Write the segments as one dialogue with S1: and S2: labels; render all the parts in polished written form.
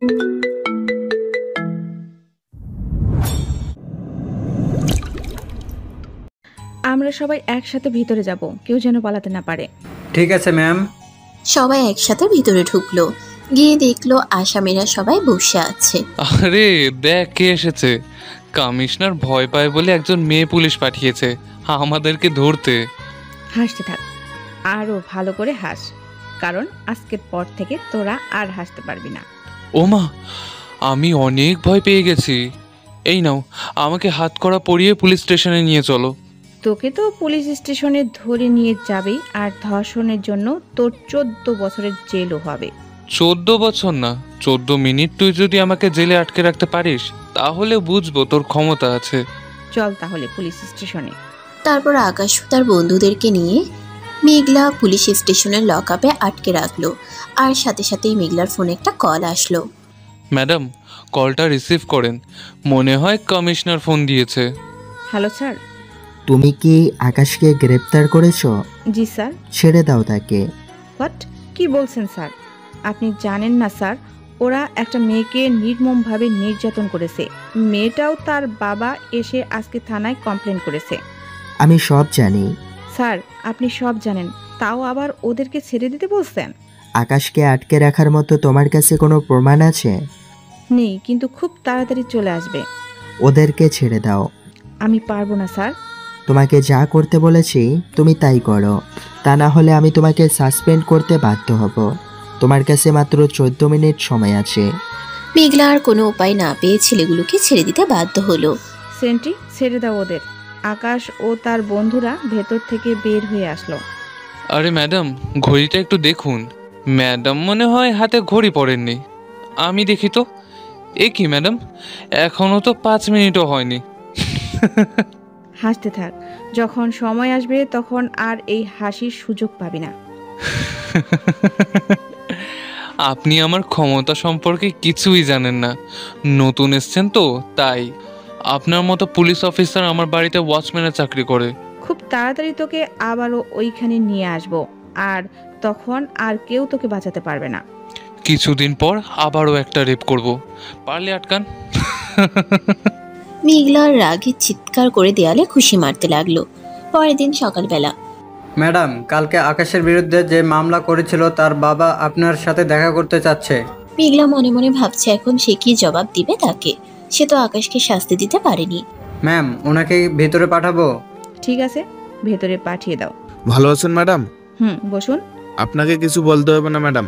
S1: আমরা সবাই একসাথে ভিতরে যাব, কেউ যেন পালাতে না পারে।
S2: ঠিক আছে ম্যাম।
S3: সবাই একসাথে ভিতরে ঢুকলো, গিয়ে দেখলো আসামিরা সবাই বসে আছে।
S4: আরে দেখ কে এসেছে। কমিশনার ভয় পায় বলে একজন মেয়ে পুলিশ পাঠিয়েছে আমাদেরকে ধরতে।
S1: হাসতে থাক, আরো ভালো করে হাস, কারণ আজকের পর থেকে তোরা আর হাসতে পারবি না।
S4: ওমা, আমি অনেক ভয় পেয়ে গেছি। এই নাও, আমাকে হাত করা পরিয়ে পুলিশ স্টেশনে নিয়ে চলো।
S1: তোকে তো পুলিশ স্টেশনে ধরে নিয়ে যাবে, আর ধর্ষণের জন্য তোর 14 বছরের জেলও হবে।
S4: 14 বছর না, 14 মিনিট তুই যদি আমাকে জেলে আটকে রাখতে পারিস তাহলে বুঝবো তোর ক্ষমতা আছে।
S1: চল তাহলে পুলিশ স্টেশনে।
S3: তারপর আকাশ তার বন্ধুদেরকে নিয়ে মেঘলা পুলিশ স্টেশনের লকআপে আটকে রাখলো। আর সাথে সাথেই মেঘলার ফোনে একটা কল আসলো।
S4: ম্যাডাম, কলটা রিসিভ করেন, মনে হয় কমিশনার ফোন দিয়েছে।
S1: Hello sir.
S5: তুমি কি আকাশকে গ্রেপ্তার করেছো?
S1: জি স্যার।
S5: ছেড়ে দাও তাকে।
S1: হোয়াট, কি বলছেন স্যার? আপনি জানেন না স্যার, ওরা একটা মেয়েকে নির্মমভাবে নির্যাতন করেছে। মেয়েটাও তার বাবা এসে আজকে থানায় কমপ্লেন করেছে।
S5: আমি সব জানি।
S1: স্যার, আপনি সব জানেন, তাও আবার ওদেরকে ছেড়ে দিতে বলছেন?
S5: আকাশকে আটকে রাখার মতো তোমার কাছে কোনো প্রমাণ আছে?
S1: নেই, কিন্তু খুব তাড়াতাড়ি চলে আসবে।
S5: ওদেরকে ছেড়ে দাও।
S1: আমি পারবো না স্যার।
S5: তোমাকে যা করতে বলেছি তুমি তাই করো, তা না হলে আমি তোমাকে সাসপেন্ড করতে বাধ্য হব। তোমার কাছে মাত্র 14 মিনিট সময় আছে।
S3: মেঘলা আর কোনো উপায় না পেয়ে ছেলেগুলোকে ছেড়ে দিতে বাধ্য হলো।
S1: সেন্টি, ছেড়ে দাও ওদের। আকাশ ও তার বন্ধুরা ভেতর থেকে বের হয়ে আসলো।
S4: আরে ম্যাডাম, ঘড়িটা একটু দেখুন। ম্যাডাম মনে হয় হাতে ঘড়ি পরেননি। আমি দেখি তো। এ কি ম্যাডাম, এখনো তো 5 মিনিটও হয়নি।
S1: হাসতে থাক, যখন সময় আসবে তখন আর এই হাসির সুযোগ পাবি না।
S4: আপনি আমার ক্ষমতা সম্পর্কে কিছুই জানেন না, নতুন এসছেন তো তাই। আপনার মতো পুলিশ অফিসার আমার বাড়িতে ওয়াচম্যানের চাকরি করে।
S1: খুব তাড়াতাড়ি তোকে আবারও ওইখানে নিয়ে আসবো, আর তখন আর কেউ তোকে বাঁচাতে পারবে না।
S4: কিছুদিন পর আবারও একটা রেপ করব, পারলে আটকান।
S3: মেঘলার রাগে চিৎকার করে দেয়ালে খুশি মারতে লাগলো। পরের দিন সকালবেলা।
S2: ম্যাডাম, কালকে আকাশের বিরুদ্ধে যে মামলা করেছিল তার বাবা আপনার সাথে দেখা করতে চাচ্ছে।
S3: মেঘলা মনে মনে ভাবছে এখন সে কি জবাব দিবে তাকে। সে তো আকাশকে শাস্তি দিতে পারেনি।
S2: ম্যাম, ওনাকে ভিতরে পাঠাবো?
S1: ঠিক আছে, ভেতরে পাঠিয়ে দাও।
S6: ভালো আছেন ম্যাডাম?
S1: বসুন।
S6: আপনাকে কিছু বলতে হবে না ম্যাডাম,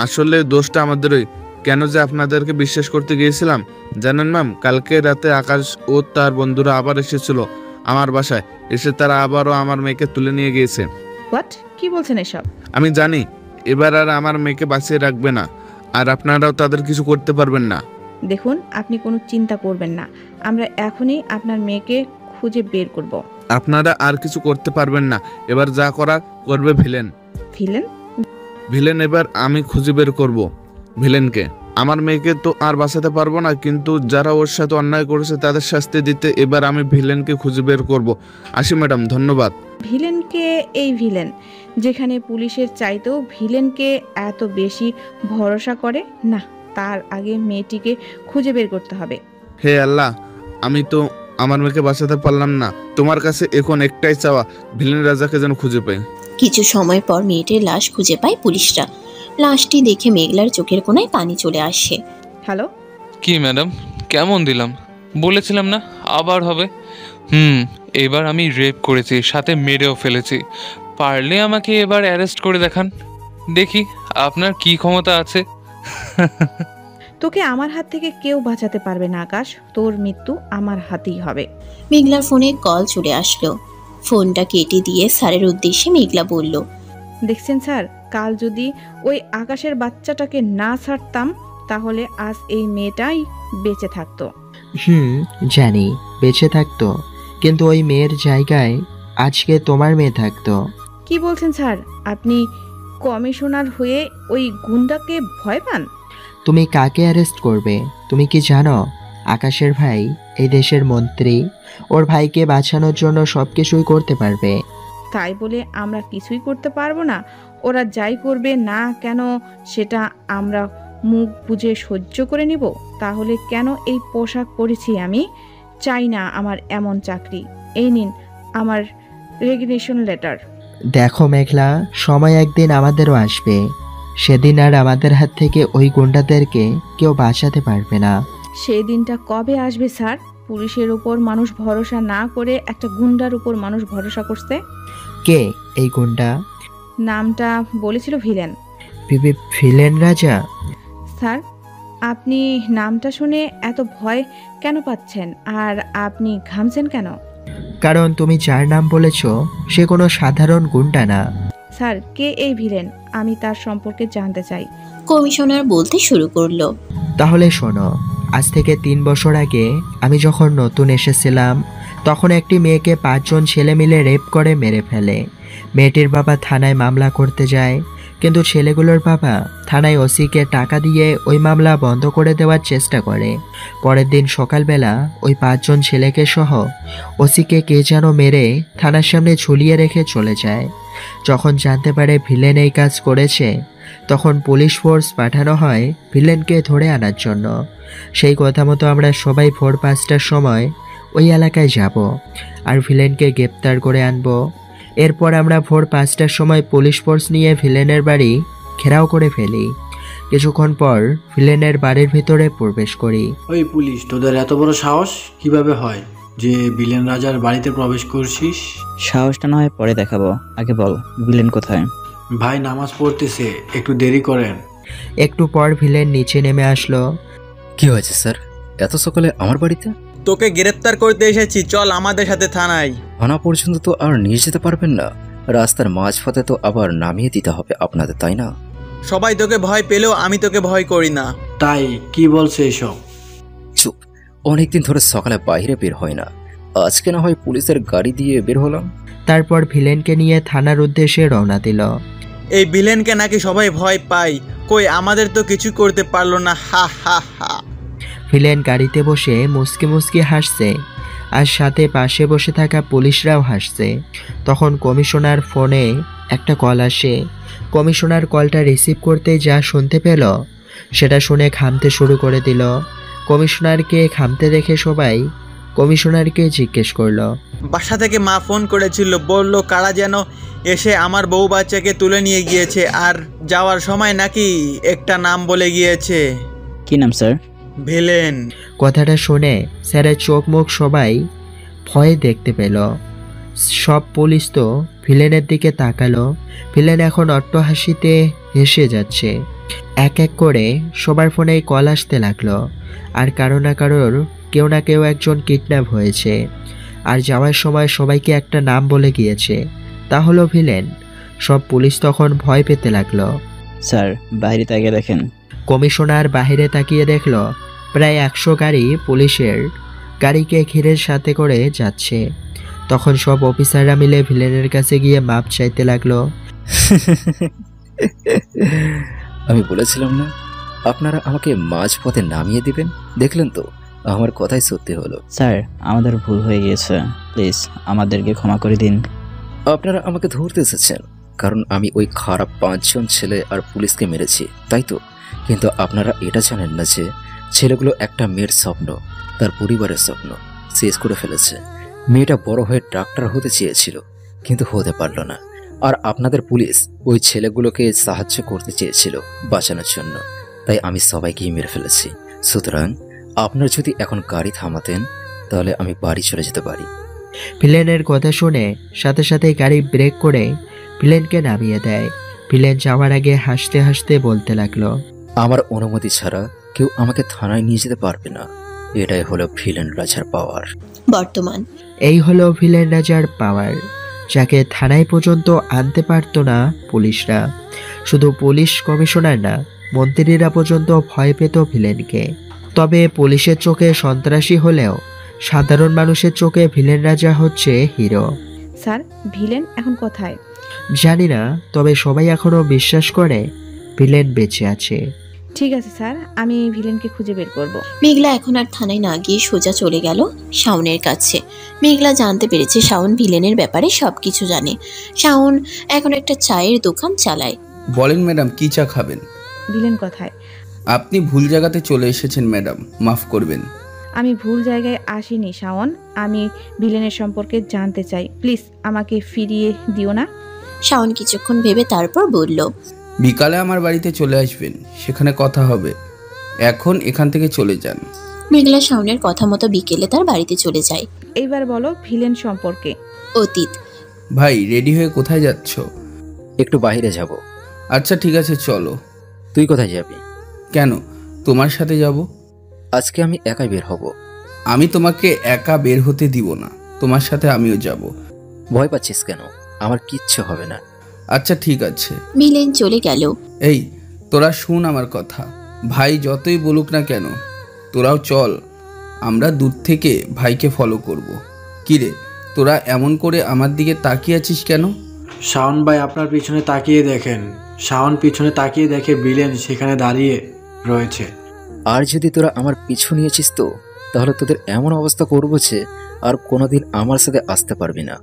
S6: আসলে দোষটা আমাদেরই। কেন যে আপনাদেরকে বিশ্বাস করতে গিয়েছিলাম জানেন ম্যাম? কালকে রাতে আকাশ ও তার বন্ধুরা আবার এসেছিল আমার বাসায়, এসে তারা আবারও আমার মেয়েকে তুলে নিয়ে গিয়েছে।
S1: হোয়াট, কি বলছেন এসব?
S6: আমি জানি এবার আর আমার মেয়েকে বাঁচিয়ে রাখবে না, আর আপনারাও তাদের কিছু করতে পারবেন না।
S1: দেখুন, আপনি কোনো চিন্তা করবেন না, আমরা এখনই আপনার মেয়েকে খুঁজে বের করব।
S6: আপনারা আর কিছু করতে পারবেন না, এবার যা করা করবে ভিলেন।
S1: ভিলেন?
S6: ভিলেন এবার আমি খুঁজে বের করব ভিলেনকে। আমার মেয়েকে তো আর বাঁচাতে পারবো না, কিন্তু যারা ওর সাথে অন্যায় করেছে তাদের শাস্তি দিতে এবার আমি ভিলেনকে খুঁজে বের করব। আসি ম্যাডাম, ধন্যবাদ।
S1: ভিলেনকে? এই ভিলেন যেখানে পুলিশের চাইতেও ভিলেনকে এত বেশি ভরসা করে না, তার আগে মেয়েটিকে খুঁজে বের করতে হবে।
S6: হে আল্লাহ, আমি তো আমার মেয়েকে বাঁচাতে পারলাম না, তোমার কাছে এখন একটাই চাওয়া, ভিলেন রাজাকে যেন খুঁজে পাই।
S3: কিছু সময় পর মেয়েটির লাশ খুঁজে পায় পুলিশরা। লাশটি দেখে মেঘলার চোখের কোণায় পানি চলে আসে।
S1: হ্যালো।
S4: কি ম্যাডাম, কেমন দিলাম? বলেছিলাম না আবার হবে। এবার আমি রেপ করেছি, সাথে মেরেও ফেলেছি। পারলে আমাকে এবার অ্যারেস্ট করে দেখান, দেখি আপনার কি ক্ষমতা আছে।
S1: তোকে আমার হাত থেকে কেউ বাঁচাতে পারবে না আকাশ, তোর মৃত্যু আমার হাতেই হবে।
S3: মেঘলার ফোনে কল চলে আসলো। ফোনটা কেটে দিয়ে স্যারের উদ্দেশ্যে মেঘলা বলল,
S1: দেখছেন স্যার, কাল যদি ওই আকাশের বাচ্চাটাকে না ছাড়তাম তাহলে আজ এই মেয়েটাই বেঁচে থাকতো।
S5: জানি বেঁচে থাকতো, কিন্তু ওই মেয়ের জায়গায় আজকে তোমার মেয়ে থাকতো।
S1: কি বলছেন স্যার? আপনি কমিশনার হয়ে ওই গুন্ডাকে ভয় পান?
S5: তুমি কাকে অ্যারেস্ট করবে? তুমি কি জানো আকাশের ভাই এই দেশের মন্ত্রী, ওর ভাইকে বাঁচানোর জন্য সবকিছুই করতে পারবে।
S1: তাই বলে আমরা কিছুই করতে পারবো না? ওরা যাই করবে না কেন সেটা আমরা মুখ বুজে সহ্য করে নিব? তাহলে কেন এই পোশাক পরেছি আমি? চাই না আমার এমন চাকরি। এই নিন আমার রেজিগনেশন লেটার।
S5: দেখো মেঘলা, সময় একদিন আমাদেরও আসবে, সেদিন আর আমাদের হাত থেকে ওই গুন্ডাদেরকে কেউ বাঁচাতে পারবে না।
S1: সেই দিনটা কবে আসবে স্যার? পুলিশের উপর মানুষ ভরসা না করে একটা গুন্ডার উপর মানুষ ভরসা করছে।
S5: কে এই গুন্ডা?
S1: নামটা বলেছিল ভিলেন।
S5: ভিলেন রাজা?
S1: স্যার, আপনি নামটা শুনে এত ভয় কেন পাচ্ছেন? আর আপনি ঘামছেন কেন?
S5: কারণ তুমি যার নাম বলেছ সে কোনো সাধারণ গুন্ডা না।
S1: স্যার, কে এই ভিলেন? আমি তার সম্পর্কে জানতে চাই।
S3: কমিশনার বলতে শুরু করলো।
S5: তাহলে শোনো, আজ থেকে 3 বছর আগে আমি যখন নতুন এসেছিলাম, তখন একটি মেয়েকে 5 জন ছেলে মিলে রেপ করে মেরে ফেলে। মেয়েটির বাবা থানায় মামলা করতে যায়, কিন্তু ছেলেগুলোর বাবা থানায় ওসিকে টাকা দিয়ে ওই মামলা বন্ধ করে দেওয়ার চেষ্টা করে। পরের দিন সকালবেলা ওই 5 জন ছেলেকে সহ ওসিকে কে যেন মেরে থানার সামনে ঝুলিয়ে রেখে চলে যায়। যখন জানতে পারে ভিলেন এই কাজ করেছে, তখন পুলিশ ফোর্স পাঠানো হয় ভিলেনকে ধরে আনার জন্য। সেই কথা মতো আমরা সবাই ভোর 5টার সময় ওই এলাকায় যাব আর ভিলেনকে গ্রেপ্তার করে আনব। এরপর আমরা ভোর 5টার সময় পুলিশ ফোর্স নিয়ে ভিলেনের বাড়ি ঘেরাও করে ফেলি। কিছুক্ষণ পর ভিলেনের বাড়ির ভিতরে প্রবেশ করি।
S7: ওই পুলিশ, তোদের এত বড় সাহস কিভাবে হয় যে ভিলেন রাজার বাড়িতে প্রবেশ করছিস?
S8: সাহসটা না হয় পরে দেখাবো, আগে বল ভিলেন কোথায়?
S7: ভাই নামাজ পড়তেছে, একটু দেরি করেন।
S5: একটু পর ভিলেন নিচে নেমে আসলো।
S9: কি হয়েছে স্যার, এত সকালে আমার বাড়িতে?
S10: তোকে গ্রেফতার করতে এসেছি, চল আমাদের সাথে থানায়।
S9: থানা পর্যন্ত তো আর নিয়ে যেতে পারবেন না, রাস্তার মাঝপথে তো আবার নামিয়ে দিতে হবে আপনাদের, তাই না?
S10: সবাই তোকে ভয় পেলেও আমি তোকে ভয় করি না।
S7: তাই কি বলছে এসব?
S9: চুপ, অনেকদিন ধরে সকালে বাইরে বের হয় না, আজকে না হয় পুলিশের গাড়ি দিয়ে বের হলাম।
S5: তারপর ভিলেনকে নিয়ে থানার উদ্দেশ্যে রওনা দিল।
S10: এই ভিলেনকে নাকি সবাই ভয় পায়, কই আমাদের তো কিছু করতে পারলো না, হা হা হা।
S5: ভিলেন গাড়িতে বসে মুসকি মুসকি হাসছে, আর সাথে পাশে বসে থাকা পুলিশরাও হাসছে। তখন কমিশনার ফোনে একটা কল আসে। কমিশনার কলটা রিসিভ করতে যা শুনতে পেল সেটা শুনে ঘামতে শুরু করে দিল। কমিশনারকে ঘামতে দেখে সবাই কমিশনারকে জিজ্ঞেস করলো।
S10: বাসা থেকে মা ফোন করেছিল, বলল কারা যেন এসে আমার বউ বাচ্চাকে তুলে নিয়ে গিয়েছে, আর যাওয়ার সময় নাকি একটা নাম বলে গিয়েছে।
S8: কি নাম স্যার?
S10: ভিলেন।
S5: কথাটা শুনে স্যারের চোখ মুখ সবাই ভয়ে দেখতে পেল। সব পুলিশ তো ভিলেনের দিকে তাকালো। ভিলেন এখন অট্টহাসিতে হেসে যাচ্ছে। এক এক করে সবার ফোনে কল আসতে লাগলো, আর কারো না কারোর কেউ না কেউ একজন কিডন্যাপ হয়েছে, আর যাওয়ার সময় সবাইকে একটা নাম বলে গিয়েছে, তা হলো ভিলেন। সব পুলিশ তখন ভয় পেতে লাগলো।
S8: স্যার বাইরে তাকিয়ে দেখেন।
S5: কমিশনার বাহিরে তাকিয়ে দেখলো প্রায় 100 গাড়ি পুলিশের গাড়িকে ঘিরে সাথে করে যাচ্ছে। তখন সব অফিসাররা মিলে ভিলেনের কাছে গিয়ে মাপ চাইতে লাগলো।
S9: আমি বলেছিলাম না আপনারা আমাকে মাঝপথে নামিয়ে দিবেন, দেখলেন তো আমার কথাই সত্যি হলো।
S8: স্যার আমাদের ভুল হয়ে গিয়েছে, প্লিজ আমাদেরকে ক্ষমা করে দিন।
S9: আপনারা আমাকে ধরতে এসেছেন কারণ আমি ওই খারাপ 5 জন ছেলে আর পুলিশকে মেরেছি, তাই তো? কিন্তু আপনারা এটা জানেন না যে ছেলেগুলো একটা মেয়ের স্বপ্ন, তার পরিবারের স্বপ্ন শেষ করে ফেলেছে। মেয়েটা বড় হয়ে ডাক্তার হতে চেয়েছিল কিন্তু হতে পারল না, আর আপনাদের পুলিশ ওই ছেলেগুলোকে সাহায্য করতে চেয়েছিল বাঁচানোর জন্য, তাই আমি সবাইকেই মেরে ফেলেছি। সুতরাং আপনারা যদি এখন গাড়ি থামাতেন তাহলে আমি বাড়ি চলে যেতে পারি।
S5: ভিলেনের কথা শুনে সাথে সাথে গাড়ি ব্রেক করে ভিলেনকে নামিয়ে দেয়। ভিলেন যাওয়ার আগে হাসতে হাসতে বলতে লাগলো,
S9: আমার অনুমতি ছাড়া কেউ আমাকে থানায় নিয়ে যেতে পারবে না, এটাই হলো ভিলেন রাজার পাওয়ার।
S3: বর্তমান
S5: এই হলো ভিলেন রাজার পাওয়ার, যাকে থানায় পর্যন্ত আনতে পারতো না পুলিশরা। শুধু পুলিশ কমিশনার না, মন্ত্রীরা পর্যন্ত ভয় পেত ভিলেনকে। তবে পুলিশের চোখে সন্ত্রাসী হলেও সাধারণ মানুষের চোখে ভিলেন রাজা হচ্ছে হিরো।
S1: স্যার, ভিলেন এখন কোথায়?
S5: জানি না, তবে সবাই এখনো বিশ্বাস করে ভিলেন বেঁচে আছে।
S1: ঠিক আছে স্যার, আমি ভিলেনকে খুঁজে বের করব।
S3: মেঘলা এখন আর থানায় না গিয়ে সোজা চলে গেল শাওনের কাছে। মেঘলা জানতে পেরেছে শাওন ভিলেনের ব্যাপারে সবকিছু জানে। শাওন এখন একটা চায়ের দোকান চালায়।
S11: বলেন ম্যাডাম, কি চা খাবেন?
S1: ভিলেন কোথায়?
S11: আপনি ভুল জায়গাতে চলে এসেছেন ম্যাডাম, মাফ করবেন।
S1: আমি ভুল জায়গায় আসিনি শাওন, আমি ভিলেনের সম্পর্কে জানতে চাই, প্লিজ আমাকে ফিরিয়ে দিও না।
S3: শাওন কিছুক্ষণ ভেবে তারপর বলল,
S11: বিকালে আমার বাড়িতে চলে আসবেন, সেখানে কথা হবে। এখন এখান থেকে চলে যান।
S3: মেঘলা শাওনের কথা মতো বিকেলে তার বাড়িতে চলে যায়।
S1: এইবার বলো ভিলেন সম্পর্কে।
S3: অতীত।
S11: ভাই রেডি হয়ে কোথায় যাচ্ছ?
S9: একটু বাইরে যাব।
S11: আচ্ছা ঠিক আছে চলো।
S9: তুই কোথায় যাবি?
S11: কেন, তোমার সাথে যাব।
S9: আজকে আমি একাই বের হব।
S11: আমি তোমাকে একা বের হতে দিব না, তোমার সাথে আমিও যাব।
S9: ভয় পাচ্ছিস কেন? আমার কিচ্ছু হবে না।
S11: আচ্ছা ঠিক আছে।
S3: ভিলেন চলে গেল।
S11: এই তোরা শুন আমার কথা, ভাই যতই বলুক না কেন তোরাও চল, আমরা দূর থেকে ভাইকে ফলো করব। কিরে তোরা এমন করে আমার দিকে তাকিয়ে আছিস কেন?
S7: শাওন ভাই আপনার পিছনে তাকিয়ে দেখেন। শাওন পিছনে তাকিয়ে দেখে ভিলেন সেখানে দাঁড়িয়ে রয়েছে।
S9: আর যদি তোরা আমার পিছু নিয়েছিস তো তাহলে তোদের এমন অবস্থা করবো যে আর কোনোদিন আমার সাথে আসতে পারবি না।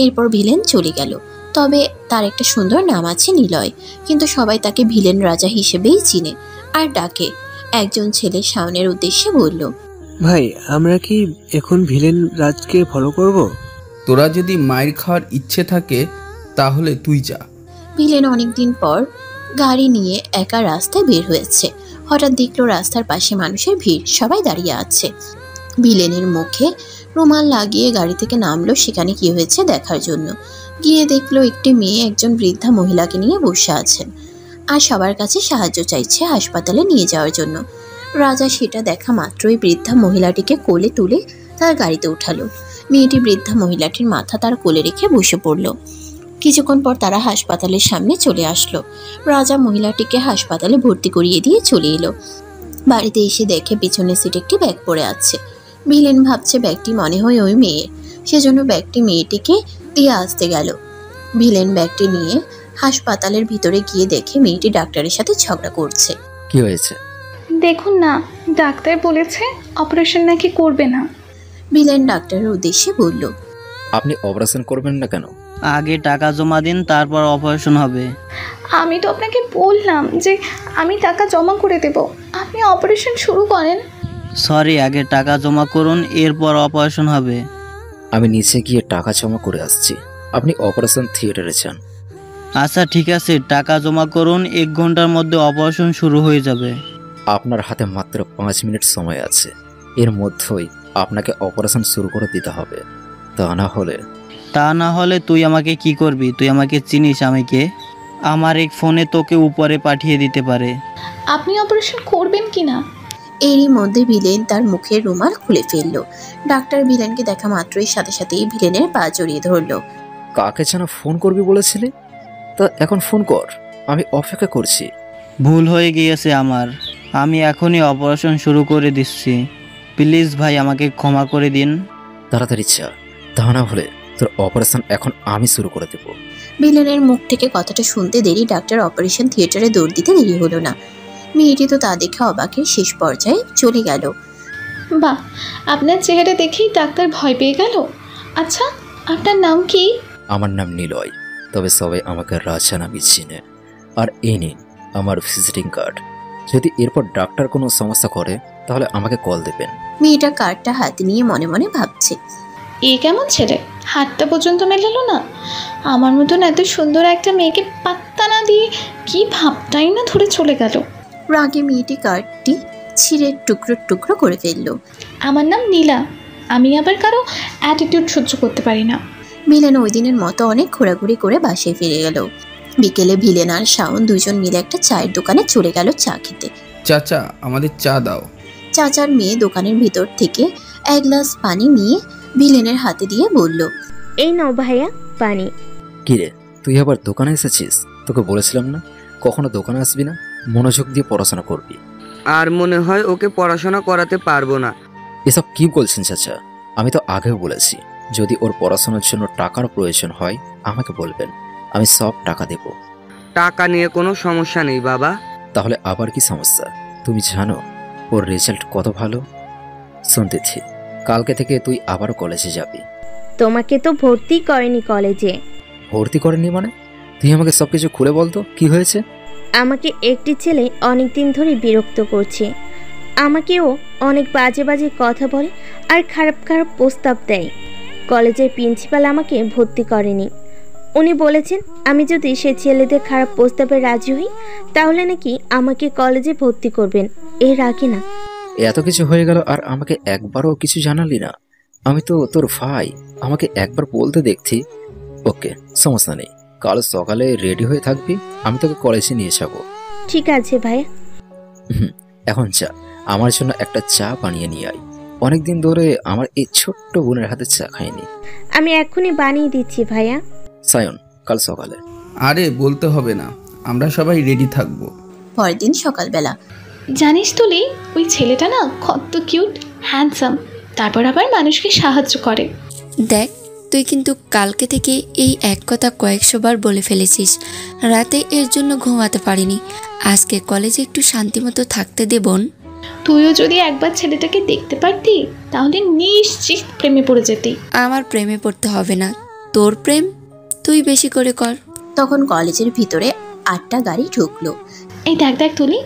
S3: এরপর ভিলেন চলে গেল। তবে তার একটা সুন্দর নাম আছে নিলয়, কিন্তু সবাই তাকে ভিলেন রাজা হিসেবেই চিনে আর ডাকে। একজন ছেলে শাওনের উদ্দেশ্যে বলল,
S12: ভাই আমরা কি এখন ভিলেন রাজকে ফলো করব?
S11: তোরা যদি মায়ের খাওয়ার ইচ্ছে থাকে তাহলে তুই যা।
S3: ভিলেন অনেকদিন পর গাড়ি নিয়ে একা রাস্তায় বের হয়েছে। হঠাৎ দেখলো রাস্তার পাশে মানুষের ভিড়, সবাই দাঁড়িয়ে আছে। ভিলেনের মুখে রুমাল লাগিয়ে গাড়ি থেকে নামলো সেখানে কি হয়েছে দেখার জন্য। গিয়ে দেখলো একটি মেয়ে একজন বৃদ্ধা মহিলাকে নিয়ে বসে আছেন আর সবার কাছে সাহায্য চাইছে হাসপাতালে নিয়ে যাওয়ার জন্য। রাজা সেটা দেখা মাত্রই বৃদ্ধা মহিলাটিকে কোলে তুলে তার গাড়িতে উঠালো। মেয়েটি বৃদ্ধা মহিলাটির মাথা তার কোলে রেখে বসে পড়ল। কিছুক্ষণ পর তারা হাসপাতালের সামনে চলে আসলো। রাজা মহিলাটিকে হাসপাতালে ভর্তি করিয়ে দিয়ে চলে এলো। বাড়িতে এসে দেখে পেছনের সিটে একটি ব্যাগ পড়ে আছে। ভিলেন ভাবছে ব্যাগটি মনে হয় ওই মেয়ের, সেজন্য ব্যাগটি মেয়েটিকে দিয়ে আসতে গেল। ভিলেন ব্যাগটি নিয়ে হাসপাতালের ভিতরে গিয়ে দেখে মেয়েটি ডাক্তারের সাথে ঝগড়া করছে।
S9: কি হয়েছে?
S13: দেখুন না, ডাক্তার বলেছে অপারেশন নাকি করবে না।
S3: ভিলেন ডাক্তারের উদ্দেশ্যে বলল,
S9: আপনি অপারেশন করবেন না কেন?
S14: আগে টাকা জমা দিন, তারপর অপারেশন হবে।
S13: আমি তো আপনাকে বললাম যে আমি টাকা জমা করে দেব, আপনি অপারেশন শুরু করেন।
S14: সরি, আগে টাকা জমা করুন, এরপর অপারেশন হবে।
S9: আমি নিচে গিয়ে টাকা জমা করে আসছি, আপনি অপারেশন থিয়েটারে যান।
S14: আচ্ছা ঠিক আছে, টাকা জমা করুন, 1 ঘন্টার মধ্যে অপারেশন শুরু হয়ে যাবে।
S9: আপনার হাতে মাত্র 5 মিনিট সময় আছে, এর মধ্যেই আপনাকে অপারেশন শুরু করে দিতে হবে। তা না হলে তুই আমাকে কি করবি? তুই আমাকে চিনিস আমি কে? আমার এক ফোনে তোকে উপরে পাঠিয়ে দিতে পারে।
S13: আপনি অপারেশন করবেন কি না?
S3: এরই মধ্যে ভিলেন তার মুখের রুমাল খুলে ফেলল। ডাক্তার ভিলেনকে দেখা মাত্রই সাথে সাথেই ভিলেনের পা জড়িয়ে ধরল।
S9: কাকে যেন ফোন করবি বলেছিলে, তা এখন ফোন কর, আমি অপেক্ষা করছি।
S14: ভুল হয়ে গিয়েছে আমার, আমি এখনই অপারেশন শুরু করে দিচ্ছি। প্লিজ ভাই আমাকে ক্ষমা করে দিন।
S9: তাড়াতাড়ি চা, তা না হলে তোর অপারেশন এখন আমি শুরু করে দেব।
S3: ভিলেনের মুখ থেকে কথাটা শুনতে দেরি ডাক্তার অপারেশন থিয়েটারে দৌড় দিতে দেরি হলো না। মেয়েটি তো তা দেখে অবাকের শেষ পর্যায়ে চলে গেল।
S13: বাহ, আপনার চেহারা দেখেই ডাক্তার ভয় পেয়ে গেল। আচ্ছা আপনার নাম কি?
S9: আমার নাম নিলয়, তবে সবাই আমাকে রাজা নামে চিনে। আর এই নিন আমার ভিজিটিং কার্ড, যদি এরপর ডাক্তার কোনো সমস্যা করে তাহলে আমাকে কল দেবেন।
S3: মেয়েটা কার্ডটা হাতে নিয়ে মনে মনে ভাবছে,
S13: এ কেমন ছেলে, হাতটা পর্যন্ত মেলালো না। আমার মতন এত সুন্দর একটা মেয়েকে পাত্তা না দিয়ে কি ভাবটাই না ধরে চলে গেল।
S3: রাগে মেয়েটি কার্ডটি ছিঁড়ে টুকরো টুকরো করে ফেলল।
S13: আমার নাম নীলা, আমি আবার কারো অ্যাটিটিউড সহ্য করতে পারি না।
S3: ভিলেন ওই দিনের মতো অনেক ঘোরাঘুরি করে বাসায় ফিরে গেল। বিকেলে ভিলেন আর শাওন দুজন মিলে একটা চায়ের দোকানে চলে গেল চা খেতে।
S11: চাচা আমাদের চা দাও।
S3: চাচার মেয়ে দোকানের ভিতর থেকে 1 গ্লাস পানি নিয়ে ভিলেনের হাতে দিয়ে বলল,
S15: এই নাও ভাইয়া পানি।
S9: কিরে তুই আবার দোকানে এসেছিস? তোকে বলেছিলাম না কখনো দোকানে আসবি না, মনোযোগ দিয়ে পড়াশোনা করবি।
S2: আর মনে হয় ওকে পড়াশোনা করাতে পারবো না।
S9: এসব কি বলছেন চাচা? আমি তো আগেও বলেছি যদি ওর পড়াশোনার জন্য টাকার প্রয়োজন হয় আমাকে বলবেন, আমি সব টাকা দেব।
S2: টাকা নিয়ে কোনো সমস্যা নেই বাবা।
S9: তাহলে আবার কি সমস্যা? তুমি জানো ওর রেজাল্ট কত ভালো? শুনতেছি কালকে থেকে তুই আবারও কলেজে যাবি।
S15: তোমাকে তো ভর্তি করেনি কলেজে।
S9: ভর্তি করেনি মানে? তুই আমাকে সবকিছু খুলে বলতো কি হয়েছে।
S15: আমাকে একটি ছেলে অনেক দিন ধরে বিরক্ত করছে। আমাকেও অনেক বাজে বাজে কথা বলে আর খারাপ খারাপ প্রস্তাব দেয়। কলেজের প্রিন্সিপাল আমাকে ভর্তি করেনি। উনি বলেছেন আমি যদি সে ছেলেদের খারাপ প্রস্তাবে রাজি হই তাহলে নাকি আমাকে কলেজে ভর্তি করবেন, এর আগে না।
S9: এত কিছু হয়ে গেল আর আমাকে একবারও কিছু জানালি না? আমি তো তোর ভাই, আমাকে একবার বলতে দেখছি। ওকে, সমস্যা নেই, কাল সকালে রেডি হয়ে থাকবি, আমি তোকে কলেজে নিয়ে যাবো।
S15: ঠিক আছে ভাইয়া।
S9: এখন চা, আমার জন্য একটা চা বানিয়ে নিয়ে আয়। অনেকদিন ধরে আমার এই ছোট্ট বোনের হাতে চা খাইনি।
S15: আমি এখনই বানিয়ে দিচ্ছি ভাইয়া।
S9: সায়ন, কাল সকালে।
S11: আরে বলতে হবে না, আমরা সবাই রেডি থাকবো।
S3: পরের দিন সকালবেলা।
S13: জানিস তুলি, ওই ছেলেটা না কত কিউট, হ্যান্ডসাম, তারপর আবার মানুষকে সাহায্য করে।
S16: দেখ, তুই কিন্তু কালকে থেকে এই এক কথা কয়েকশোবার বলে ফেলেছিস। রাতে এর জন্য ঘুমাতে পারিনি। আজকে কলেজে একটু শান্তিমতো থাকতে দে বোন।
S13: তুইও যদি একবার ছেলেটাকে দেখতে পারতি তাহলে নিশ্চিত প্রেমে পড়ে যেতি।
S16: আমার প্রেমে পড়তে হবে না, তোর প্রেম তুই বেশি করে কর।
S3: তখন কলেজের ভিতরে 8টা গাড়ি ঢুকলো।
S13: এই দেখ দেখ তুলি,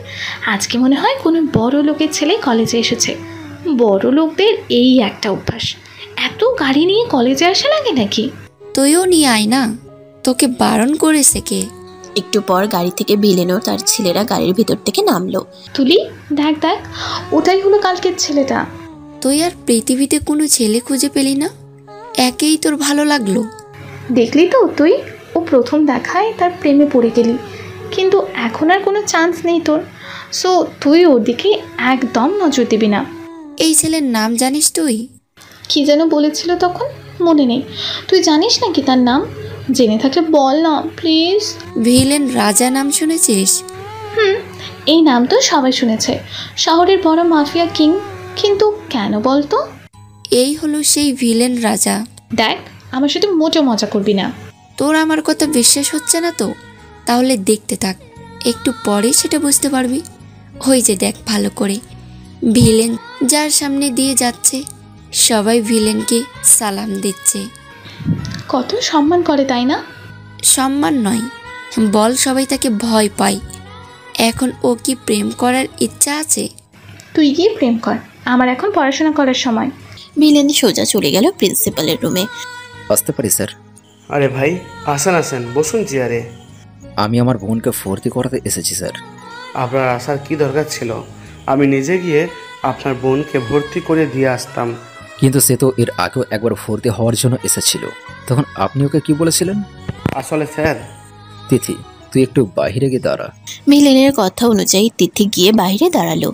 S13: আজকে মনে হয় কোনো বড় লোকের ছেলে কলেজে এসেছে। বড় লোকদের এই একটা অভ্যাস, এত গাড়ি নিয়ে কলেজে আসা লাগে নাকি?
S16: তুইও নিয়ে আয় না, তোকে বারণ করেছে কে?
S3: একটু পর গাড়ি থেকে বিলেনও তার ছেলেরা গাড়ির ভিতর থেকে নামলো।
S13: তুলি দেখ দেখ, ওটাই হলো কালকের ছেলেটা।
S16: তুই আর পৃথিবীতে কোনো ছেলে খুঁজে পেলি না? একেই তোর ভালো লাগলো?
S13: দেখলি তো তুই, ও প্রথম দেখায় তার প্রেমে পড়ে গেলি, কিন্তু এখন আর কোনো চান্স নেই তোর। সো তুই ওর দিকে একদম নজর দিবি না।
S16: এই ছেলের নাম জানিস তুই?
S13: কি যেন বলেছিল তখন, মনে নেই। তুই জানিস নাকি তার নাম? জেনে থাকলে বল না প্লিজ।
S16: ভিলেন রাজা নাম শুনেছিস?
S13: এই নাম তো সবাই শুনেছে, শহরের বড় মাফিয়া কিং। কিন্তু কেন বলতো?
S16: এই হলো সেই ভিলেন রাজা।
S13: দেখ, আমার সাথে মোটেও মজা করবি না।
S16: তোর আমার কথা বিশ্বাস হচ্ছে না তো? তাহলে দেখতে থাক, একটু পরে সেটা বুঝতে পারবি। ওই যে দেখ ভালো করে, ভিলেন যার সামনে দিয়ে যাচ্ছে, সবাই ভিলেনকে সালাম দিচ্ছে।
S13: কত সম্মান করে তাই না?
S16: সম্মান নয়, বল সবাই তাকে ভয় পায়। এখন ও কি প্রেম করার ইচ্ছা আছে?
S13: তুই গিয়ে প্রেম কর, আমার এখন পড়াশোনা করার সময়।
S3: ভিলেন সোজা চলে গেল প্রিন্সিপালের রুমে।
S9: আসতে পারি স্যার?
S12: আরে ভাই, আসেন আসেন, বসুন চেয়ারে।
S9: আমি আমার বোনকে ভর্তি করাতে এসেছি স্যার।
S12: আপনার আসার কি দরকার ছিল? আমি নিজে গিয়ে আপনার বোনকে ভর্তি করে দিয়ে আসতাম।
S9: কিন্তু সে তো এর আগেও একবার ভর্তি হওয়ার জন্য এসেছিল, তখন আপনি ওকে কি বলেছিলেন?
S12: আসলে স্যার,
S9: তিথি তুই একটু বাইরে গিয়ে দাঁড়া।
S3: ভিলেনের কথা অনুযায়ী তিথি গিয়ে বাইরে দাঁড়ালো।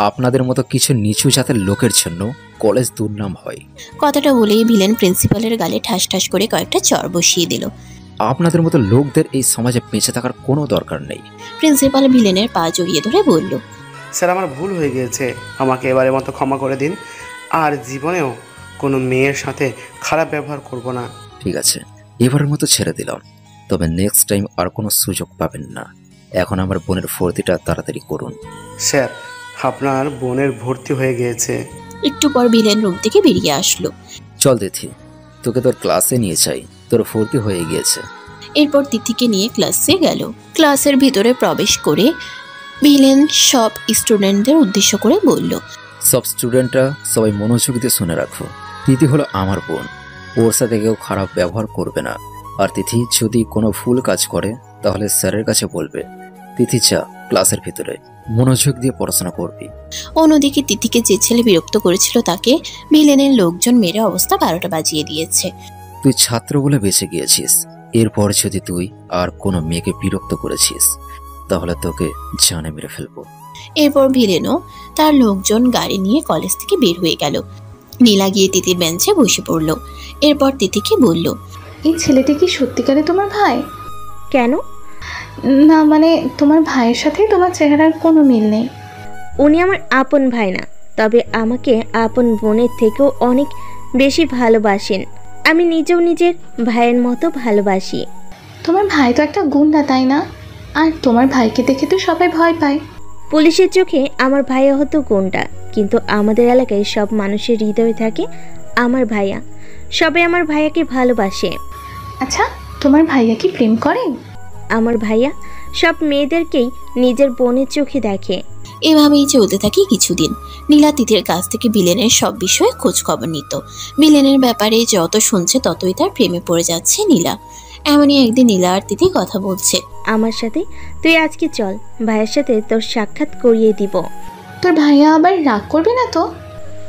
S9: আপনাদের মতো কিছু নিচু জাতের লোকের জন্য কলেজ দুর্নাম হয়।
S3: কথাটা বলেই ভিলেন প্রিন্সিপালের গালে ঠাস ঠাস করে কয়েকটা চড় বসিয়ে দিল।
S9: আপনাদের মতো লোকদের এই সমাজে বেঁচে থাকার কোনো দরকার নেই।
S3: প্রিন্সিপাল ভিলেনের পা জড়িয়ে ধরে বলল,
S12: স্যার আমার ভুল হয়ে গিয়েছে, আমাকে এবারের মতো ক্ষমা করে দিন। আর জীবনেও কোনো মেয়ের সাথে খারাপ ব্যবহার করব না।
S9: ঠিক আছে, এবারের মতো ছেড়ে দিলাম, তবে নেক্সট টাইম আর কোনো সুযোগ পাবেন না। এখন আমার বোনের ভর্তিটা তাড়াতাড়ি করুন।
S12: স্যার, আপনার বোনের ভর্তি হয়ে গিয়েছে।
S3: একটু পর ভিলেন রুম থেকে বেরিয়ে আসলো।
S9: চল তিথি, তোকে তোর ক্লাসে নিয়ে যাই, তোর ভর্তি হয়ে গিয়েছে।
S3: এরপর তিথিকে নিয়ে ক্লাসে গেল। ক্লাসের ভিতরে প্রবেশ করে ভিলেন সব স্টুডেন্টদের উদ্দেশ্য করে বলল,
S9: সব স্টুডেন্টরা সবাই মনোযোগ দিয়ে শুনে রাখো। তিথি হলো আমার বোন, ওর সাথে কেউ খারাপ ব্যবহার করবে না। আর তিথি যদি কোনো ভুল কাজ করে তাহলে স্যারের কাছে বলবে। তিথি যা ক্লাসের ভিতরে, মনোযোগ দিয়ে পড়াশোনা করবি।
S3: অন্যদিকে তিথিকে যে ছেলে বিরক্ত করেছিল তাকে ভিলেনের লোকজন মেরে অবস্থা 12টা বাজিয়ে দিয়েছে।
S9: তুই ছাত্র বলে বেঁচে গিয়েছিস, এরপর যদি তুই আর কোনো মেয়েকে বিরক্ত করেছিস তাহলে তোকে জানে মেরে ফেলবো।
S3: এরপর ভিলেনও তার লোকজন গাড়ি নিয়ে কলেজ থেকে বের হয়ে গেল। নীলা গিয়ে তিথির বেঞ্চে বসে পড়ল। এরপর তিথিকে বলল,
S13: এই ছেলেটি কি সত্যিকারে তোমার ভাই?
S15: কেন?
S13: না মানে তোমার ভাইয়ের সাথে তোমার চেহারার কোনো মিল নেই।
S15: উনি আমার আপন ভাই না, তবে আমাকে আপন বোনের থেকেও অনেক বেশি ভালোবাসেন। আমি নিজেও নিজের ভাইয়ের মতো ভালোবাসি।
S13: তোমার ভাই তো একটা গুন্ডা তাই না? আর তোমার ভাইকে দেখে তো সবাই ভয় পায়।
S15: পুলিশের চোখে আমার ভাইয়া হতো গুন্ডা, কিন্তু আমাদের এলাকায় সব মানুষের হৃদয়ে থাকে আমার ভাইয়া। সবাই আমার ভাইয়াকে ভালোবাসে।
S13: আচ্ছা, তোমার ভাইয়া কি প্রেম করে?
S15: আমার ভাইয়া সব মেয়েদেরকেই নিজের বোনের চোখে দেখে।
S3: এভাবেই চলতে থাকে কিছুদিন। নীলা তিথির কাছ থেকে বিলেনের সব বিষয়ে খোঁজ খবর নিত। বিলেনের ব্যাপারে যত শুনছে ততই তার প্রেমে পড়ে যাচ্ছে নীলা। এমনই একদিন নীলা আর তিথি কথা বলছে।
S15: আমার সাথে তুই আজকে চল, ভাইয়ের সাথে তোর সাক্ষাৎ করিয়ে দিব।
S13: তোর ভাইয়া আবার রাগ করবে না তো?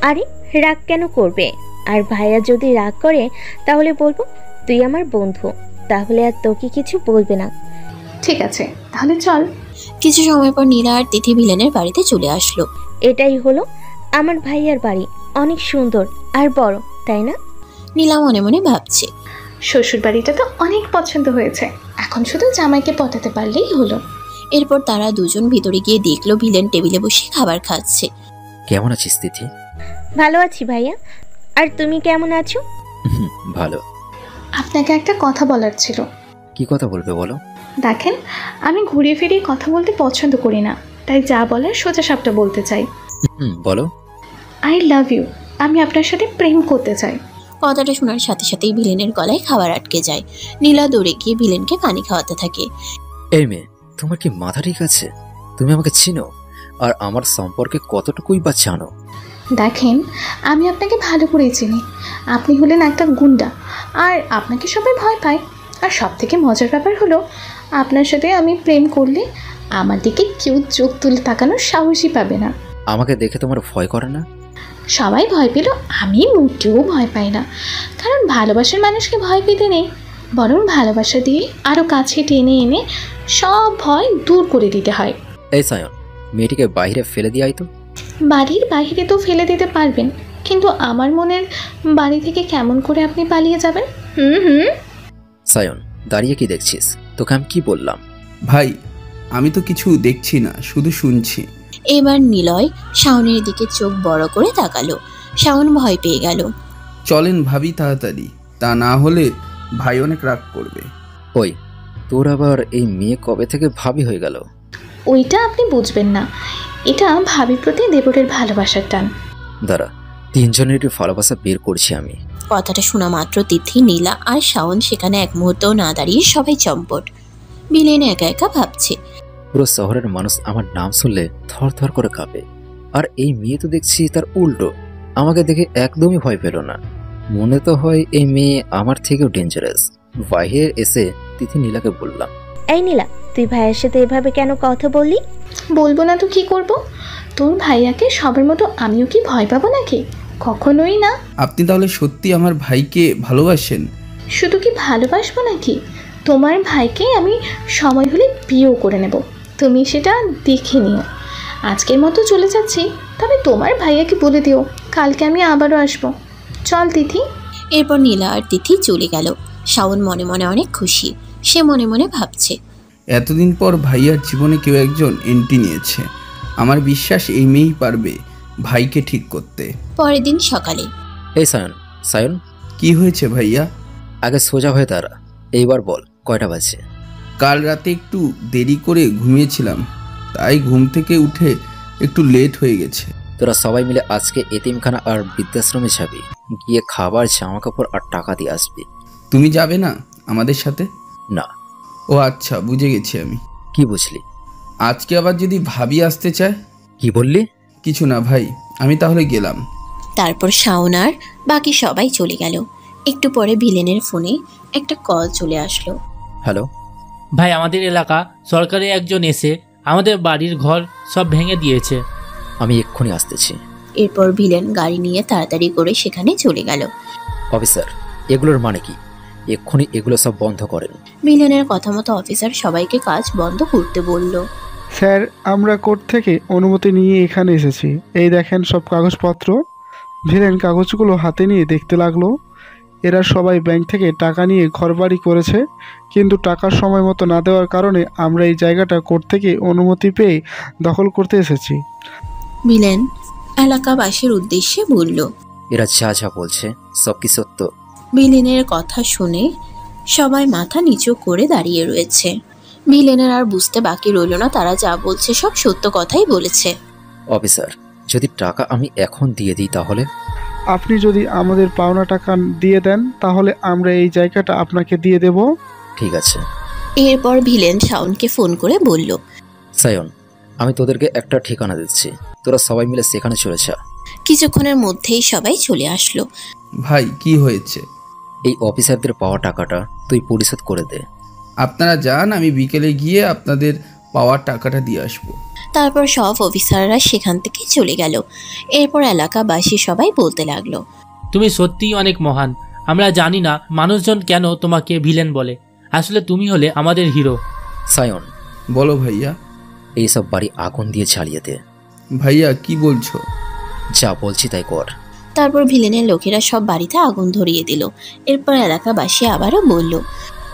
S15: আরে রাগ কেন করবে? আর ভাইয়া যদি রাগ করে তাহলে বলবো তুই আমার বন্ধু, তাহলে আর তোকে কিছু বলবে না।
S13: ঠিক আছে, তাহলে চল।
S3: কিছু সময় পর নীলা আর তিথি বিলেনের বাড়িতে চলে আসলো।
S15: এটাই হলো আমার ভাইয়ার বাড়ি, অনেক সুন্দর আর বড়, তাই না?
S3: নীলা মনে মনে ভাবছে,
S13: শ্বশুর বাড়িটা তো অনেক পছন্দ হয়েছে, এখন শুধু জামাইকে পটাতে পারলেই হলো।
S3: এরপর তারা দুজন ভিতরে গিয়ে দেখলো বিলেন টেবিলে বসে খাবার খাচ্ছে।
S9: কেমন আছিস তিথি?
S15: ভালো আছি ভাইয়া, আর তুমি কেমন আছো?
S9: ভালো।
S13: আপনাকে একটা কথা বলার ছিল।
S9: কি কথা বলবে বলো?
S13: দেখেন, আমি ঘুরিয়ে ফিরিয়ে কথা বলতে পছন্দ করি না, তাই যা বলার সোজা সাপটা বলতে চাই।
S9: বলো।
S13: আই লাভ ইউ, আমি আপনার সাথে প্রেম করতে চাই।
S3: কথাটা শোনার সাথে সাথেই ভিলেনের গলায় খাবার আটকে যায়। নীলা দৌড়ে গিয়ে ভিলেনকে পানি খাওয়াতে থাকে।
S9: এই মেয়ে, তোমার কি মাথা ঠিক আছে? তুমি আমাকে চিনো আর আমার সম্পর্কে কতটুকুই বা জানো?
S13: দেখেন, আমি আপনাকে ভালো করেই চিনি। আপনি হলেন একটা গুন্ডা, আর আপনাকে সবাই ভয় পায়। আর সব থেকে মজার ব্যাপার হলো, আপনার সাথে আমি প্রেম করলে আমার দিকে কেউ চোখ তুলে তাকানোর সাহসই পাবে না।
S9: আমাকে দেখে তোমার ভয় করে না?
S13: সবাই ভয় পেল, আমি মোটেও ভয় পাই না। কারণ ভালোবাসার মানুষকে ভয় পেতে নেই, বরং ভালোবাসা দিয়ে আরও কাছে টেনে এনে সব ভয় দূর করে দিতে হয়।
S9: এই সায়ন, মেয়েটিকে বাইরে ফেলে দিয়ে আয় তো।
S13: বাড়ির বাইরে তো ফেলে দিতে পারবেন, কিন্তু আমার মনের বাড়ি থেকে কেমন করে আপনি পালিয়ে যাবেন?
S9: সায়ন, দাঁড়িয়ে কি দেখছিস? তোকে আমি কি বললাম?
S11: ভাই, আমি তো কিছু দেখছি না, শুধু শুনছি।
S3: এবার নিলয় শাওনের দিকে চোখ বড় করে তাকালো। শাওন ভয় পেয়ে গেল।
S11: চলেন ভাবি তাড়াতাড়ি, তা না হলে ভাই অনেক রাগ করবে।
S9: ওই, তোর আবার এই মেয়ে কবে থেকে ভাবি হয়ে গেল?
S13: ওইটা আপনি বুঝবেন না, এটা ভাবির প্রতি দেবরের ভালোবাসার টান।
S9: দাঁড়া, তিনজনের ভালোবাসা বের করছি আমি।
S3: কথাটা শোনা মাত্র তিথি, নীলা আর শাওন সেখানে এক মুহূর্তও না দাঁড়িয়ে সবাই চম্পট। বিলেন একা একা ভাবছে,
S9: পুরো শহরের মানুষ আমার নাম শুনলে থর থর করে কাঁপে, আর এই মেয়ে তো দেখছি তার উল্টো, আমাকে দেখে একদমই ভয় পেল না। মনে তো হয় এই মেয়ে আমার থেকেও ডেঞ্জারাস। বাইরে এসে তিথি নীলাকে বললাম,
S15: এই নীলা, তুই ভাইয়ের সাথে এভাবে কেন কথা বললি?
S13: বলবো না তো কি করব? তোর ভাইয়াকে সবার মতো আমিও কি ভয় পাবো নাকি? কখনোই না।
S11: আপনি তাহলে সত্যি আমার ভাইকে ভালোবাসেন?
S13: শুধু কি ভালোবাসবো নাকি, তোমার ভাইকে আমি সময় হলে বিয়েও করে নেব, তুমি সেটা দেখে নিও। আজকের মতো চলে যাচ্ছি, তবে তোমার ভাইয়াকে বলে দিও কালকে আমি আবারও আসবো। চল তিথি।
S3: এরপর নীলা আর তিথি চলে গেল। শাওন মনে মনে অনেক খুশি। সে মনে মনে ভাবছে,
S11: এতদিন পর ভাইয়ার জীবনে কেউ একজন এন্ট্রি নিয়েছে। আমার বিশ্বাস এই মেয়েই পারবে ভাইকে ঠিক করতে।
S3: পরের দিন সকালে,
S9: এই সায়ন, সায়ন,
S11: কি হয়েছে ভাইয়া?
S9: আগে সোজা হয়ে দাঁড়া, এইবার বল কয়টা বাজে?
S11: কাল রাতে একটু দেরি করে ঘুমিয়েছিলাম, তাই ঘুম থেকে উঠে একটু লেট হয়ে গেছে।
S9: তোরা সবাই মিলে আজকে এতিমখানা আর বৃদ্ধাশ্রমে যাবি, গিয়ে খাবার, জামা কাপড় আর টাকা দিয়ে আসবি।
S11: তুমি যাবে না আমাদের সাথে?
S9: না।
S11: ও আচ্ছা, বুঝে গেছি আমি।
S9: কি বুঝলি?
S11: আজকে আবার যদি ভাবি আসতে চায়?
S9: কি বললি?
S11: কিছু না ভাই, আমি তাহলে গেলাম।
S3: তারপর শাওন আর বাকি সবাই চলে গেল। একটু পরে ভিলেনের ফোনে একটা কল চলে আসলো।
S9: হ্যালো
S17: ভাই, আমাদের এলাকা সরকারি একজন এসে আমাদের বাড়ির ঘর সব ভেঙে দিয়েছে।
S9: আমি এক্ষুনি আসতেছি।
S3: এরপর ভিলেন গাড়ি নিয়ে তাড়াতাড়ি করে সেখানে চলে গেল।
S9: অফিসার, এগুলোর মানে কি? এক্ষুনি এগুলো সব বন্ধ করেন।
S3: ভিলেনের কথা মতো অফিসার সবাইকে কাজ বন্ধ করতে বলল।
S18: স্যার, আমরা কোর্ট থেকে অনুমতি নিয়ে এখানে এসেছি। এই দেখেন সব কাগজপত্র। ভিলেন কাগজগুলো হাতে নিয়ে দেখতে লাগলো। এরা সবাই ব্যাংক থেকে টাকা নিয়ে ঘরবাড়ি করেছে, কিন্তু টাকার সময় মতো না দেওয়ার কারণে আমরা এই জায়গাটা কোর্ট থেকে অনুমতি পেয়ে দখল করতে এসেছি।
S3: ভিলেন এলাকাবাসীর উদ্দেশ্যে বলল,
S9: এরা যা যা বলছে সব কি সত্য?
S3: ভিলেনের কথা শুনে সবাই মাথা নিচু করে দাঁড়িয়ে রয়েছে। ভিলেনের আর বুঝতে বাকি রইল না, তারা যা বলছে সব সত্য কথাই বলেছে।
S9: অফিসার, যদি টাকা আমি এখন দিয়ে দিই তাহলে?
S18: আপনি যদি আমাদের পাওনা টাকা দিয়ে দেন তাহলে আমরা এই জায়গাটা আপনাকে দিয়ে দেব।
S9: ঠিক আছে,
S3: এরপর ভিলেন শাওনকে ফোন করে বলল,
S9: সায়ন, আমি তোদেরকে একটা ঠিকানা দিচ্ছি, তোরা সবাই মিলে সেখানে চলে যা।
S3: কিছুক্ষণের মধ্যেই সবাই চলে আসলো।
S11: ভাই কি হয়েছে?
S9: এই অফিসারদের পাওয়া টাকাটা তুই পরিশোধ করে দে।
S11: আপনারা যান, আমি বিকেলে গিয়ে আপনাদের পাওয়ার টাকাটা দিয়ে আসবো।
S3: তারপর সব অফিসাররা সেখান থেকে চলে গেল। এরপর এলাকাবাসী সবাই বলতে লাগলো,
S17: তুমি সত্যিই অনেক মহান। আমরা জানি না মানুষজন কেন তোমাকে ভিলেন বলে, আসলে তুমি হলে আমাদের হিরো।
S9: সায়ন,
S11: বলো ভাইয়া।
S9: এইসব বাড়ি আগুন দিয়ে জ্বালিয়ে দে।
S11: ভাইয়া কি বলছো?
S9: যা বলছি তাই কর।
S3: তারপর ভিলেনের লোকেরা সব বাড়িতে আগুন ধরিয়ে দিল। এরপর এলাকাবাসী আবারও বলল,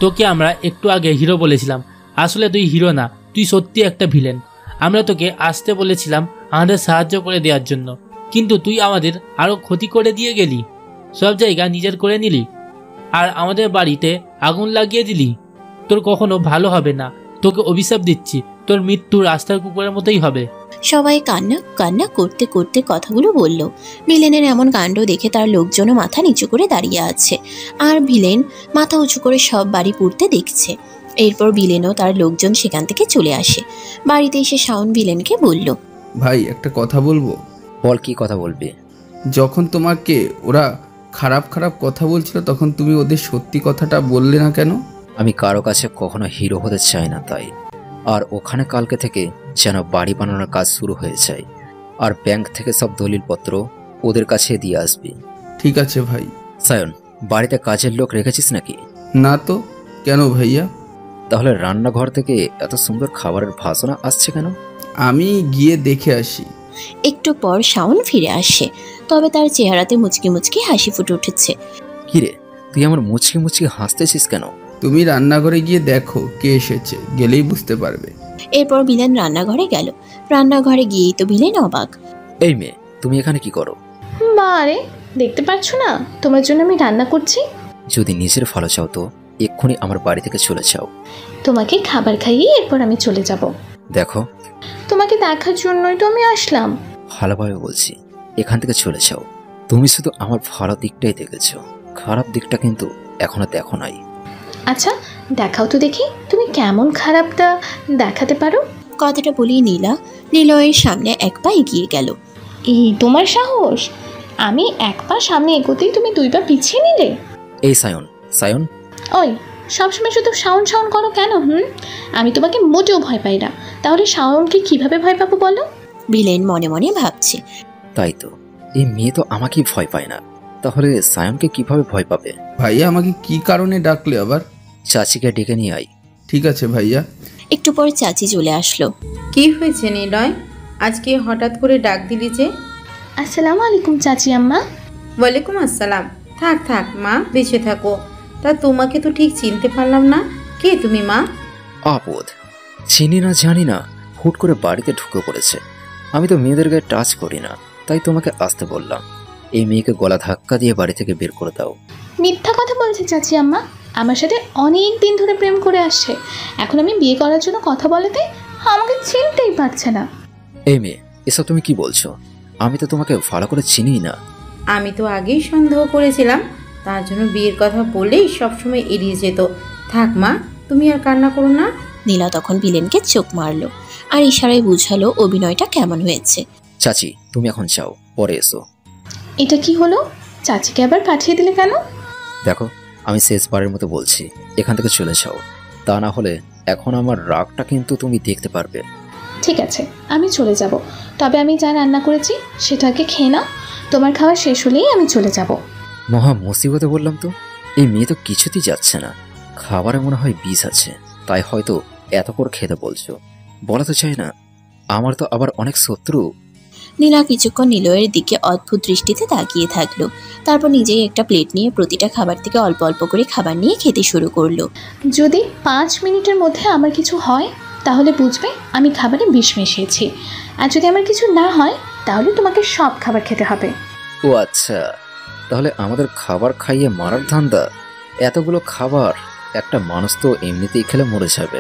S17: তোকে আমরা একটু আগে হিরো বলেছিলাম, আসলে তুই হিরো না, তুই সত্যি একটা ভিলেন। আমরা তোকে আসতে বলেছিলাম আমাদের সাহায্য করে দেওয়ার জন্য, কিন্তু তুই আমাদের আরও ক্ষতি করে দিয়ে গেলি, সব জায়গা নিজের করে নিলি, আর আমাদের বাড়িতে আগুন লাগিয়ে দিলি। তোর কখনো ভালো হবে না, তোকে অভিশাপ দিচ্ছি, তোর মৃত্যু রাস্তার কুকুরের মতোই হবে।
S3: সবাই কান্না কান্না করতে করতে কথাগুলো বলল। ভিলেনের এমন কাণ্ড দেখে তার লোকজনও মাথা নিচু করে দাঁড়িয়ে আছে, আর ভিলেন মাথা উঁচু করে সব বাড়ি পুড়তে দেখছে। এরপর ভিলেনও তার লোকজন সেখান থেকে চলে আসে। বাড়িতে এসে শাওন ভিলেনকে বলল,
S11: ভাই একটা কথা বলবো।
S9: বল, কি কথা বলবি?
S11: যখন তোমাকে ওরা খারাপ খারাপ কথা বলছিল তখন তুমি ওদের সত্যি কথাটা বললে না কেন?
S9: আমি কারো কাছে কখনো হিরো হতে চাই না তাই। আর ওখানে কালকে থেকে যেন বাড়ি বানানোর কাজ শুরু হয়ে যায়, আর ব্যাংক থেকে সব দলিলপত্র ওদের কাছে দিয়ে আসবি।
S11: ঠিক আছে ভাই।
S9: সায়ন, বাড়িতে কাজের লোক রেখেছিস নাকি?
S11: না তো। কেন ভাইয়া?
S9: তাহলে রান্নাঘর থেকে এত সুন্দর খাবারের বাসনা আসছে কেন?
S11: আমি গিয়ে দেখে আসি।
S3: একটু পর শাওন ফিরে আসে, তবে তার চেহারাতে মুচকি মুচকি হাসি ফুটে উঠেছে।
S9: কিরে, তুই আমার মুচকি মুচকি হাসতেছিস কেন?
S11: তুমি রান্নাঘরে গিয়ে দেখো কে এসেছে, গেলেই বুঝতে পারবে।
S3: এরপর ভিলেন রান্নাঘরে গেল। রান্নাঘরে গিয়েই তো ভিলেন অবাক।
S9: এই মেয়ে, তুমি এখানে কি করো?
S13: বারে, দেখতে পাচ্ছ না তোমার জন্য আমি রান্না করছি?
S9: যদি নিজের ভালো চাও তো এক্ষুনি আমার বাড়ি থেকে চলে যাও।
S13: তোমাকে খাবার খাইয়ে এরপর আমি চলে যাব।
S9: দেখো,
S13: তোমাকে দেখার জন্যই তো আমি আসলাম।
S9: ভালোভাবে বলছি, এখান থেকে চলে যাও। তুমি শুধু আমার ভালো দিকটাই দেখেছো, খারাপ দিকটা কিন্তু এখনো দেখো নাই।
S13: আচ্ছা দেখাও তো দেখি, তুমি কেমন খারাপটা দেখাতে পারো।
S3: কথাটা বলেই নীলা নিলয়ের সামনে এক পা এগিয়ে গেল।
S13: এই তোমার সাহস! আমি এক পা সামনে এগোতেই তুমি দুই পা পিছিয়ে নিলে।
S9: এই সায়ন, সায়ন!
S13: ওই সবসময় শুধু শাওন শাওন করো কেন? আমি তোমাকে মোটেও ভয় পাই না, তাহলে শাওনকে কিভাবে ভয় পাবো বলো?
S3: ভিলেন মনে মনে ভাবছে।
S9: তাই তো, এই মেয়ে তো আমাকেই ভয় পায় না, তাহলে সায়নকে কিভাবে ভয় পাবে?
S11: ভাইয়া আমাকে কি কারণে ডাকলে আবার?
S9: চাচিকে ডেকে নিয়ে আই।
S11: ঠিক আছে ভাইয়া।
S3: একটু পর চাচি চলে আসলো।
S1: কি হয়েছে নিলয়, আজকে হঠাৎ করে ডাক দিলি যে?
S13: আসসালামু আলাইকুম চাচি আম্মা।
S1: ওয়ালাইকুম আসসালাম। থাক থাক মা, বেঁচে থাকো। তা তোমাকে তো ঠিক চিনতে পারলাম না, কে তুমি মা?
S9: আপদ, চিনি না জানি না, হুট করে বাড়িতে ঢুকে পড়েছে। আমি তো মেয়েদের গায়ে টাচ করি না, তাই তোমাকে আসতে বললাম। এই মেয়েকে গলা ধাক্কা দিয়ে বাড়ি থেকে বের করে দাও।
S13: মিথ্যা কথা বলছে চাচি আম্মা, আমার সাথে অনেক দিন ধরে প্রেম করে আসছে। এখন আমি বিয়ে করার জন্য কথা বলাতে আমাকে চিনতেই পারছে না।
S9: এই মেয়ে, এসব তুমি কি বলছো? আমি তো তোমাকে ভালো করে চিনি না।
S1: আমি তো আগেই সন্দেহ করেছিলাম, তার জন্য বিয়ের কথা বলেই সবসময় এড়িয়ে যেত। থাক মা, তুমি আর কান্না করো না।
S3: নীলা তখন ভিলেনকে চোখ মারলো আর ইশারায় বুঝালো অভিনয়টা কেমন হয়েছে।
S9: চাচি, তুমি এখন যাও, পরে এসো।
S13: এটা কি হলো? চাচিকে আবার পাঠিয়ে দিলে কেন?
S9: দেখো, আমি শেষবারের মতো বলছি, এখান থেকে চলে যাও, তা না হলে এখন আমার রাগটা কিন্তু তুমি দেখতে পারবে।
S13: ঠিক আছে, আমি চলে যাব, তবে আমি যা রান্না করেছি সেটাকে খেয়ে নাও। তোমার খাওয়া শেষ হলেই আমি চলে যাব।
S9: মহা মুসিবতে বললাম তো, এই মেয়ে তো কিছুতেই যাচ্ছে না। খাবারে মনে হয় বিষ আছে, তাই হয়তো এত করে খেতে বলছো। বলা তো চাই না, আমার তো আবার অনেক শত্রু।
S3: নীলা কিছুক্ষণ নিলয়ের দিকে অদ্ভুত দৃষ্টিতে তাকিয়ে থাকলো, তারপর নিজেই একটা প্লেট নিয়ে প্রতিটা খাবার থেকে অল্প অল্প করে খাবার নিয়ে খেতে শুরু করলো।
S13: যদি 5 মিনিটের মধ্যে আমার কিছু হয় তাহলে বুঝবে আমি খাবারে বিষ মিশিয়েছি, আর যদি আমার কিছু না হয় তাহলে তোমাকে সব খাবার খেতে হবে।
S9: ও আচ্ছা, তাহলে আমাদের খাবার খাইয়ে মারার ধান্দা? এতগুলো খাবার একটা মানুষ তো এমনিতেই খেলে মরে যাবে।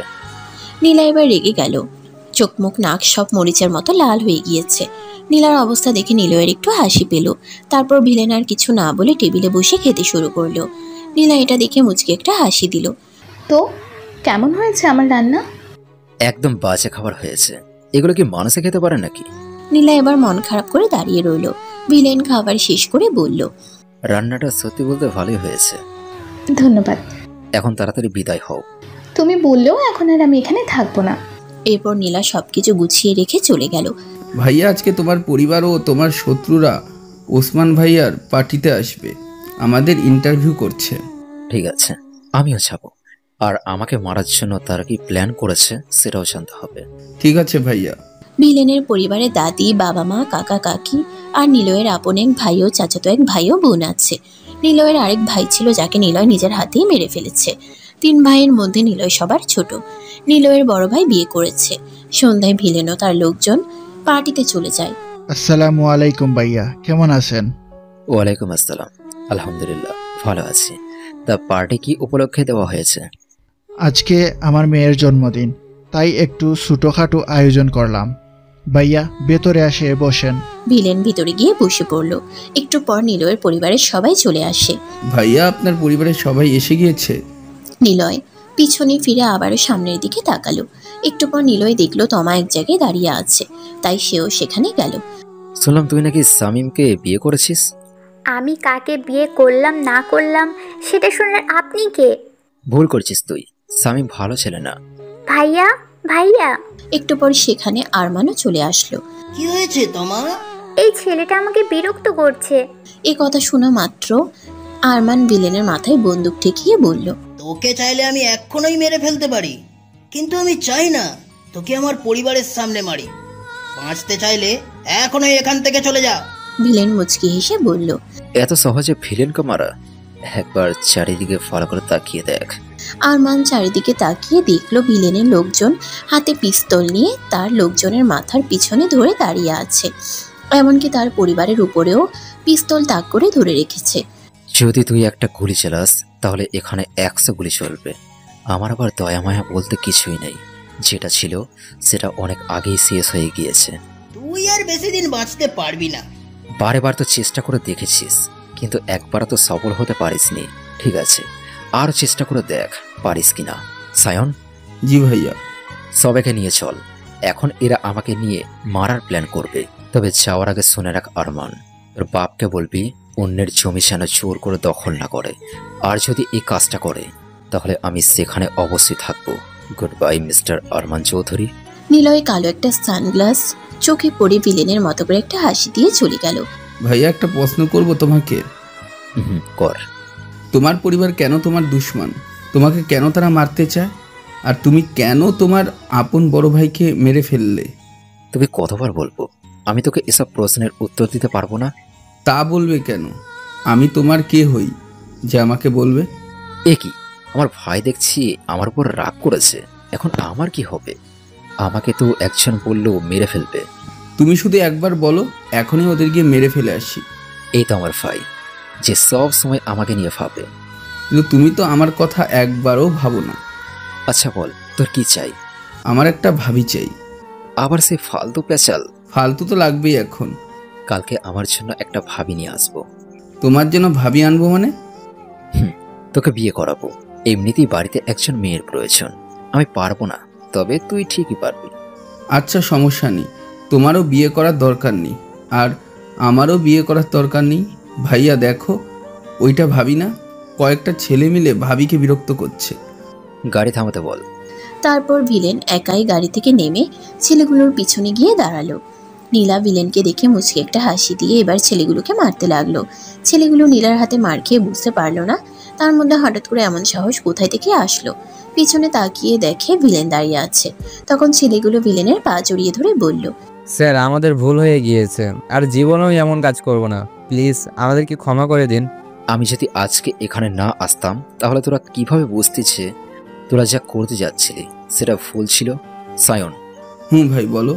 S3: নীলা এবার রেগে গেল, চোখ মুখ নাক সব মরিচের মতো লাল হয়ে গিয়েছে। নীলার অবস্থা দেখে নিলয়ের একটু হাসি পেল। তারপর ভিলেন আর কিছু না বলে টেবিলে বসে খেতে শুরু করলো। নীলা এটা দেখে মুচকি একটা হাসি দিল।
S13: তো কেমন হয়েছে আমার রান্না?
S9: একদম বাজে খাবার হয়েছে। এগুলো কি মানুষে খেতে পারে নাকি?
S3: নীলা এবার মন খারাপ করে দাঁড়িয়ে রইল। ভিলেন খাবার শেষ করে বলল,
S9: রান্নাটা সত্যি বলতে ভালোই হয়েছে।
S13: ধন্যবাদ।
S9: এখন তাড়াতাড়ি বিদায় হও।
S13: তুমি বললেও এখন আর আমি এখানে থাকবো না।
S3: এরপর নীলা সবকিছু গুছিয়ে রেখে চলে গেল।
S11: ভাইয়া, আজকে তোমার পরিবার ও তোমার শত্রুরা ওসমান ভাইয়ার পার্টিতে আসবে, আমাদের ইন্টারভিউ করছে।
S9: ঠিক আছে, আমিও যাব। আর আমাকে মারার জন্য তারা কি প্ল্যান করেছে সেটাও জানতে হবে।
S11: ঠিক আছে ভাইয়া।
S3: ভিলেনের পরিবারে দাদি, বাবা মা, কাকা কাকি আর নিলয়ের আপন এক ভাই ও চাচাতো এক ভাই ও বোন আছে। নিলয়ের আরেক ভাই ছিল যাকে নিলয় নিজের হাতেই মেরে ফেলেছে। 3 ভাইয়ের মধ্যে নিলয় সবার ছোট। নিলয়ের বড় ভাই বিয়ে করেছে। সন্ধ্যায় ভিলেন ও তার লোকজন পার্টিতে চলে যায়।
S19: আসসালামু আলাইকুম ভাইয়া, কেমন আছেন?
S9: ওয়ালাইকুম আসসালাম, আলহামদুলিল্লাহ ভালো আছি। তা পার্টি কি উপলক্ষে দেওয়া হয়েছে?
S19: আজকে আমার মেয়ের জন্মদিন, তাই একটু ছোটোখাটো আয়োজন করলাম। ভাইয়া ভেতরে আসে বসেন।
S3: ভিলেন ভিতরে গিয়ে বসে পড়ল। একটু পর নিলয়ের পরিবারের সবাই চলে আসে।
S11: ভাইয়া, আপনার পরিবারের সবাই এসে গিয়েছে?
S3: নিলয় পিছনে ফিরে আবারও সামনের দিকে তাকালো। একটু পর নিলয় দেখলো তমা এক জায়গায় দাঁড়িয়ে আছে, তাই সেও সেখানে গেল।
S9: শুনলাম তুই নাকি সামিমকে বিয়ে করেছিস।
S20: আমি কাকে বিয়ে করলাম না করলাম সেটা শুনলেন আপনি কে?
S9: ভুল করছিস তুই, সামিম ভালো ছেলে না।
S20: ভাইয়া, ভাইয়া।
S3: একটু পর সেখানে আরমানও চলে আসলো।
S21: কি হয়েছে তোমার?
S20: এই ছেলেটা আমাকে বিরক্ত করছে।
S3: এই কথা শোনা মাত্র আরমান ভিলেনের মাথায় বন্দুক ঠেকিয়ে বলল,
S21: তোকে চাইলে আমি এক্ষুনি মেরে ফেলতে পারি, কিন্তু আমি চাই না তোকে আমার পরিবারের সামনে মারি। বাঁচতে চাইলে এখনই এখান থেকে চলে যা।
S3: ভিলেন মুচকি হেসে বলল,
S9: এত সহজে ভিলেনকে মারা? একবার চারিদিকে ফলো করে তাকিয়ে দেখ।
S3: আরমান চারিদিকে তাকিয়ে দেখলো ভিলেনের লোকজন হাতে পিস্তল নিয়ে তার লোকজনের মাথার পিছনে ধরে দাঁড়িয়ে আছে। এমনকি তার পরিবারের উপরেও পিস্তল তাক করে ধরে রেখেছে।
S9: যদি তুই একটা গুলি চালাস তাহলে এখানে 100 গুলি চলবে। আমার আবার দয়া মায়া বলতে কিছুই নেই, যেটা ছিল সেটা অনেক আগেই শেষ হয়ে গিয়েছে।
S21: তুই আর বেশি দিন বাঁচতে পারবি না।
S9: বারে বার তো চেষ্টা করে দেখেছিস, কিন্তু একবার তো সফল হতে পারিসনি। ঠিক আছে, আর চেষ্টা করে দেখ পারিস কিনা। সায়ন।
S11: জি ভাইয়া।
S9: সবাইকে নিয়ে চল, এখন এরা আমাকে নিয়ে মারার প্ল্যান করবে। তবে যাওয়ার আগে শুনে রাখ আরমান, তোর বাপকে বলবি অন্যের জমি যেন জোর করে দখল না করে। আর যদি এই কাজটা করে তাহলে আমি সেখানে অবশ্যই থাকবো। Good bye mister Arman Chowdhury.
S3: Niloy কালো একটা সানগ্লাস চোখে পড়ে ভিলেনের মতো করে একটা হাসি দিয়ে চলে গেল।
S11: ভাইয়া, একটা প্রশ্ন করব তোমাকে।
S9: কর।
S11: তোমার পরিবার কেন তোমার দুশমন? তোমাকে কেন তারা মারতে চায়? আর তুমি কেন তোমার আপন বড় ভাইকে মেরে ফেললে?
S9: তুমি কতবার বলবো আমি তোকে এসব প্রশ্নের উত্তর দিতে পারবো না?
S11: তা বলবে কেন? আমি তোমার কে হই যে আমাকে বলবে?
S9: এ কি, আমার ভাই দেখছি আমার উপর রাগ করেছে, এখন আমার কি হবে? আমাকে তো একজন বললেও মেরে ফেলবে।
S11: তুমি শুধু একবার বলো, এখনই ওদের গিয়ে মেরে ফেলে আসি।
S9: এই তো আমার ভাই, যে সব সময় আমাকে নিয়ে ভাবে।
S11: কিন্তু তুমি তো আমার কথা একবারও ভাবো না।
S9: আচ্ছা বল, তোর কি চাই?
S11: আমার একটা ভাবি চাই।
S9: আবার সে ফালতু পেঁচাল?
S11: ফালতু তো লাগবেই এখন।
S9: কালকে আমার জন্য একটা ভাবি নিয়ে আসবো।
S11: তোমার জন্য ভাবি আনবো মানে?
S9: তোকে বিয়ে করাবো। এমনিতেই বাড়িতে একজন মেয়ের প্রয়োজন। আমি পারবো না, তবে তুই ঠিকই পারবি।
S11: আচ্ছা, সমস্যা নেই। তোমারও বিয়ে করার দরকার নেই, আর আমারও বিয়ে করার দরকার নেই। ভাইয়া দেখো, ওইটা ভাবি না, কয়েকটা ছেলে মিলে ভাবিকে বিরক্ত করছে।
S9: গাড়ি থামাতে বল।
S3: তারপর ভিলেন একাই গাড়ি থেকে নেমে ছেলেগুলোর পিছনে গিয়ে দাঁড়ালো। নীলা ভিলেনকে দেখে মুচকে একটা হাসি দিয়ে এবার ছেলেগুলোকে মারতে লাগলো। ছেলেগুলো নীলার হাতে মার খেয়ে বুঝতে পারলো না তার মধ্যে হঠাৎ করে এমন সাহস কোথায় থেকে আসলো। পিছনে তাকিয়ে দেখে ভিলেন দাঁড়িয়ে আছে। তখন ছেলেগুলো ভিলেনের পা জড়িয়ে ধরে বলল,
S22: স্যার আমাদের ভুল হয়ে গিয়েছে, আর জীবনেও এমন কাজ করব না, প্লিজ আমাদেরকে ক্ষমা করে দিন।
S9: আমি যদি আজকে এখানে না আসতাম তাহলে তোরা কিভাবে বুঝতেছে তোরা যা করতে যাচ্ছিলি সেটা ভুল ছিল? সায়ন।
S11: ভাই বলো।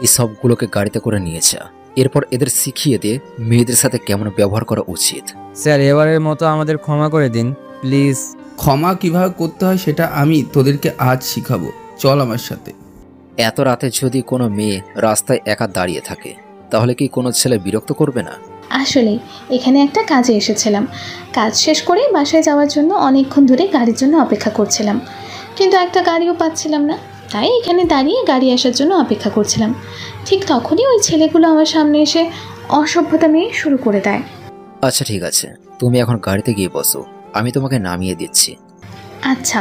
S9: এই সবগুলোকে গাড়িতে করে নিয়ে যা, এরপর এদের শিখিয়ে দে মেয়েদের সাথে কেমন ব্যবহার করা উচিত।
S22: স্যার এবারের মতো আমাদের ক্ষমা করে দিন প্লিজ।
S11: ক্ষমা কিভাবে করতে হয় সেটা আমি তোদেরকে আজ শিখাবো, চল আমার সাথে।
S9: এত রাতে যদি কোনো মেয়ে রাস্তায় একা দাঁড়িয়ে থাকে তাহলে কি কোনো ছেলে বিরক্ত করবে না?
S13: আসলে এখানে একটা কাজে এসেছিলাম, কাজ শেষ করে বাসায় যাওয়ার জন্য অনেকক্ষণ ধরে গাড়ির জন্য অপেক্ষা করছিলাম, কিন্তু একটা গাড়িও পাচ্ছিলাম না, তাই এখানে দাঁড়িয়ে গাড়ি আসার জন্য অপেক্ষা করছিলাম। ঠিক তখনই ওই ছেলেগুলো আমার সামনে এসে অসভ্যতামি শুরু করে দেয়।
S9: আচ্ছা ঠিক আছে, তুমি এখন গাড়িতে গিয়ে বসো, আমি তোমাকে নামিয়ে দিচ্ছি।
S13: আচ্ছা।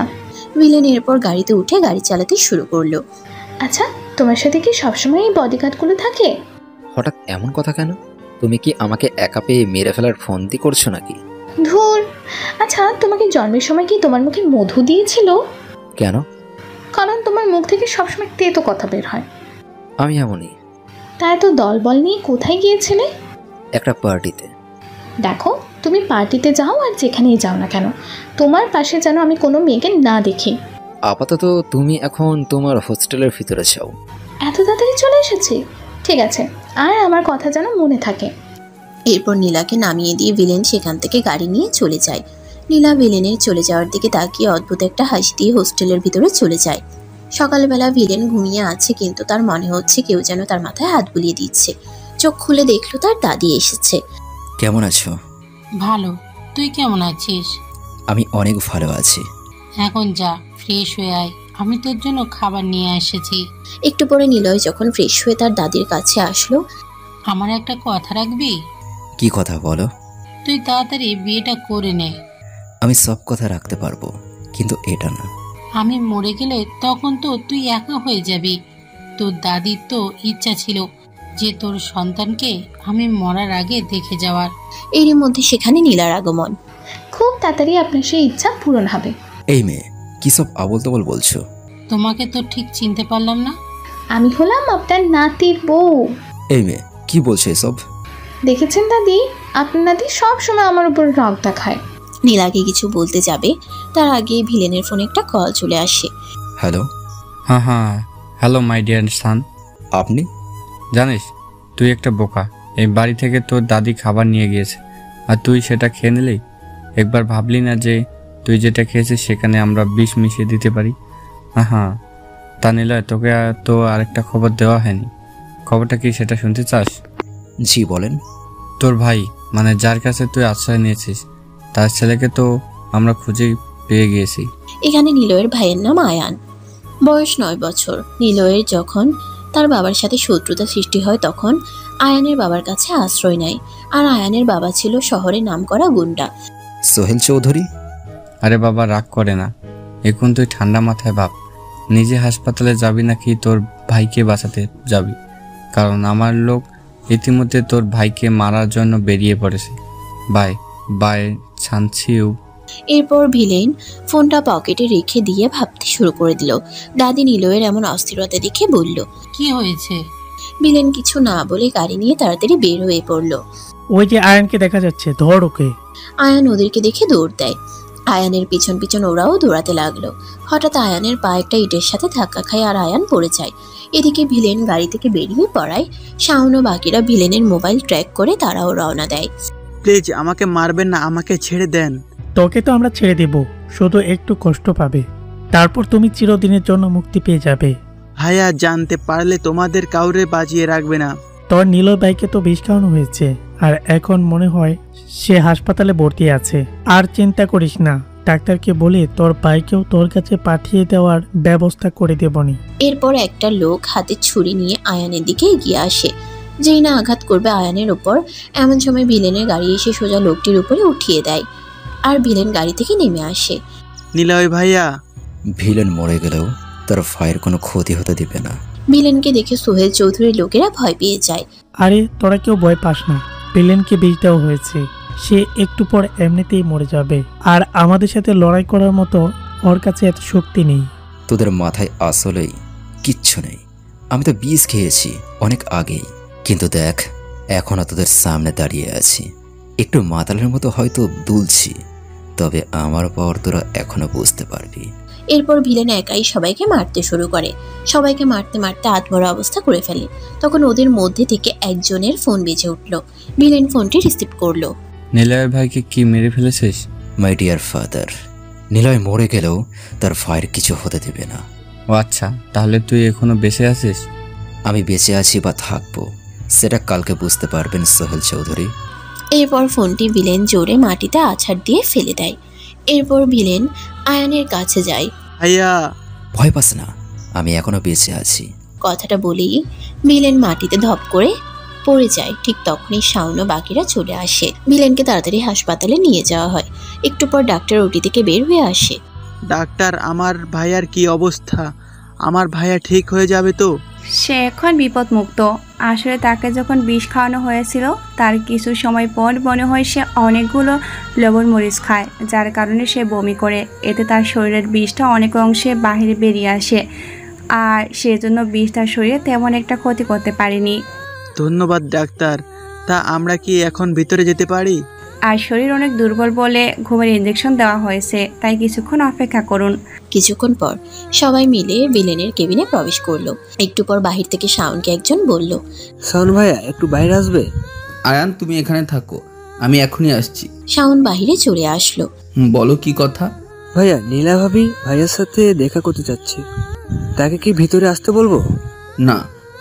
S3: ভিলেন এরপর গাড়িতে উঠে গাড়ি চালাতে শুরু করলো।
S13: আচ্ছা, তোমার সাথে কি সবসময় এই বডিগার্ডগুলো থাকে?
S9: হঠাৎ এমন কথা কেন? তুমি কি আমাকে একা পেয়ে মেরে ফেলার ফন্দি করছো নাকি?
S13: ধুর। আচ্ছা, তোমাকে জন্মের সময় কি তোমার মুখে মধু দিয়েছিল?
S9: কেন?
S13: কারণ তোমার মুখ থেকে সবসময় তেতো কথা বের হয়।
S9: আমি এমনই।
S13: তাই তো দলবল নিয়ে কোথায় গিয়েছিলে?
S9: একটা পার্টিতে।
S13: দেখো, তুমি পার্টিতে যাও আর যেখানেই যাও না কেন, তোমার পাশে যেন আমি কোনো মেয়েকে না দেখি।
S9: আপাতত তুমি এখন তোমার হোস্টেলের ভিতরে যাও।
S13: এত তাড়াতাড়ি চলে এসেছি? ঠিক আছে, আর আমার কথা যেন মনে থাকে।
S3: এরপর নীলাকে নামিয়ে দিয়ে ভিলেন সেখান থেকে গাড়ি নিয়ে চলে যায়। নীলা ভিলেনের চলে যাওয়ার দিকে তাকিয়ে অদ্ভুত একটা হাসি দিয়ে হোস্টেলের ভিতরে চলে যায়। সকালবেলা ভিলেন ঘুমিয়ে আছে, কিন্তু তার মনে হচ্ছে কেউ যেন তার মাথায় হাত বুলিয়ে দিচ্ছে। চোখ খুলে দেখলো তার দাদি এসেছে।
S9: কেমন আছো?
S4: ভালো, তুই কেমন আছিস?
S9: আমি অনেক ভালো আছি।
S4: এখন যা, ফ্রেশ হয়ে আয়, আমি তোর জন্য খাবার নিয়ে এসেছি।
S3: একটু পরে নিলয় যখন ফ্রেশ হয়ে তার দাদির কাছে আসলো।
S4: আমার একটা কথা রাখবি?
S9: কি কথা বলো?
S4: তুই তাড়াতাড়ি বিয়েটা করে নে।
S9: আমি সব কথা রাখতে পারবো, কিন্তু এটা না।
S4: আমি মরে গেলে তখন তো তুই একা হয়ে যাবি। তোর দাদির তো ইচ্ছা ছিল যে তোর সন্তানকে আমি মরার আগে দেখে যাওয়ার।
S3: এরই মধ্যে সেখানে নীলার আগমন।
S13: খুব তাড়াতাড়ি আপনার সেই ইচ্ছা পূরণ হবে।
S9: এই মেয়ে, কি সব আবল তাবল বলছো?
S4: তোমাকে তো ঠিক চিনতে পারলাম না।
S13: আমি হলাম আপনার নাতির বউ।
S9: এই মেয়ে, কি বলছো এসব?
S13: দেখেছেন দাদি, আপনার নাতি সব সময় আমার উপর রাগ দেখায়।
S3: নীলাকে কিছু বলতে যাবে তার আগে ভিলেনের ফোনে একটা কল চলে আসে।
S9: হ্যালো।
S6: হ্যাঁ, হ্যালো মাই ডিয়ার সান।
S9: আপনি?
S6: জানিস, তুই একটা বোকা। এই বাড়ি থেকে তোর দাদি খাবার নিয়ে গিয়েছে, আর তুই সেটা খেয়ে নিলি। একবার ভাবলি না যে তুই যেটা খেয়েছিস সেখানে আমরা বিষ মিশিয়ে দিতে পারি? হ্যাঁ, তা নিলয়, তোকে তো আরেকটা খবর দেওয়া হয়নি। খবরটা কি সেটা শুনতে চাস?
S9: জি বলেন।
S6: তোর ভাই, মানে যার কাছে তুই আশ্রয় নিয়েছিস, তার ছেলেকে তো আমরা খুঁজে পেয়ে গিয়েছি।
S3: এখানে নিলয়ের ভাইয়ের নাম আয়ান, বয়স 9 বছর। নিলয়ের যখন তার বাবার সাথে শত্রুতা সৃষ্টি হয় তখন আয়ানের বাবার কাছে আশ্রয় নেয়। আর আয়ানের বাবা ছিল শহরে নামকরা গুন্ডা
S9: সোহেল চৌধুরী।
S6: আরে বাবা, রাগ করে না, এখন তুই ঠান্ডা মাথায় ভাব। নিজে হাসপাতালে যাবি নাকি তোর ভাইকে বাঁচাতে যাবি? কারণ আমার লোক ইতিমধ্যে তোর ভাইকে মারার জন্য বেরিয়ে পড়েছে। বাই বাই, ছানছিউ।
S3: এরপর ভিলেন ফোনটা পকেটে রেখে দিয়ে ভাবতে শুরু করে দিল। দাদি নিলয়ের এমন অস্থিরতা দেখে বলল,
S4: কি হয়েছে?
S3: ভিলেন কিছু না বলে গাড়ি নিয়ে তাড়াতাড়ি বের হয়ে পড়ল।
S23: ওই যে আয়ানকে দেখা যাচ্ছে, ধর ওকে।
S3: আয়ান ওদেরকে দেখে দৌড় দেয়। আয়ানের পিছন পিছন ওরাও দৌড়াতে লাগলো। হঠাৎ আয়ানের পা একটা ইটের সাথে ধাক্কা খায় আর আয়ান পড়ে যায়। এদিকে ভিলেন গাড়ি থেকে বেরিয়ে পড়ায় শাওন ও বাকিরা ভিলেনের মোবাইল ট্র্যাক করে তারাও রওনা দেয়।
S10: প্লিজ আমাকে মারবেন না, আমাকে ছেড়ে দেন।
S23: তোকে তো আমরা ছেড়ে দেব, শুধু একটু কষ্ট পাবে, তারপর তুমি চিরদিনের জন্য মুক্তি পেয়ে যাবে।
S10: ভাইয়া জানতে পারলে তোমাদের কাউরে বাজিয়ে রাখবে না।
S23: তোর নীলয় ভাইকে তো বিষ খাওয়ানো হয়েছে, আর এখন মনে হয় সে হাসপাতালে ভর্তি আছে। আর চিন্তা করিস না, ডাক্তারকে বলে তোর ভাইকেও তোর কাছে পাঠিয়ে দেওয়ার ব্যবস্থা করে দেবনি।
S3: এরপর একটা লোক হাতে ছুরি নিয়ে আয়ানের দিকে এগিয়ে আসে। যেই না আঘাত করবে আয়ানের উপর, এমন সময় ভিলেনের গাড়ি এসে সোজা লোকটির উপরে উঠিয়ে দেয়। আর ভিলেন গাড়ি থেকে নেমে আসে।
S10: নিলয় ভাইয়া।
S9: ভিলেন মরে গেলেও তার ভাইয়ের কোনো ক্ষতি হতে দিবে না।
S3: ভিলেনকে দেখে সোহেল চৌধুরীর লোকেরা ভয় পেয়ে যায়।
S23: আরে তোরা কেউ ভয় পাস না, ভিলেনকে বিষ দেওয়া হয়েছে, সে একটু পর এমনিতেই মরে যাবে। আর আমাদের সাথে লড়াই করার মতো ওর কাছে এত শক্তি নেই।
S9: তোদের মাথায় আসলেই কিচ্ছু নেই। আমি তো বিষ খেয়েছি অনেক আগেই, কিন্তু দেখ এখনো তোদের সামনে দাঁড়িয়ে আছি। একটু মাতালের মতো হয়তো দুলছি, তবে আমার পর তোরা এখনো বুঝতে পারবি।
S3: এরপর ভিলেন একাই সবাইকে মারতে শুরু করে। সবাইকে মারতে মারতে আত্মরা অবস্থা করে ফেলে। তখন ওদের মধ্যে থেকে একজনের ফোন বেজে উঠল। ভিলেন ফোনটি রিসিভ করলো।
S6: নিলয়ের ভাইকে কি মেরে ফেলেছিস?
S9: মাই ডিয়ার ফাদার, নিলয় মরে গেলেও তার ভাইয়ের কিছু হতে দেবে না।
S6: ও আচ্ছা, তাহলে তুই এখনো বেঁচে আছিস?
S9: আমি বেঁচে আছি বা থাকবো সেটা কালকে বুঝতে পারবেন সোহেল চৌধুরী।
S3: এরপর ফোনটি ভিলেন জোরে মাটিতে আছাড় দিয়ে ফেলে দেয়। এরপর ভিলেন আয়ানের কাছে যায়।
S10: ভাইয়া।
S9: ভয় পাস না, আমি এখনো বেঁচে আছি।
S3: কথাটা বলেই ভিলেন মাটিতে ধপ করে পড়ে যায়। ঠিক তখনই শাওন ও বাকিরা চলে আসে। ভিলেনকে তাড়াতাড়ি হাসপাতালে নিয়ে যাওয়া হয়। একটু পর ডাক্তার ওটি থেকে বের হয়ে আসে।
S10: ডাক্তার, আমার ভাইয়ার কি অবস্থা? আমার ভাইয়া ঠিক হয়ে যাবে তো?
S5: সে এখন বিপদমুক্ত। আসলে তাকে যখন বিষ খাওয়ানো হয়েছিল তার কিছু সময় পর মনে হয় সে অনেকগুলো লবণ মরিচ খায়, যার কারণে সে বমি করে। এতে তার শরীরের বিষটা অনেক অংশে বাহিরে বেরিয়ে আসে, আর সেজন্য বিষ তার শরীরে তেমন একটা ক্ষতি করতে পারেনি।
S10: ধন্যবাদ ডাক্তার। তা আমরা কি এখন ভিতরে যেতে পারি?
S5: আর শরীর অনেক দুর্বল বলে ঘুমের ইঞ্জেকশন দেওয়া হয়েছে, তাই কিছুক্ষণ অপেক্ষা করুন।
S3: কিছুক্ষণ পর সবাই মিলে ভিলেনের কেবিনে প্রবেশ করলো। একটু পর বাহির থেকে শাওনকে একজন বলল,
S7: শাওন ভাইয়া একটু বাইরে আসবে?
S11: আয়ান, তুমি এখানে থাকো, আমি এখনই আসছি।
S3: শাওন বাহিরে চলে আসলো।
S11: বলো কি কথা?
S7: ভাইয়া, নীলা ভাবি ভাইয়ার সাথে দেখা করতে চাচ্ছি, তাকে কি ভিতরে আসতে বলবো?
S11: না,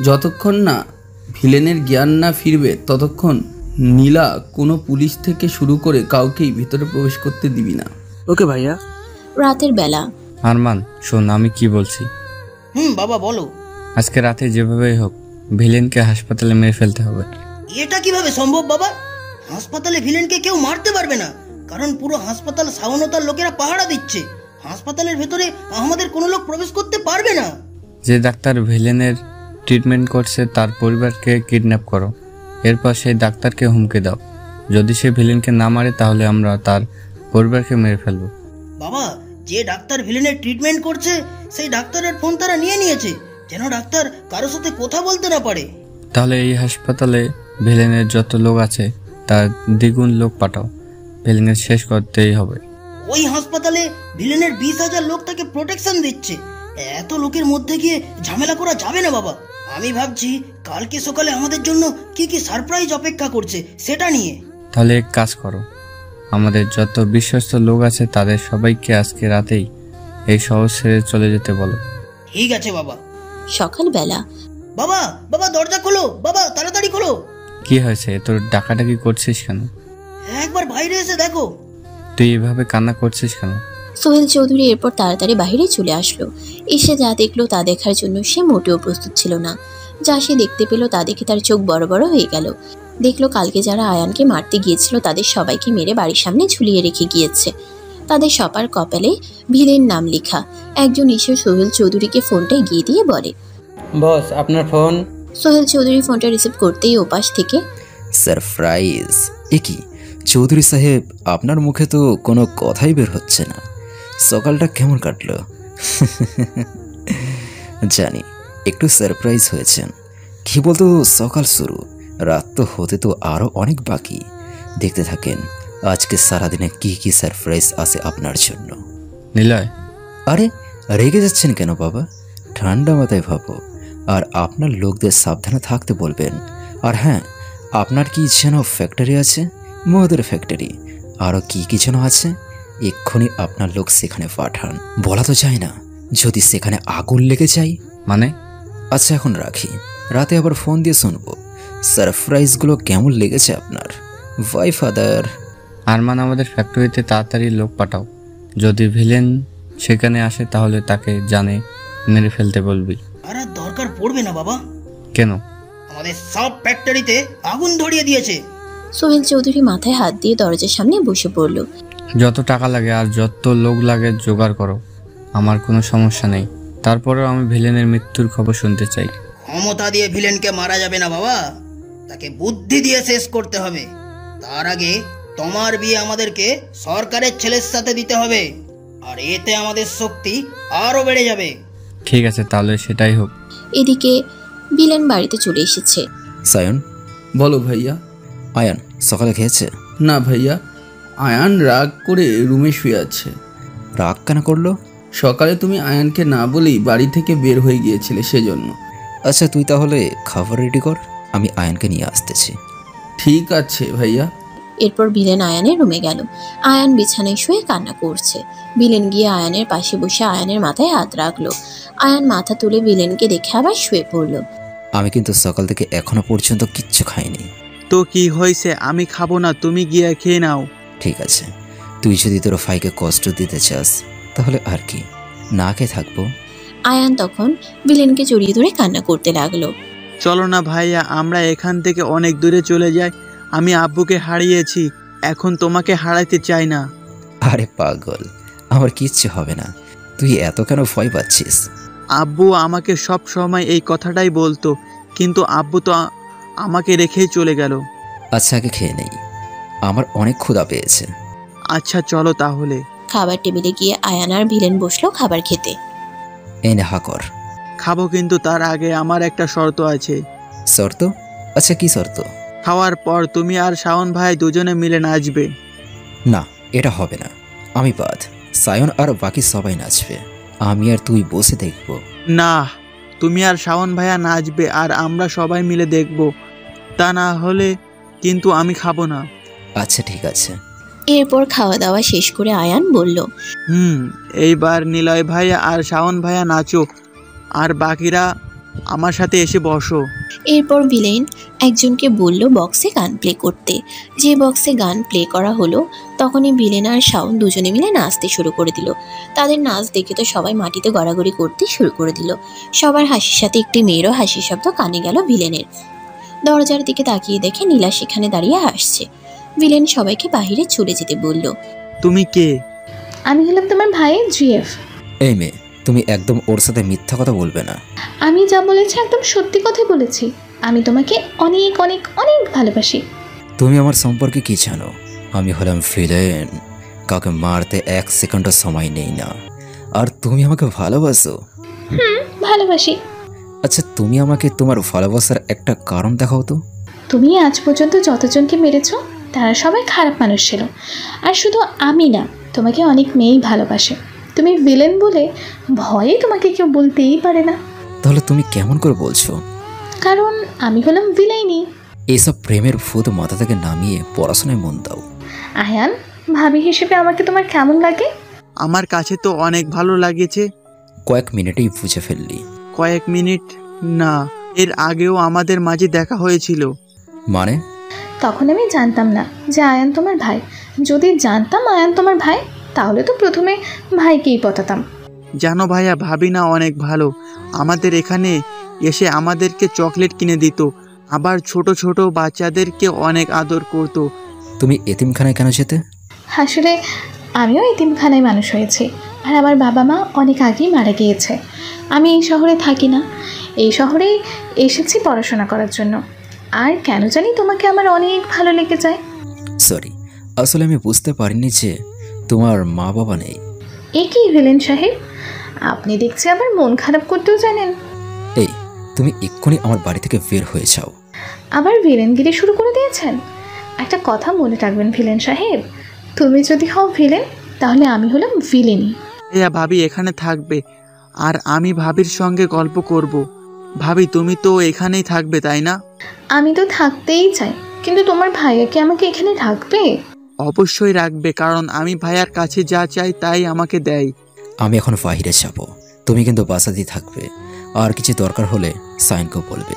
S11: যতক্ষণ না ভিলেনের জ্ঞান না ফিরবে ততক্ষণ নীলা কোনো পুলিশ থেকে শুরু করে কাউকেই ভিতরে প্রবেশ করতে দিবি না।
S7: ওকে ভাইয়া।
S3: রাতের বেলা।
S6: আরমান শোন, আমি কি বলছি।
S21: বাবা বলো।
S6: আজকে রাতে যেভাবেই হোক ভিলেনকে হাসপাতালে মেরে ফেলতে হবে।
S21: এটা কিভাবে সম্ভব বাবা? হাসপাতালে ভিলেনকে কেউ মারতে পারবে না, কারণ পুরো হাসপাতাল শাওন ও তার লোকেরা পাহারা দিচ্ছে। হাসপাতালের ভেতরে আমাদের কোনো লোক প্রবেশ করতে পারবে না।
S6: যে ডাক্তার ভিলেনের ট্রিটমেন্ট করছে তার পরিবারকে কিডন্যাপ করো, এরপর সেই ডাক্তারকে হুমকি দাও। যদি সে ভিলেনকে না মারে তাহলে আমরা তার পরিবারকে মেরে ফেলবো।
S21: বাবা, যে ডাক্তার ভিলেনের ট্রিটমেন্ট করছে সেই ডাক্তারের ফোন তারা নিয়ে নিয়েছে, যেন ডাক্তার কারোর সাথে কথা বলতে না পারে।
S6: তাহলে এই হাসপাতালে ভিলেনের যত লোক আছে তার দ্বিগুণ লোক পাঠাও, ভিলেনের শেষ করতেই হবে।
S21: ওই হাসপাতালে ভিলেনের 20,000 লোক তাকে প্রোটেকশন দিচ্ছে। এত লোকের মধ্যে গিয়ে ঝামেলা করা যাবে না বাবা। আমি ভাবছি কালকে সকালে আমাদের জন্য কি কি সারপ্রাইজ অপেক্ষা করছে সেটা নিয়ে।
S6: তাহলে এক কাজ করো, আমাদের যত বিশ্বস্ত লোক আছে তাদের সবাইকে আজকে রাতেই এই শহর ছেড়ে চলে যেতে বলো।
S21: ঠিক আছে বাবা।
S3: সকালবেলা।
S21: বাবা, বাবা দরজা খোলো, বাবা তাড়াতাড়ি খোলো।
S6: কি হয়েছে? তোর ডাকাডাকি করছিস কেন?
S21: একবার বাইরে এসে দেখো।
S6: তুই এভাবে কান্না করছিস কেন?
S3: সোহেল চৌধুরী এরপর তাড়াতাড়ি বাইরে চলে আসলো। এসে যা দেখলো তা দেখার জন্য সে মোটেও প্রস্তুত ছিল না। যা সে দেখতে পেল তা দেখে তার চোখ বড় বড় হয়ে গেল। দেখলো কালকে যারা আয়ানকে মারতে গিয়েছিল তাদের সবাইকে মেরে বাড়ির সামনে ঝুলিয়ে রেখে গিয়েছে। তাদের সবার কপালে ভিলেন নাম লেখা। একজন এসে সোহেল চৌধুরীকে ফোনটা এগিয়ে দিয়ে বলে,
S2: বস আপনার ফোন।
S3: সোহেল চৌধুরী ফোনটা রিসিভ করতেই ওপাশ থেকে,
S9: সারপ্রাইজ। এ কি চৌধুরী সাহেব, আপনার মুখে তো কোনো কথাই বের হচ্ছে না। সকালটা কেমন কাটলো? জানি একটু সারপ্রাইজ হয়েছেন, কি বলতো সকাল শুরু, রাত তো হতে তো আরো অনেক বাকি। দেখতে থাকেন আজকে সারাদিনে কি কি সারপ্রাইজ আছে আপনার জন্য।
S6: নিলয়,
S9: আরে রেগে যাচ্ছেন কেন বাবা? ঠান্ডা মাথায় ভাবো, আর আপনার লোকদের সাবধানে থাকতে বলবেন। আর হ্যাঁ, আপনার কি যেন ফ্যাক্টরি আছে, মদের ফ্যাক্টরি, আরও কি কি যেন আছে, এক্ষুনি আপনার লোক সেখানে পাঠান। বলা তো যায় না, যদি সেখানে আগুন লেগে যায়।
S6: মানে?
S9: আচ্ছা এখন রাখি, রাতে আবার ফোন দিয়ে শুনবো সারপ্রাইজগুলো কেমন লেগেছে আপনার। ভাই ফাদার।
S6: আরমান, আমাদের ফ্যাক্টরিতে তাড়াতাড়ি লোক পাঠাও। যদি ভিলেন সেখানে আসে তাহলে তাকে জানে মেরে ফেলতে বলবি।
S21: আর দরকার পড়বে না বাবা।
S6: কেন?
S21: আমাদের সব ফ্যাক্টরিতে আগুন ধরিয়ে দিয়েছে।
S3: সোহেল চৌধুরী মাথায় হাত দিয়ে দরজার সামনে বসে পড়ল।
S6: যত টাকা লাগে আর যত লোক লাগে জোগাড় করো, আমার কোনো সমস্যা নেই। তারপরেও আমি ভিলেনের মৃত্যুর খবর শুনতে চাই।
S21: ক্ষমতা দিয়ে ভিলেনকে মারা যাবে না বাবা, তাকে বুদ্ধি দিয়ে শেষ করতে হবে। তার আগে তোমার বিয়ে আমাদেরকে সরকারের ছেলের সাথে দিতে হবে, আর এতে আমাদের শক্তি আরো বেড়ে যাবে।
S6: ঠিক আছে, তাহলে সেটাই হোক।
S3: এদিকে ভিলেন বাড়িতে চলে এসেছে।
S9: সায়ন।
S11: বলো ভাইয়া।
S9: আয়ান সকালে খেয়েছে?
S11: না ভাইয়া, আয়ান রাগ করে রুমে শুয়ে আছে।
S9: রাগ কেন করলো?
S11: সকালে তুমি আয়ানকে না বলেই বাড়ি থেকে বের হয়ে গিয়েছিলে, সেজন্য।
S9: আচ্ছা তুই তাহলে খাবার রেডি কর, আমি আয়ানকে নিয়ে আসতেছি।
S11: ঠিক আছে ভাইয়া।
S3: এরপর ভিলেন আয়ানের রুমে গেল। আয়ান বিছানায় শুয়ে কান্না করছে। ভিলেন গিয়ে আয়ানের পাশে বসে আয়ানের মাথায় হাত রাখলো। আয়ান মাথা তুলে ভিলেনকে দেখে আবার শুয়ে পড়লো।
S9: আমি কিন্তু সকাল থেকে এখনো পর্যন্ত কিচ্ছু খাইনি।
S10: তো কি হয়েছে? আমি খাবো না, তুমি গিয়ে খেয়ে নাও।
S9: ঠিক আছে, তুই যদি তোর ভাইকে কষ্ট দিতে চাস তাহলে আর কি, না খেয়ে থাকবো।
S3: আয়ান তখন ভিলেনকে জড়িয়ে ধরে কান্না করতে লাগলো।
S10: চলো না ভাইয়া, আমরা এখান থেকে অনেক দূরে চলে যাই। আমি আব্বুকে হারিয়েছি, এখন তোমাকে হারাইতে চাই না।
S9: আরে পাগল, আমার কিচ্ছু হবে না, তুই এত কেন ভয় পাচ্ছিস?
S10: আব্বু আমাকে সব সময় এই কথাটাই বলতো, কিন্তু আব্বু তো আমাকে রেখেই চলে গেল।
S9: আচ্ছা আগে খেয়ে নেই, আমার অনেক ক্ষুধা পেয়েছে।
S10: আচ্ছা চলো তাহলে।
S3: খাবার টেবিলে গিয়ে আয়ান আর ভিলেন বসলো খাবার খেতে।
S9: এই নে হা কর।
S10: খাবো, কিন্তু তার আগে আমার একটা শর্ত আছে।
S9: শর্ত? আচ্ছা কি শর্ত?
S10: খাওয়ার পর তুমি আর শাওন ভাই দুজনে মিলে নাচবে।
S9: না, এটা হবে না। আমি বাদ, সায়ন আর বাকি সবাই নাচবে, আমি আর তুই বসে দেখব।
S10: না, তুমি আর শাওন ভাইয়া নাচবে আর আমরা সবাই মিলে দেখব, তা না হলে কিন্তু আমি খাবো না।
S9: আচ্ছা ঠিক আছে।
S3: এরপর খাওয়া দাওয়া শেষ করে আয়ান বলল,
S10: এইবার নিলয় ভাইয়া আর শাওন ভাইয়া নাচো, আর বাকিরা আমার সাথে এসে বসো।
S3: এরপর ভিলেন একজনকে বলল বক্সে গান প্লে করতে। যে বক্সে গান প্লে করা হলো তখনই ভিলেন আর শাওন দুজনে মিলে নাচতে শুরু করে দিল। তাদের নাচ দেখে তো সবাই মাটিতে গড়াগড়ি করতে শুরু করে দিল। সবার হাসির সাথে একটি মেয়েরও হাসির শব্দ কানে গেল ভিলেনের। দরজার দিকে তাকিয়ে দেখে নীলা সেখানে দাঁড়িয়ে হাসছে। ভিলেন সবাইকে বাহিরে চলে যেতে বলল।
S10: তুমি কে?
S13: আমি হলাম তোমার ভাই জিএফ।
S9: এই মেয়ে, তুমি একদম ওর সাথে মিথ্যা কথা বলবে না।
S13: আমি যা বলেছি একদম সত্যি কথাই বলেছি। আমি তোমাকে অনেক অনেক অনেক ভালোবাসি।
S9: তুমি আমার সম্পর্কে কি জানো? আমি হলাম ভিলেন, কাউকে মারতে 1 সেকেন্ডও সময় নেই না। আর তুমি আমাকে ভালোবাসো?
S13: ভালোবাসি।
S9: আচ্ছা তুমি আমাকে তোমার ভালোবাসার একটা কারণ দেখাও তো।
S13: তুমি আজ পর্যন্ত যতজনকে মেরেছো তারা সবাই খারাপ মানুষ ছিল, আর শুধু আমি না, তোমাকে অনেক মেয়েই ভালোবাসে। তুমি ভিলেন বলে ভয়ে তোমাকে কেউ বলতেই পারে না।
S9: তাহলে তুমি কেমন করে বলছো?
S13: কারণ আমি হলাম ভিলেনই।
S9: এইসব প্রেমের ভূত মাথা থেকে নামিয়ে পড়াশোনায় মন দাও।
S13: আয়ান, ভাবি হিসেবে আমাকে তোমার কেমন লাগে?
S10: আমার কাছে তো অনেক ভালো লাগেছে।
S9: কয়েক মিনিটেই বুঝে ফেললি?
S10: কয়েক মিনিট না, এর আগেও আমাদের মাঝে দেখা হয়েছিল।
S9: মানে?
S13: তখন আমি জানতাম না যে আয়ান তোমার ভাই। যদি জানতাম আয়ান তোমার ভাই, তাহলে তো প্রথমে ভাইকেই পটাতাম।
S10: জানো ভাইয়া, ভাবি না অনেক ভালো। আমাদের এখানে এসে আমাদেরকে চকলেট কিনে দিত, আবার ছোট ছোট বাচ্চাদেরকে অনেক আদর করত।
S9: তুমি এতিমখানায় কেন যেতে?
S13: আসলে আমিও এতিমখানায় মানুষ হয়েছি, আর আমার বাবা মা অনেক আগেই মারা গিয়েছে। আমি এই শহরে থাকি না, এই শহরেই এসেছি পড়াশোনা করার জন্য। আর কেন জানি তোমাকে আমার অনেক ভালো লেগে যায়।
S9: সরি, আসলে আমি বুঝতে পারিনি যে তোমার মা বাবা নেই।
S13: এ কি ভিলেন সাহেব, আপনি দেখছি আবার মন খারাপ করতেও জানেন।
S9: এই, তুমি এক্ষুনি আমার বাড়ি থেকে বের হয়ে যাও।
S13: আবার ভিলেনগিরি শুরু করে দিয়েছেন। একটা কথা মনে রাখবেন ভিলেন সাহেব, তুমি যদি হও ভিলেন, তাহলে আমি হলাম ভিলেনই।
S10: ভাইয়া, ভাবি এখানে থাকবে আর আমি ভাবির সঙ্গে গল্প করব। ভাবি, তুমি তো এখানেই থাকবে তাই না?
S13: আমি তো থাকতেই চাই, কিন্তু তোমার ভাইয়া কি আমাকে এখানে রাখবে?
S10: অবশ্যই রাখবে, কারণ আমি ভাইয়ার কাছে যা চাই তাই আমাকে দেয়।
S9: আমি এখন বাইরে যাব, তুমি কিন্তু বাসাতেই থাকবে। আর কিছু দরকার হলে সাইনকে বলবে,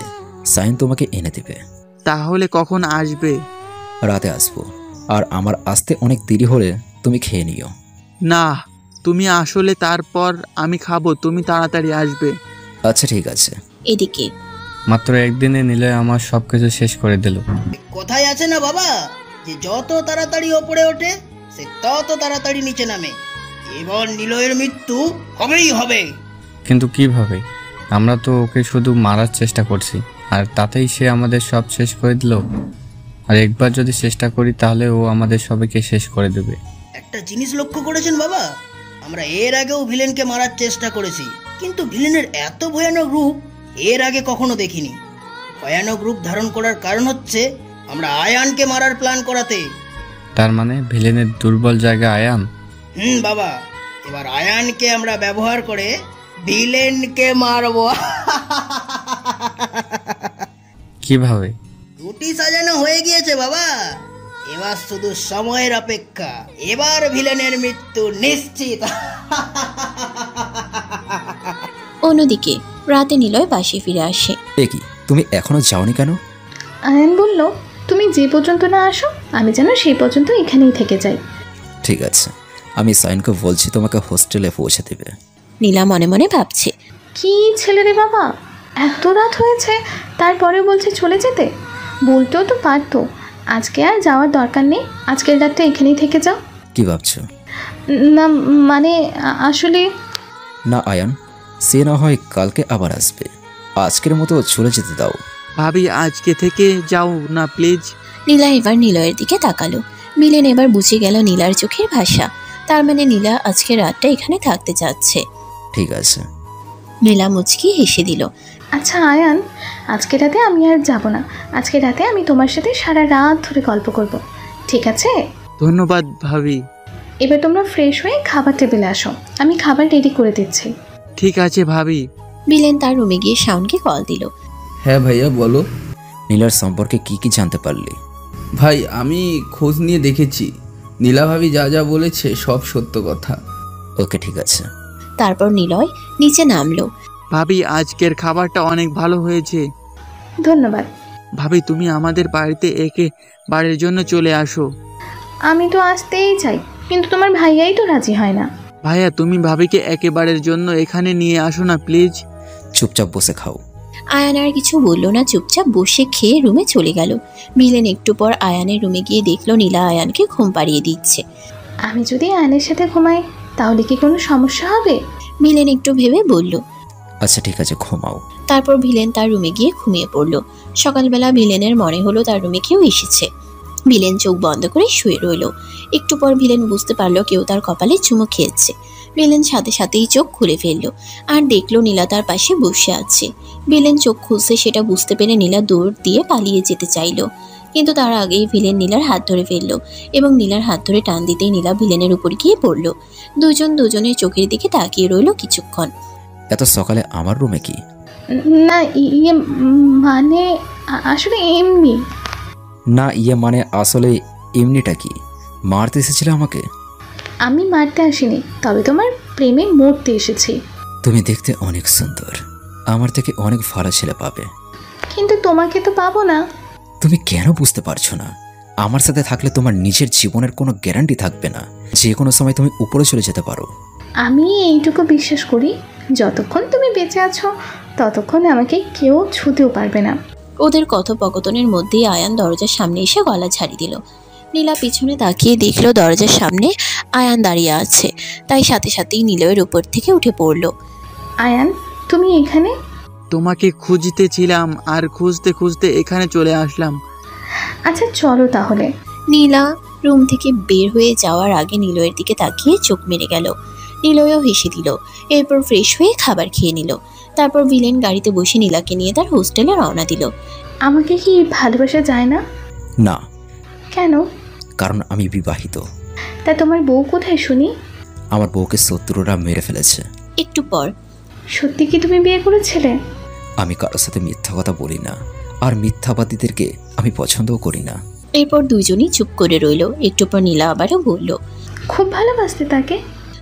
S9: সাইন তোমাকে এনে দেবে।
S10: তাহলে কখন আসবে?
S9: রাতে আসবো, আর আমার আসতে অনেক দেরি হলে তুমি খেয়ে নিও।
S10: না, তুমি আসলে তারপর আমি খাবো, তুমি তাড়াতাড়ি আসবে।
S9: আচ্ছা ঠিক আছে।
S3: এদিকে
S6: মাত্র একদিনে নিলয় আমার সবকিছু শেষ করে দিল।
S21: কোথায় আছে না বাবা, যে যত তাড়াতাড়ি ওপরে ওঠে সে তত তাড়াতাড়ি নিচে নামে। এবার নিলয়ের মৃত্যু হবেই হবে।
S6: কিন্তু কিভাবে? আমরা তো ওকে শুধু মারার চেষ্টা করছি, আর তাতেই সে আমাদের সব শেষ করে দিল। আর একবার যদি চেষ্টা করি তাহলে ও আমাদের সবাইকে শেষ করে দেবে।
S21: একটা জিনিস লক্ষ্য করেছেন বাবা, আমরা এর আগেও ভিলেনকে মারার চেষ্টা করেছি, কিন্তু ভিলেনের এত ভয়ানক রূপ এর আগে কখনো দেখিনি। ভয়ানক রূপ ধারণ করার কারণ হচ্ছে আমরা আয়ানকে মারার প্ল্যান করাতে।
S6: তার মানে ভিলেনের দুর্বল জায়গা আয়ান?
S21: বাবা, এবার আয়ানকে আমরা ব্যবহার করে ভিলেনকে মারবো।
S6: কিভাবে?
S21: রুটি সাজানো হয়ে গিয়েছে বাবা, এবার শুধু সময়ের অপেক্ষা। এবার ভিলেনের মৃত্যু নিশ্চিত।
S3: অন্যদিকে রাতে নিলয় বাসে ফিরে আসে।
S9: এ কি, তুমি এখনো যাওনি কেন?
S13: আয়ান বলল, তুমি যে পর্যন্ত না আসো আমি যেন সেই পর্যন্ত এখানেই থেকে যাই।
S9: ঠিক আছে, আমি সাইনকে বলছি তোমাকে হোস্টেলে পৌঁছে দেবে।
S3: নীলা মনে মনে ভাবছে,
S13: কি ছেলে রে বাবা, এত রাত হয়েছে তারপরে বলছে চলে যেতে। বলতেও তো পারতো আজকে আর যাওয়ার দরকার নেই, আজকের রাতটা এখানেই থেকে যাও।
S9: কি ভাবছো?
S13: না মানে আসলে
S9: না আয়ান, সে না হয় কালকে আবার আসবে, আজকের মতো চলে যেতে দাও।
S10: ভাবি আজকে থেকে যাও না প্লিজ।
S3: নীলা এবার নিলয়ের দিকে তাকালো। মিলেন এবার বুঝে গেল নীলার চোখের ভাষা, তার মানে নীলা আজকে রাতটা এখানে থাকতে চাচ্ছে।
S9: ঠিক আছে।
S3: নীলা মুচকি হেসে দিল।
S13: আচ্ছা আয়ান, আজকে রাতে আমি আর যাব না, আজকে রাতে আমি তোমার সাথে সারা রাত ধরে গল্প করব, ঠিক আছে?
S10: ধন্যবাদ ভাবি।
S13: এবার তোমরা ফ্রেশ হয়ে খাবার টেবিলে আসো, আমি খাবার রেডি করে দিচ্ছি।
S10: ঠিক আছে ভাবি।
S3: মিলেন তার রুমে গিয়ে শাওনকে কল দিল।
S11: হ্যাঁ ভাইয়া বলো।
S9: নীলার সম্পর্কে কি কি জানতে পারলি?
S11: ভাই আমি খোঁজ নিয়ে দেখেছি, নীলা ভাবি যা যা বলেছে সব সত্য কথা।
S9: ওকে ঠিক আছে।
S3: তারপর নিলয় নিচে নামলো।
S10: ভাবি আজকের খাবারটা অনেক ভালো হয়েছে।
S13: ধন্যবাদ।
S10: ভাবি তুমি আমাদের বাড়িতে বাড়ির জন্য চলে আসো।
S13: আমি তো আসতেই চাই, কিন্তু তোমার ভাইয়াই তো রাজি হয় না।
S10: ভাইয়া তুমি ভাবিকে একেবারের জন্য এখানে নিয়ে আসো না প্লিজ।
S9: চুপচাপ বসে খাও।
S3: আয়ান আর কিছু বলল না, চুপচাপ বসে খেয়ে রুমে চলে গেল। মিলেন একটু পর আয়ানের রুমে গিয়ে দেখলো নীলা আয়ানকে ঘুম পাড়িয়ে দিচ্ছে।
S13: আমি যদি আয়ানের সাথে ঘুমাই তাহলে কি কোনো সমস্যা হবে?
S3: মিলেন একটু ভেবে বলল,
S9: আচ্ছা ঠিক আছে ঘুমাও।
S3: তারপর ভিলেন তার রুমে গিয়ে ঘুমিয়ে পড়ল। সকালবেলা ভিলেনের মনে হলো তার রুমে কেউ এসেছে। ভিলেন চোখ বন্ধ করে শুয়ে রইল। একটু পর ভিলেন বুঝতে পারলো কেউ তার কপালে চুমু খেয়েছে। ভিলেন সাথে সাথেই চোখ খুলে ফেললো আর দেখলো নীলা তার পাশে বসে আছে। ভিলেন চোখ খুলছে সেটা বুঝতে পেরে নীলা দৌড় দিয়ে পালিয়ে যেতে চাইলো, কিন্তু তার আগেই ভিলেন নীলার হাত ধরে ফেললো এবং নীলার হাত ধরে টান দিতেই নীলা ভিলেনের উপর গিয়ে পড়লো। দুজন দুজনের চোখের দিকে তাকিয়ে রইল কিছুক্ষণ।
S9: এত সকালে আমার রুমে কি?
S13: না ইয়ে মানে আসলে এমনি।
S9: না ইয়ে মানে আসলে এমনিটা কি? মারতে এসেছিলে আমাকে?
S13: আমি মারতে আসিনি, তবে তোমার প্রেমে মরতে এসেছি।
S9: তুমি দেখতে অনেক সুন্দর, আমার থেকে অনেক ভালো ছেলে পাবে।
S13: কিন্তু তোমাকে তো পাবো না।
S9: তুমি কেন বুঝতে পারছো না? আমার সাথে থাকলে তোমার নিজের জীবনের কোনো গ্যারান্টি থাকবে না, যে কোনো সময় তুমি উপরে চলে যেতে পারো।
S13: আমি এইটুকু বিশ্বাস করি, যতক্ষণ তুমি বেঁচে আছো ততক্ষণ আমাকে কেউ ছুঁতেও পারবে না।
S3: ওদের কথোপকথনের মধ্যেই আয়ান দরজার সামনে এসে গলা ঝাড়ি দিল। নীলা পিছনে তাকিয়ে দেখলো দরজার সামনে আয়ান দাঁড়িয়ে আছে, তাই সাথে সাথেই নিলয়ের উপর থেকে উঠে পড়লো।
S13: আয়ান তুমি এখানে?
S10: তোমাকে খুঁজতেছিলাম আর খুঁজতে খুঁজতে এখানে চলে আসলাম।
S13: আচ্ছা চলো তাহলে।
S3: নীলা রুম থেকে বের হয়ে যাওয়ার আগে নিলয়ের দিকে তাকিয়ে চোখ মেরে গেল। নিলয়ও হেসে দিল। এরপর ফ্রেশ হয়ে খাবার খেয়ে নিল। তারপর ভিলেন গাড়িতে বসে নীলাকে নিয়ে তার হোস্টেলে রওনা দিল।
S13: আমাকে কি ভালোবাসা যায় না?
S9: না।
S13: কেন?
S9: কারণ আমি বিবাহিত।
S13: তা তোমার বউ কোথায় শুনি?
S9: আমার বউকে শত্রুরা মেরে ফেলেছে।
S3: একটু পর,
S13: সত্যি কি তুমি বিয়ে করেছিলে?
S9: আমি কারোর সাথে মিথ্যা কথা বলি না, আর মিথ্যাবাদীদেরকে আমি পছন্দও করি না।
S3: এরপর দুইজনই চুপ করে রইল। একটু পর নীলা আবারও বলল,
S13: খুব ভালোবাসতে তাকে?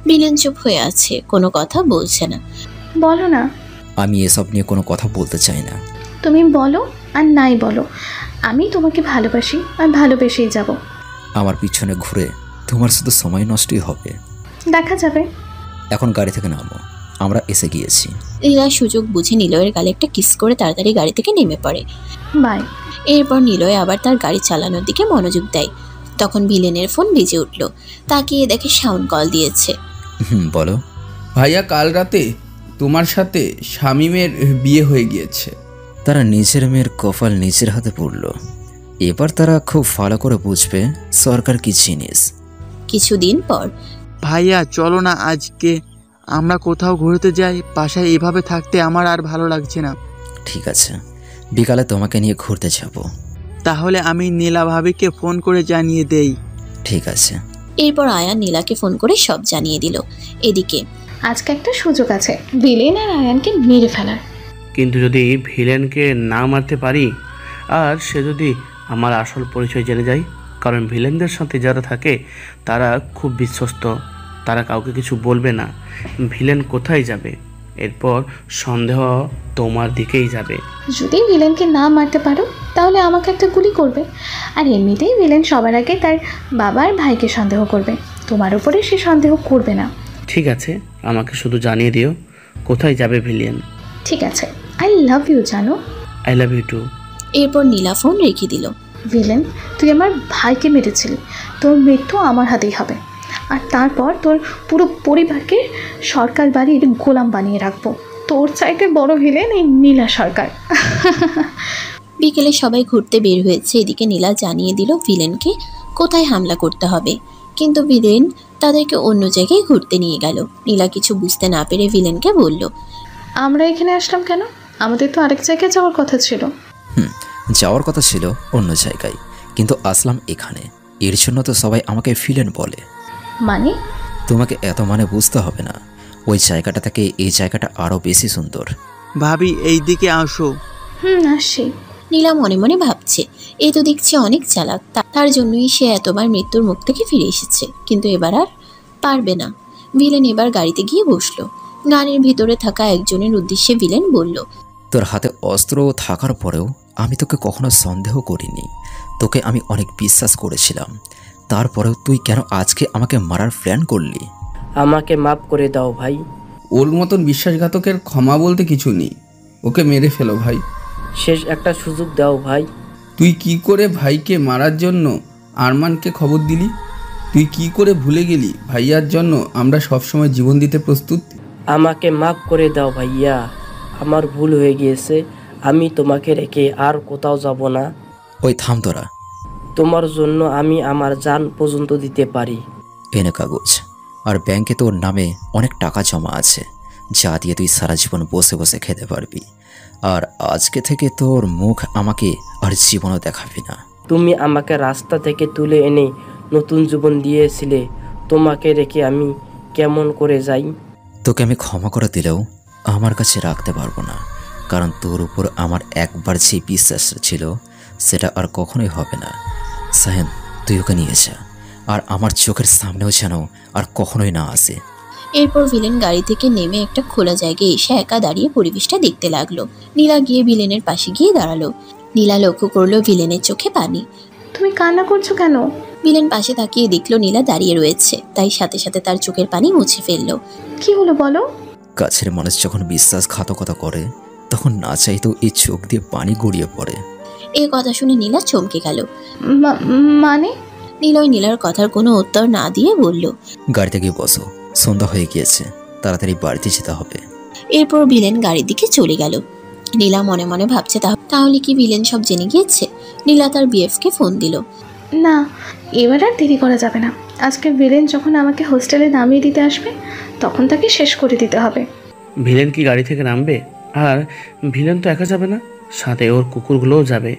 S3: ভিলেন চুপ হয়ে আছে, কোনো কথা বলছে না।
S13: বলো না।
S9: আমি এসব নিয়ে কোনো কথা বলতে চাই না।
S13: তুমি বলো আর নাই বলো, আমি তোমাকে ভালোবাসি আর ভালোবেসেই যাব।
S9: আমার পিছনে ঘুরে তোমার শুধু সময় নষ্টই হবে।
S13: দেখা যাবে।
S9: এখন গাড়ি থেকে নামো, আমরা এসে গিয়েছি।
S3: নীলা সুযোগ বুঝে নিলয়ের গালে একটা কিস করে তাড়াতাড়ি গাড়ি থেকে নেমে পড়ে।
S13: বাই।
S3: এরপর নিলয় আবার তার গাড়ি চালানোর দিকে মনোযোগ দেয়। তখন ভিলেনের ফোন বেজে উঠল। তাকিয়ে দেখে শাওন কল দিয়েছে।
S9: বলো।
S11: ভাইয়া কাল রাতে তোমার সাথে শামীমের বিয়ে হয়ে গিয়েছে।
S9: তারা নিজের মেয়ের কপাল নিজের হাতে পড়ল। এবার তারা খুব ভালো করে বুঝবে সরকার কি জিনিস।
S3: কিছুদিন পর,
S10: ভাইয়া চলো না আজকে আমরা কোথাও ঘুরতে যাই, বাসায় এভাবে থাকতে আমার আর ভালো লাগছে না।
S9: ঠিক আছে, বিকালে তোমাকে নিয়ে ঘুরতে যাব।
S10: তাহলে আমি নীলা ভাবিকে ফোন করে জানিয়ে দেই।
S9: ঠিক আছে।
S3: এরপর আয়ান নীলাকে ফোন করে সব জানিয়ে দিল। এদিকে
S13: আজকে একটা সুযোগ আছে ভিলেন আর আয়ানকে মেরে ফেলার।
S12: কিন্তু যদি ভিলেনকে না মারতে পারি আর সে যদি আমার আসল পরিচয় জেনে যায়, কারণ ভিলেনদের সাথে যারা থাকে তারা খুব বিশ্বস্ত, তারা কাউকে কিছু বলবে না। ভিলেন কোথায় যাবে, এরপর সন্দেহ তোমার দিকেই যাবে।
S13: যদি ভিলেনকে না মারতে পারো তাহলে আমাকে একটা গুলি করবে, আর এমনিতেই ভিলেন সবার আগে তার বাবার ভাইকে সন্দেহ করবে, তোমার উপরে সে সন্দেহ করবে না।
S12: ঠিক আছে, আমাকে শুধু জানিয়ে দিও কোথায় যাবে ভিলেন।
S13: ঠিক আছে, আই লাভ ইউ জানো।
S12: I love you too.
S3: এরপর নীলা ফোন রেখে দিল।
S13: ভিলেন, তুই আমার ভাইকে মেরেছিলি, তোর মৃত্যু আমার হাতেই হবে। আর তারপর তোর পুরো পরিবারকে সরকার বাড়ির গোলাম বানিয়ে রাখবো। তোর চাইতে বড় ভিলেন এই নীলা সরকার।
S3: বিকেলে সবাই ঘুরতে বের হয়েছে। এদিকে নীলা জানিয়ে দিল ভিলেনকে কোথায় হামলা করতে হবে, কিন্তু ভিলেন তাদেরকে অন্য জায়গায় ঘুরতে নিয়ে গেল। নীলা কিছু বুঝতে না পেরে ভিলেনকে বলল,
S13: আমরা এখানে আসলাম কেন? আমাদের তো আরেক জায়গায় যাওয়ার কথা ছিল।
S9: যাওয়ার কথা ছিল অন্য জায়গায়, কিন্তু আসলাম এখানে। এর জন্য তো সবাই আমাকে ভিলেন বলে।
S13: মানে?
S9: তোমাকে এত মানে বুঝতে হবে না। ওই জায়গাটা থেকে এই জায়গাটা আরো বেশি সুন্দর।
S10: ভাবি এই দিকে আসো।
S13: আসি।
S3: নীলা মনে মনে ভাবছে, এ তো দেখছি অনেক চালাক, তার জন্যই সে এতবার মৃত্যুর মুখ থেকে ফিরে এসেছে। কিন্তু এবার আর পারবে না। ভিলেন এবার গাড়িতে গিয়ে বসলো। গাড়ির ভিতরে থাকা একজনের উদ্দেশ্যে ভিলেন বলল,
S9: তোর হাতে অস্ত্র থাকার পরেও আমি তোকে কখনো সন্দেহ করিনি। তোকে আমি অনেক বিশ্বাস করেছিলাম। তারপরেও তুই কেন আজকে আমাকে মারার প্ল্যান করলি?
S8: আমাকে মাফ করে দাও ভাই।
S11: ওর মতন বিশ্বাসঘাতকের ক্ষমা বলতে কিছু নেই। ওকে মেরে ফেলো ভাই।
S8: শেষ একটা সুযোগ দাও ভাই।
S11: তুই কি করে ভাইকে মারার জন্য আরমানকে খবর দিলি? তুই কি করে ভুলে গেলি ভাইয়ার জন্য আমরা সবসময় জীবন দিতে প্রস্তুত?
S8: আমাকে মাফ করে দাও ভাইয়া, আমার ভুল হয়ে গিয়েছে। আমি তোমাকে রেখে আর কোথাও যাব না।
S9: ওই থাম তোরা।
S8: তোমার জন্য আমি আমার জান পর্যন্ত দিতে পারি।
S9: এনে কাগজ, আর ব্যাংকে তোর নামে অনেক টাকা জমা আছে, যা দিয়ে তুই সারা জীবন বসে বসে খেতে পারবি। আর আজকে থেকে তোর মুখ আমাকে আর জীবনও দেখাবি না।
S8: তুমি আমাকে রাস্তা থেকে তুলে এনে নতুন জীবন দিয়েছিলে, তোমাকে রেখে আমি কেমন করে যাই?
S9: তোকে আমি ক্ষমা করে দিলেও আমার কাছে রাখতে পারবো না, কারণ তোর উপর আমার একবার যে বিশ্বাস ছিল সেটা আর কখনোই হবে না। সাহেন, তুই ওকে নিয়ে যা, আর আমার চোখের সামনেও যেন আর কখনোই না আসে।
S3: এরপর ভিলেন গাড়ি থেকে নেমে একটা খোলা জায়গায় এসে একা দাঁড়িয়ে পরিবেশটা দেখতে লাগলো। নীলা গিয়ে ভিলেনের পাশে গিয়ে দাঁড়ালো। নীলা লক্ষ্য করলো ভিলেনের চোখে পানি।
S13: তুমি কান্না করছো কেন?
S3: ভিলেন পাশে তাকিয়ে দেখলো নীলা দাঁড়িয়ে রয়েছে, তাই সাথে সাথে তার চোখের পানি মুছে ফেললো।
S13: কি হলো বলো?
S9: কাছের মানুষ যখন বিশ্বাসঘাতকতা করে তখন না চাইতেও এই চোখ দিয়ে পানি গড়িয়ে পড়ে।
S3: এই কথা শুনে নীলা চমকে গেল।
S13: মানে?
S3: নীলয় নীলার কথার কোনো উত্তর না দিয়ে বলল,
S9: গাড়িতে গিয়ে বসো, সন্ধ্যা হয়ে গিয়েছে, তাড়াতাড়ি বাড়িতে যেতে হবে।
S3: এরপর ভিলেন গাড়ির দিকে চলে গেল। নীলা মনে মনে ভাবছে তাহলে কি ভিলেন সব জেনে গিয়েছে? নীলা তার বিএফকে ফোন দিল।
S13: না, এবার আর দেরি করা যাবে না। আজকে ভিলেন যখন আমাকে হোস্টেলে নামিয়ে দিতে আসবে তখন তাকে শেষ করে দিতে হবে।
S12: ভিলেন কি গাড়ি থেকে নামবে? আর ভিলেন তো একা যাবে না, সাথে ওর কুকুরগুলোও যাবে।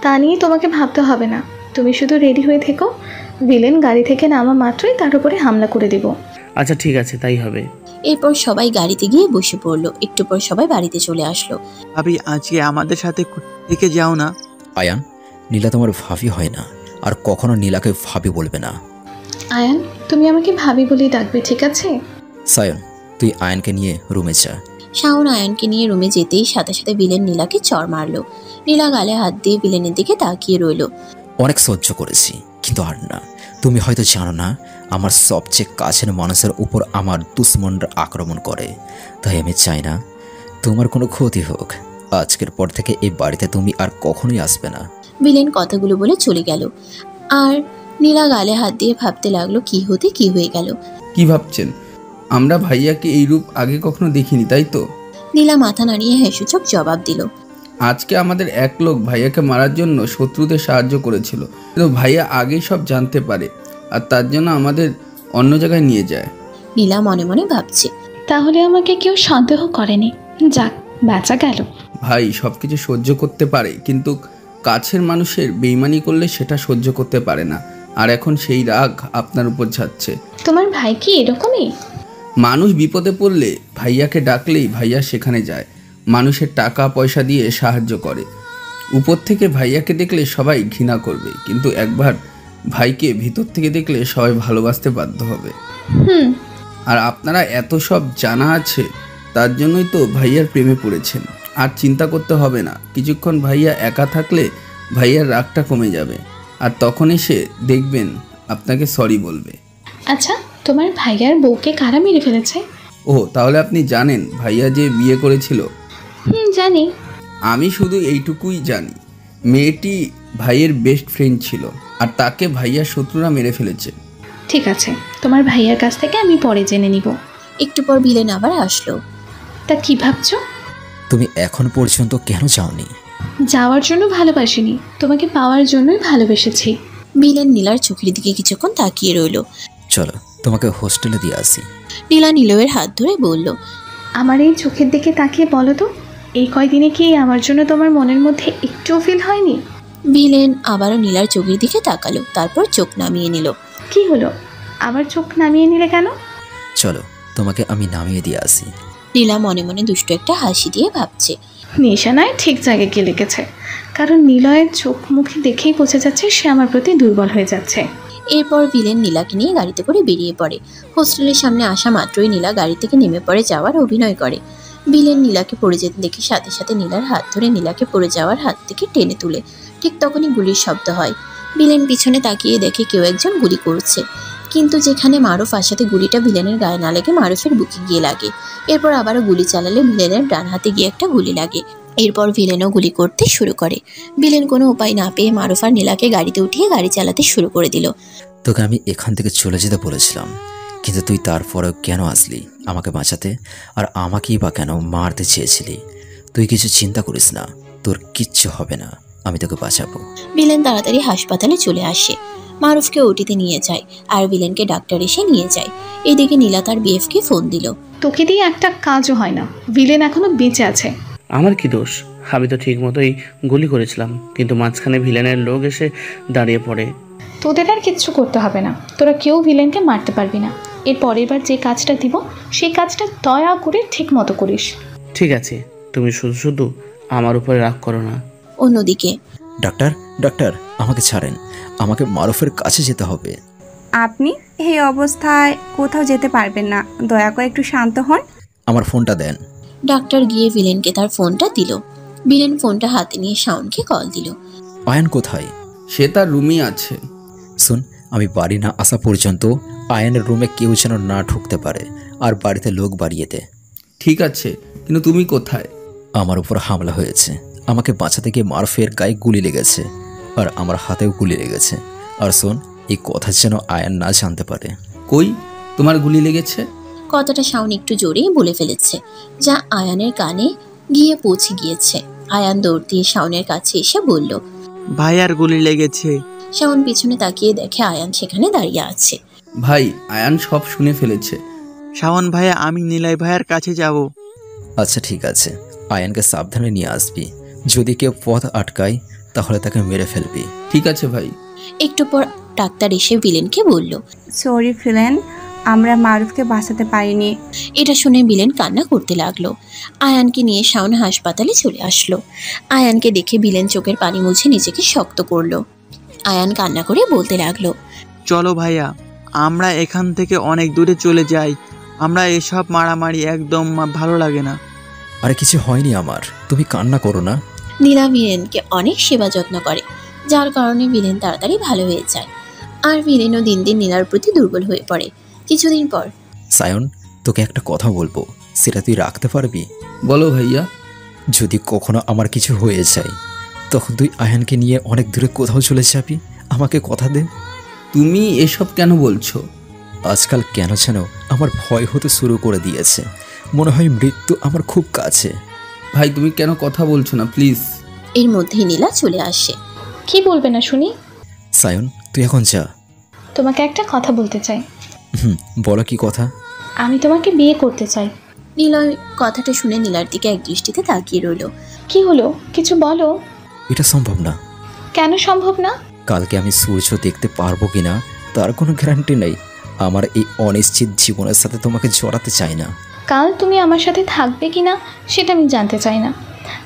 S13: তা নিয়ে তোমাকে ভাবতে হবে না, তুমি শুধু রেডি হয়ে থেকো। ভিলেন গাড়ি থেকে নামা মাত্রই তার উপরে হামলা করে দিব।
S12: আচ্ছা ঠিক আছে, তাই হবে।
S3: এরপর সবাই গাড়িতে গিয়ে বসে পড়লো। একটু পর সবাই বাড়িতে চলে আসলো।
S10: ভাবি আজকে আমাদের সাথে থেকে যাও না।
S9: আয়ান, নীলা তোমার ভাবি হয় না, আর কখনো নীলাকে ভাবি বলবে না।
S13: আয়ান, তুমি আমাকে ভাবি বলেই ডাকবে, ঠিক আছে?
S9: সায়ন, তুই আয়ানকে নিয়ে রুমে যা।
S3: শাওন আয়ানকে নিয়ে রুমে যেতেই সাথে সাথে ভিলেন নীলাকে চড় মারলো। নীলা গালে হাত দিয়ে ভিলেনের দিকে তাকিয়ে রইল।
S9: অনেক সহ্য করেছি, কিন্তু আর না। তুমি হয়তো জানো না, আমার সবচেয়ে কাছের মানুষের উপর আমার দুশ্মনরা আক্রমণ করে, তাই আমি চাই না তোমার কোনো ক্ষতি হোক। আজকের পর থেকে এই বাড়িতে তুমি আর কখনোই আসবে না।
S3: ভিলেন কথাগুলো বলে চলে গেল। আর নীলা গালে হাত দিয়ে ভাবতে লাগলো কি হতে কি হয়ে গেল।
S11: কি ভাবছেন? আমরা ভাইয়াকে এই রূপ আগে কখনো দেখিনি, তাই তো?
S3: নীলা মাথা নাড়িয়ে হেসুচক জবাব দিল।
S11: আজকে আমাদের এক লোক ভাইয়াকে মারার জন্য শত্রুদের সাহায্য করেছিল, কিন্তু ভাইয়া আগেই সব জানতে পারে আর তার জন্য আমাদের অন্য জায়গায় নিয়ে যায়।
S3: নীলা মনে মনে ভাবছে,
S13: তাহলে আমাকে কেউ সন্দেহ করেনি। যাক, বাঁচা গেল।
S11: ভাই সবকিছু সহ্য করতে পারে, কিন্তু কাছের মানুষের বেইমানি করলে সেটা সহ্য করতে পারে না। আর এখন সেই রাগ আপনার উপর যাচ্ছে।
S13: তোমার ভাই কি এরকমই?
S11: মানুষ বিপদে পড়লে ভাইয়াকে ডাকলেই ভাইয়া সেখানে যায়, মানুষের টাকা পয়সা দিয়ে সাহায্য করে। উপর থেকে ভাইয়াকে দেখলে সবাই ঘৃণা করবে, কিন্তু একবার ভাইকে ভিতর থেকে দেখলে সবাই ভালোবাসতে বাধ্য হবে। আর আপনারা এত সব জানা আছে, তার জন্যই তো ভাইয়ার প্রেমে পড়েছেন। আর চিন্তা করতে হবে না, কিছুক্ষণ ভাইয়া একা থাকলে ভাইয়ার রাগটা কমে যাবে, আর তখনই সে দেখবেন আপনাকে সরি বলবে।
S13: আচ্ছা, তোমার ভাইয়ার বউকে কারা মেরে ফেলেছে?
S11: ও তাহলে আপনি জানেন ভাইয়া যে বিয়ে করেছিল?
S13: জানি।
S11: আমি শুধু এইটুকুই জানি, মেয়েটি ভাইয়ের বেস্ট ফ্রেন্ড ছিল আর তাকে ভাইয়ার শত্রুরা মেরে ফেলেছে।
S13: ঠিক আছে, তোমার ভাইয়ার কাছ থেকে আমি পরে জেনে নিব।
S3: একটু পর ভিলেন আবার আসলো।
S13: তা কি ভাবছো?
S9: তুমি এখন পর্যন্ত কেন যাওনি?
S13: যাওয়ার জন্য ভালোবাসিনি, তোমাকে পাওয়ার জন্যই ভালোবেসেছি।
S3: ভিলেন নীলার চোখের দিকে কিছুক্ষণ তাকিয়ে রইল।
S9: চলো তোমাকে হোস্টেলে দিয়ে আসি।
S3: নীলা নীলয়ের হাত ধরে বলল,
S13: আমার এই চোখের দিকে তাকিয়ে বলো তো, এই কয়দিনে কি আমার জন্য তোমার মনের মধ্যে একটুও ফিল হয়নি?
S3: ভিলেন আবারও নীলার চোখের দিকে তাকালো, তারপর চোখ নামিয়ে নিল।
S13: কি হলো, আবার চোখ নামিয়ে নিলে কেন?
S9: চলো তোমাকে আমি নামিয়ে দিয়ে আসি।
S3: নীলা মনে মনে দুষ্ট একটা হাসি দিয়ে ভাবছে,
S13: নিশানায় ঠিক জায়গায় গিয়ে লেগেছে, কারণ নিলয়ের চোখ মুখে দেখেই বোঝা যাচ্ছে সে আমার প্রতি দুর্বল হয়ে যাচ্ছে।
S3: এরপর ভিলেন নীলাকে নিয়ে গাড়িতে করে বেরিয়ে পড়ে। হোস্টেলের সামনে আসা মাত্রই নীলা গাড়ি থেকে নেমে পড়ে যাওয়ার অভিনয় করে। ভিলেন নীলাকে পড়ে যেতে দেখে সাথে সাথে নীলার হাত ধরে নীলাকে পড়ে যাওয়ার হাত থেকে টেনে তুলে। ঠিক তখনই গুলির শব্দ হয়। ভিলেন পিছনে তাকিয়ে দেখে কেউ একজন গুলি করছে, কিন্তু যেখানে মারুফ আসাতে গুলিটা ভিলেনের গায়ে না লেগে মারুফের বুকে গিয়ে লাগে। এরপর আবারও গুলি চালালে ভিলেনের ডান হাতে গিয়ে একটা গুলি লাগে। এরপর ভিলেনও গুলি করতে শুরু করে। ভিলেন কোনো উপায় না পেয়ে মারুফ আর নীলাকে গাড়িতে উঠিয়ে গাড়ি চালাতে শুরু করে দিল।
S9: তোকে আমি এখান থেকে চলে যেতে বলেছিলাম, কিন্তু তুই তারপরেও কেন আসলি আমাকে বাঁচাতে? আর আমাকেই বা কেন মারতে চেয়েছিলি? তুই কিছু চিন্তা করিস না, তোর কিচ্ছু হবে না, আমি তোকে বাঁচাবো।
S3: ভিলেন তাড়াতাড়ি হাসপাতালে চলে আসে। মারুফকে ওটিতে নিয়ে যায় আর ভিলেনকে ডাক্তার এসে নিয়ে যায়। এদিকে নীলা তার বিএফকে ফোন দিল।
S13: তোকে দিয়ে একটা কাজও হয় না, ভিলেন এখনো বেঁচে আছে।
S12: আমার কি দোষ? আমি তো ঠিক মতোই গুলি করেছিলাম, কিন্তু মাঝখানে ভিলেনের লোক এসে দাঁড়িয়ে পড়ে।
S13: তোদের আর কিচ্ছু করতে হবে না, তোরা কেউ ভিলেনকে মারতে পারবি না। এর পরের বার যে কাজটা দিব সেই কাজটা দয়া করে ঠিক মতো করিস।
S12: ঠিক আছে, তুমি শুধু শুধু আমার উপরে রাগ করো না।
S3: অন্যদিকে,
S9: ডাক্তার ডাক্তার আমাকে ছাড়েন, আমাকে মারুফের কাছে যেতে হবে।
S5: আপনি এই অবস্থায় কোথাও যেতে পারবেন না, দয়া করে একটু শান্ত হন।
S9: আমার ফোনটা দেন।
S3: ডাক্তার গিয়ে ভিলেনকে তার ফোনটা দিল। ভিলেন ফোনটা হাতে নিয়ে শাওনকে কল দিল।
S9: আয়ান কোথায়?
S11: সে তার রুমই আছে।
S9: শুন, আমি বাড়ি না আসা পর্যন্ত আয়ানের রুমে কেউ যেন না ঢুকতে পারে, আর বাড়িতে লোক বাড়িয়ে দে।
S11: ঠিক আছে, কিন্তু তুমি কোথায়?
S9: আমার উপর হামলা হয়েছে, আমাকে বাঁচাতে গিয়ে মারুফের গায়ে গুলি লেগেছে, আর আমার হাতেও গুলি লেগেছে। আর শোন, এই কথা যেন আয়ান না জানতে পারে।
S11: কই তোমার গুলি লেগেছে?
S3: কথাটা শাওন একটু জোরেই বলে ফেলেছে, যা আয়ানের কানে গিয়ে পৌঁছে গিয়েছে। আয়ান দৌড় দিয়ে শাওনের কাছে এসে বলল,
S10: ভাইয়ার গুলি লেগেছে।
S3: শাওন পিছনে তাকিয়ে দেখে আয়ান সেখানে দাঁড়িয়ে আছে।
S11: ভাই, আয়ান সব শুনে ফেলেছে।
S10: শাওন ভাইয়া, আমি নিলয় ভাইয়ার কাছে যাব।
S9: আচ্ছা ঠিক আছে, আয়ানকে সাবধানে নিয়ে আসবি। যদি কেউ পথ আটকায় তাহলে তাকে মেরে ফেলবি।
S11: ঠিক আছে ভাই।
S3: একটু পর ডাক্তার এসে ভিলেনকে বলল,
S5: সরি ভিলেন, আমরা মারুফকে বাঁচাতে পারিনি।
S3: এটা শুনে ভিলেন কান্না করতে লাগলো। আয়ানকে নিয়ে শাওন হাসপাতালে চলে আসলো। আয়ানকে দেখে ভিলেন চোখের পানি মুছে নিজেকে শক্ত করলো। আয়ান কান্না করে বলতে লাগলো,
S10: চলো ভাইয়া, আমরা এখান থেকে অনেক দূরে চলে যাই। আমরা এসব মারামারি একদম ভালো লাগে না।
S9: আরে কিছু হয়নি আমার, তুমি কান্না করো না।
S3: নীলা ভিলেনকে অনেক সেবা যত্ন করে, যার কারণে ভিলেন তাড়াতাড়ি ভালো হয়ে যায়। আর ভিলেনও দিন দিন নীলার প্রতি দুর্বল হয়ে পড়ে। কিছুদিন পর,
S9: সায়ন, তোকে একটা কথা বলবো, সেটা তুই রাখতে পারবি?
S11: বলো ভাইয়া।
S9: যদি কখনো আমার কিছু হয়ে যায়, তখন তুই আয়ানকে নিয়ে অনেক দূরে কোথাও চলে যাবি, আমাকে কথা দে।
S11: তুমি এসব কেন বলছো?
S9: আজকাল কেন যেন আমার ভয় হতে শুরু করে দিয়েছে, মনে হয় মৃত্যু আমার খুব কাছে।
S11: ভাই, তুমি কেন কথা বলছো না প্লিজ?
S3: এর মধ্যেই নীলা চলে আসে।
S13: কি বলবে না শুনি?
S9: সায়ন, তুই এখন যা।
S13: তোমাকে একটা কথা বলতে চাই।
S9: বলো কি কথা?
S13: আমি তোমাকে বিয়ে করতে চাই।
S3: নীলয় কথাটা শুনে নীলার দিকে এক দৃষ্টিতে তাকিয়ে রইল।
S13: কি হলো, কিছু বলো।
S9: এটা সম্ভব না।
S13: কেন সম্ভব না?
S9: কালকে আমি সূর্য দেখতে পারবো কিনা তার কোনো গ্যারান্টি নেই। আমার এই অনিশ্চিত জীবনের সাথে তোমাকে জড়াতে চাই না।
S13: কাল তুমি আমার সাথে থাকবে কিনা সেটা আমি জানতে চাই না।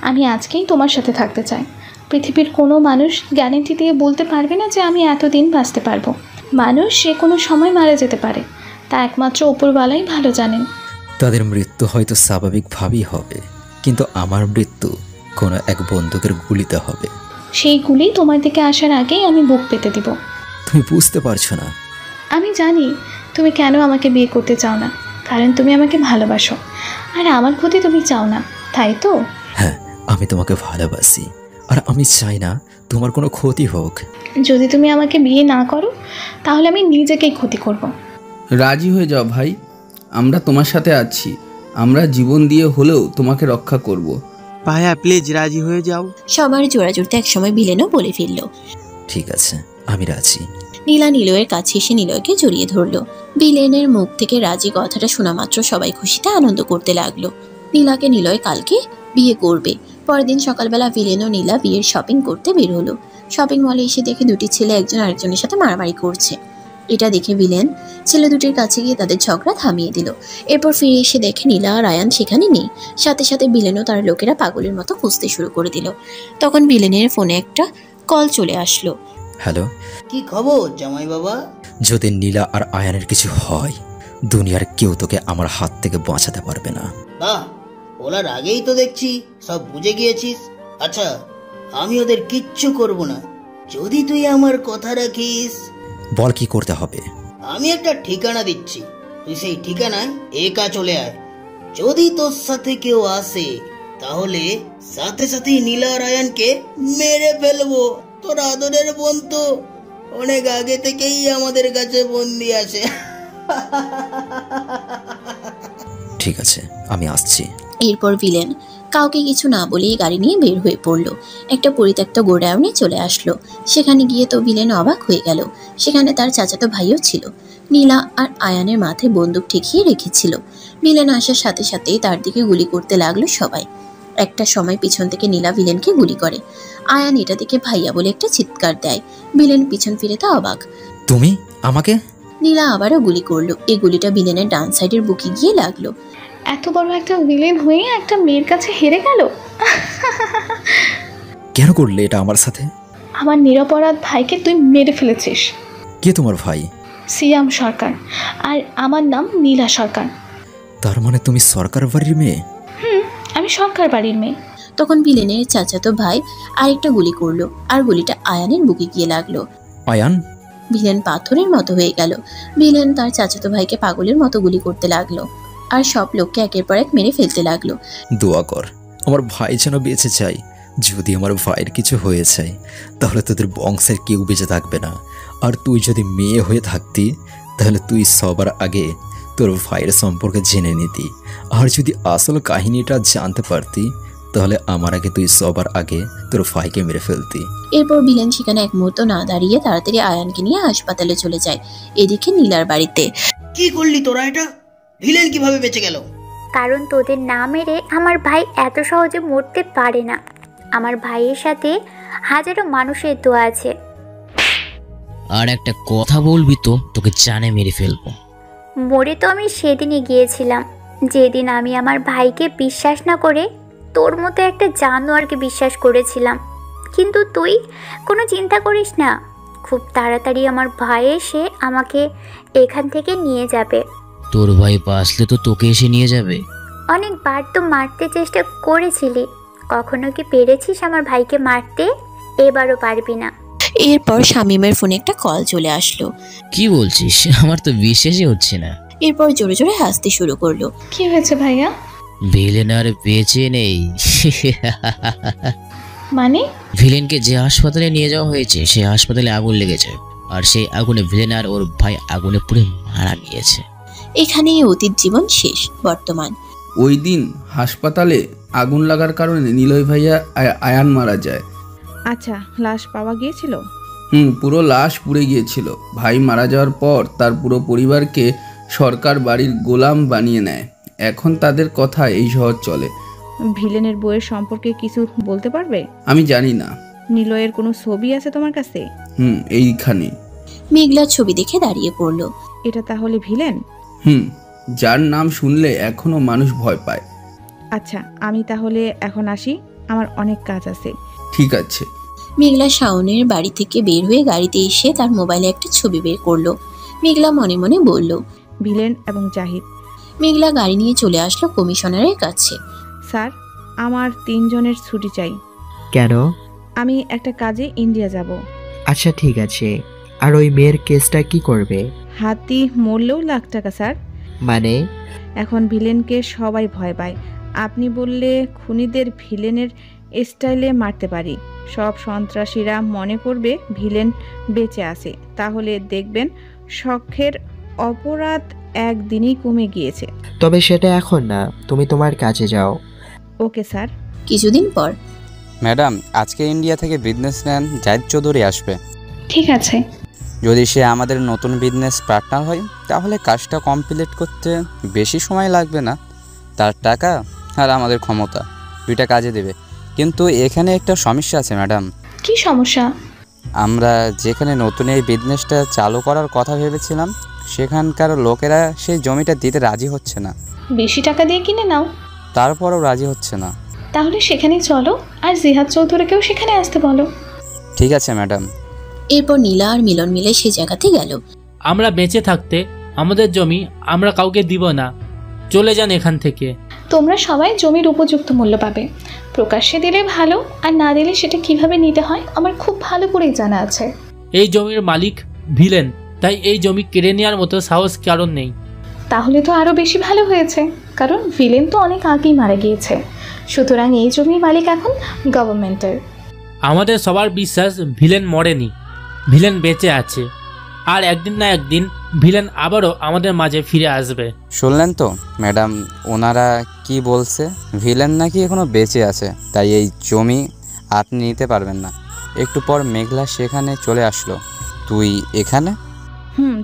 S13: আমি আজকেই তোমার সাথে থাকতে চাই। পৃথিবীর কোনো মানুষ গ্যারান্টি দিয়ে বলতে পারবে না যে আমি এতদিন বাঁচতে পারবো। মানুষ সে কোনো সময় মারা যেতে পারে, তা একমাত্র উপরওয়ালাই ভালো জানেন।
S9: তাদের মৃত্যু হয়তো স্বাভাবিকভাবেই হবে, কিন্তু আমার মৃত্যু কোনো এক বন্দুকের গুলিতে হবে।
S13: সেই গুলি তোমার দিকে আসার আগেই আমি বুক পেতে দিব।
S9: তুমি বুঝতে পারছো না।
S13: আমি জানি তুমি কেন আমাকে বিয়ে করতে চাও না। কারণ তুমি আমাকে ভালোবাসো আর আমার ক্ষতি তুমি চাও না, তাই তো?
S9: হ্যাঁ, আমি তোমাকে ভালোবাসি আর আমি চাই না তোমার কোনো ক্ষতি হোক।
S13: যদি তুমি আমাকে বিয়ে না করো তাহলে আমি নিজেকেই ক্ষতি করব।
S11: রাজি হয়ে যাও ভাই, আমরা তোমার সাথে আছি। আমরা জীবন দিয়ে হলেও তোমাকে রক্ষা করব।
S10: ভাইয়া প্লিজ রাজি হয়ে যাও।
S3: সবার জোড়াজোড়িতে একসময় ভিলেনও বলে ফেলল।
S9: ঠিক আছে, আমি রাজি।
S3: নীলা নিলয়ের কাছে এসে নিলয়কে জড়িয়ে ধরল। ভিলেনের মুখ থেকে রাজি কথাটা শোনা মাত্র সবাই খুশিতে আনন্দ করতে লাগলো। নীলাকে নিলয় কালকে বিয়ে করবে। পরের দিন সকালবেলা ভিলেন ও নীলা বিয়ের শপিং করতে বের হলো। শপিং মলে এসে দেখে দুটি ছেলে একজন আরেকজনের সাথে মারামারি করছে। এটা দেখে ভিলেন ছেলে দুটির কাছে গিয়ে তাদের ঝগড়া থামিয়ে দিল। এরপর ফিরে এসে দেখে নীলা আর আয়ান সেখানে নেই। সাথে সাথে ভিলেনও তার লোকেরা পাগলের মতো খুঁজতে শুরু করে দিল। তখন ভিলেনের ফোনে একটা কল চলে আসলো।
S9: হ্যালো,
S21: কি খবর জামাই বাবা?
S9: যদি নীলা আর আয়ানের কিছু হয়, দুনিয়ার কেউ তোকে আমার হাত থেকে বাঁচাতে পারবে না।
S21: বাহ, বলার আগেই তো দেখছি সব বুঝে গিয়েছিস। আচ্ছা, আমি ওদের কিচ্ছু করব না যদি তুই আমার কথা রাখিস।
S9: বল কি করতে হবে?
S21: আমি একটা ঠিকানা দিচ্ছি, তুই সেই ঠিকানায় একা চলে আয়। যদি তোর সাথে কেউ আসে তাহলে সাথে সাথেই নীলা আর আয়ানকে মেরে ফেলবো। তোর আদরের বোন তো অনেক আগে থেকেই আমাদের কাছে বন্দি আছে।
S9: ঠিক আছে, আমি আসছি।
S3: এরপর ভিলেন কাউকে কিছু না বলেই গাড়ি নিয়ে বের হয়ে পড়লো। একটা পরিত্যক্ত গোডাউনে চলে আসলো। সেখানে গিয়ে তো ভিলেন অবাক হয়ে গেল। সেখানে তার চাচাতো ভাইও ছিল। নীলা আর আয়ানের মাথায় বন্দুক ঠেকিয়ে রেখেছিল। ভিলেন আসার সাথে সাথেই তার দিকে গুলি করতে লাগলো সবাই। একটা সময় পিছন থেকে নীলা ভিলেনকে গুলি করে। আয়ান এটা দেখে ভাইয়া বলে একটা চিৎকার দেয়। ভিলেন পিছন ফিরে তা অবাক।
S9: তুমি আমাকে?
S3: নীলা আবারও গুলি করলো। এই গুলিটা ভিলেনের ডান সাইডের বুকে গিয়ে লাগলো।
S13: এত বড় একটা ভিলেন হয়ে একটা মেয়ের কাছে হেরে গেল।
S9: কেন করলে এটা আমার সাথে?
S13: আমার নিরপরাধ ভাইকে তুই মেরে ফেলেছিস।
S9: কে তোমার ভাই?
S13: সিয়াম সরকার, আর আমার নাম নীলা সরকার।
S9: তার মানে তুমি সরকার বাড়ির মেয়ে?
S13: আমি সরকার বাড়ির মেয়ে।
S3: তখন ভিলেনের চাচাতো ভাই আরেকটা গুলি করলো, আর গুলিটা আয়ানের বুকে গিয়ে লাগলো।
S9: আয়ান?
S3: ভিলেন পাথরের মতো হয়ে গেল। ভিলেন তার চাচাতো ভাইকে পাগলের মতো গুলি করতে লাগলো, আর সব লোককে একের পর এক মেরে ফেলতে লাগলো।
S9: দোয়া কর আমার ভাই যেন বেঁচে যায়। যদি আমার ভাইয়ের কিছু হয়ে যায় তাহলে তোদের বংশের কেউ বেঁচে থাকবে না। আর তুই যদি মেয়ে হয়ে থাকতি তাহলে তুই সবার আগে তোর ভাইয়ের সম্পর্কে জেনে নিতি। আর যদি আসল কাহিনীটা জানতে পারতি তাহলে আমার আগে তুই সবার আগে তোর ভাইকে মেরে ফেলতি।
S3: এরপর ভিলেন সেখানে এক মুহূর্ত না দাঁড়িয়ে তাড়াতাড়ি আয়ানকে নিয়ে হাসপাতালে চলে যায়। এদিকে নীলার বাড়িতে।
S21: কি করলি তোরা এটা? ভিলেন কিভাবে বেঁচে গেল?
S20: কারণ তোদের না মেরে আমার ভাই এত সহজে মরতে পারে না। আমার ভাইয়ের সাথে হাজারো মানুষের দোয়া আছে।
S14: আর একটা কথা বলবি তো তোকে জানে মেরে ফেলবো।
S20: মরে তো আমি সেদিনই গিয়েছিলাম, যেদিন আমি আমার ভাইকে বিশ্বাস না করে তোর মতো একটা জানোয়ারকে বিশ্বাস করেছিলাম। কিন্তু তুই কোনো চিন্তা করিস না, খুব তাড়াতাড়ি আমার ভাই এসে আমাকে এখান থেকে নিয়ে যাবে।
S14: তোর ভাই বাঁচলে তো তোকে এসে নিয়ে যাবে।
S20: অনেকবার তো মারতে চেষ্টা করেছিলি, কখনো কি পেরেছিস আমার ভাইকে মারতে? এবারও পারবি না।
S3: এরপর শামীমের ফোনে একটা কল চলে আসলো।
S14: কি বলছিস? আমার তো বিশ্বাসই হচ্ছে না।
S3: এরপর জোরে জোরে হাসতে শুরু করলো।
S13: কি হয়েছে ভাইয়া?
S14: ভিলেন আর বেঁচে নেই।
S13: মানে?
S14: ভিলেনকে যে হাসপাতালে নিয়ে যাওয়া হয়েছে সেই হাসপাতালে আগুন লেগেছে, আর সেই আগুনে ভিলেন আর ওর ভাই আগুনে পুড়ে মারা গিয়েছে।
S3: এখানেই অতীত জীবন শেষ, বর্তমান।
S11: ওই দিন হাসপাতালে আগুন লাগার কারণে নিলয় ভাইয়া আয়ান মারা যায়।
S1: আচ্ছা, লাশ পাওয়া গিয়েছিল?
S11: পুরো লাশ পুড়ে গিয়েছিল। ভাই মারা যাওয়ার পর তার পুরো পরিবারকে সরকার বাড়ির গোলাম বানিয়ে নেয়। এখন তাদের কথা এই শহর চলে।
S1: ভিলেনের বইয়ের সম্পর্কে কিছু বলতে পারবে?
S11: আমি জানি না।
S1: নিলয়ের কোনো ছবি আছে তোমার কাছে?
S11: এইখানে।
S3: মেঘলা ছবি দেখে দাঁড়িয়ে পড়লো।
S1: এটা তাহলে ভিলেন?
S11: যার নাম শুনলে এখনো মানুষ ভয় পায়।
S1: আচ্ছা, আমি তাহলে এখন আসি, আমার অনেক কাজ আছে।
S11: ঠিক আছে।
S3: মেঘলা শাওনের বাড়ি থেকে বের হয়ে গাড়িতে এসে তার মোবাইলে একটা ছবি বের করলো। মেঘলা মনে মনে বলল,
S1: ভিলেন এবং জাহিদ।
S3: মেঘলা গাড়ি নিয়ে চলে আসলো কমিশনারের কাছে।
S1: স্যার, আমার 3 জনের ছুটি চাই।
S15: কেন?
S1: আমি একটা কাজে ইন্ডিয়া যাব।
S15: আচ্ছা ঠিক আছে। আর ওই মেয়ের কেসটা কি করবে?
S1: হাতি মরলেও লাখ টাকা স্যার।
S15: মানে?
S1: এখন ভিলেনকে সবাই ভয় পায়। আপনি বললে খুনিদের ভিলেনের স্টাইলে মারতে পারি। সব সন্ত্রাসীরা মনে করবে ভিলেন বেঁচে আছে। তাহলে দেখবেন শখের অপরাধ একদিনই কমে গিয়েছে।
S15: তবে সেটা এখন না, তুমি তোমার কাজে যাও।
S1: Okay sir.
S3: কিছুদিন পর।
S6: ম্যাডাম, আজকে ইন্ডিয়া থেকে বিজনেসম্যান জাহিদ চৌধুরী আসবে।
S13: ঠিক আছে।
S6: যদি সে আমাদের নতুন বিজনেস পার্টনার হয় তাহলে কাজটা কমপ্লিট করতে বেশি সময় লাগবে না। তার টাকা আর আমাদের ক্ষমতা দুইটা কাজে দেবে। কিন্তু এখানে একটা সমস্যা আছে ম্যাডাম।
S13: কি সমস্যা?
S6: আমরা যেখানে নতুন এই বিজনেসটা চালু করার কথা ভেবেছিলাম সেখানকার লোকেরা সেই জমিটা দিতে রাজি হচ্ছে না।
S13: বেশি টাকা দিয়ে কিনে নাও।
S6: তারপরও রাজি হচ্ছে না।
S13: তাহলে সেখানে চলো, আর জিহাদ চৌধুরীকেও সেখানে আসতে বলো।
S6: ঠিক আছে ম্যাডাম।
S3: এরপর নীলা আর মিলন মিলে সেই জায়গাতে গেল।
S17: আমরা বেঁচে থাকতে আমাদের জমি আমরা কাউকে দিব না, চলে যান এখান থেকে।
S13: তোমরা সবাই জমির উপযুক্ত মূল্য পাবে। প্রকাশ্যে দিলে ভালো, আর না দিলে সেটা কিভাবে নিতে হয় আমার খুব ভালো করেই জানা আছে।
S17: এই জমির মালিক ভিলেন, তাই এই জমি কেড়ে নেওয়ার মতো সাহস কারণ নেই।
S13: তাহলে তো আরও বেশি ভালো হয়েছে, কারণ ভিলেন তো অনেক আগেই মারা গিয়েছে। সুতরাং এই জমির মালিক এখন গভর্নমেন্টের।
S17: আমাদের সবার বিশ্বাস ভিলেন মরেনি, ভিলেন বেঁচে আছে। আর একদিন না একদিন ভিলেন আবারও আমাদের মাঝে ফিরে আসবে।
S6: শুনলেন তো ম্যাডাম, ওনারা কি বলছে? ভিলেন নাকি এখনো বেঁচে আছে, তাই এই জমি আপনি নিতে পারবেন না। একটু পর মেঘলা সেখানে চলে আসলো। তুই এখানে?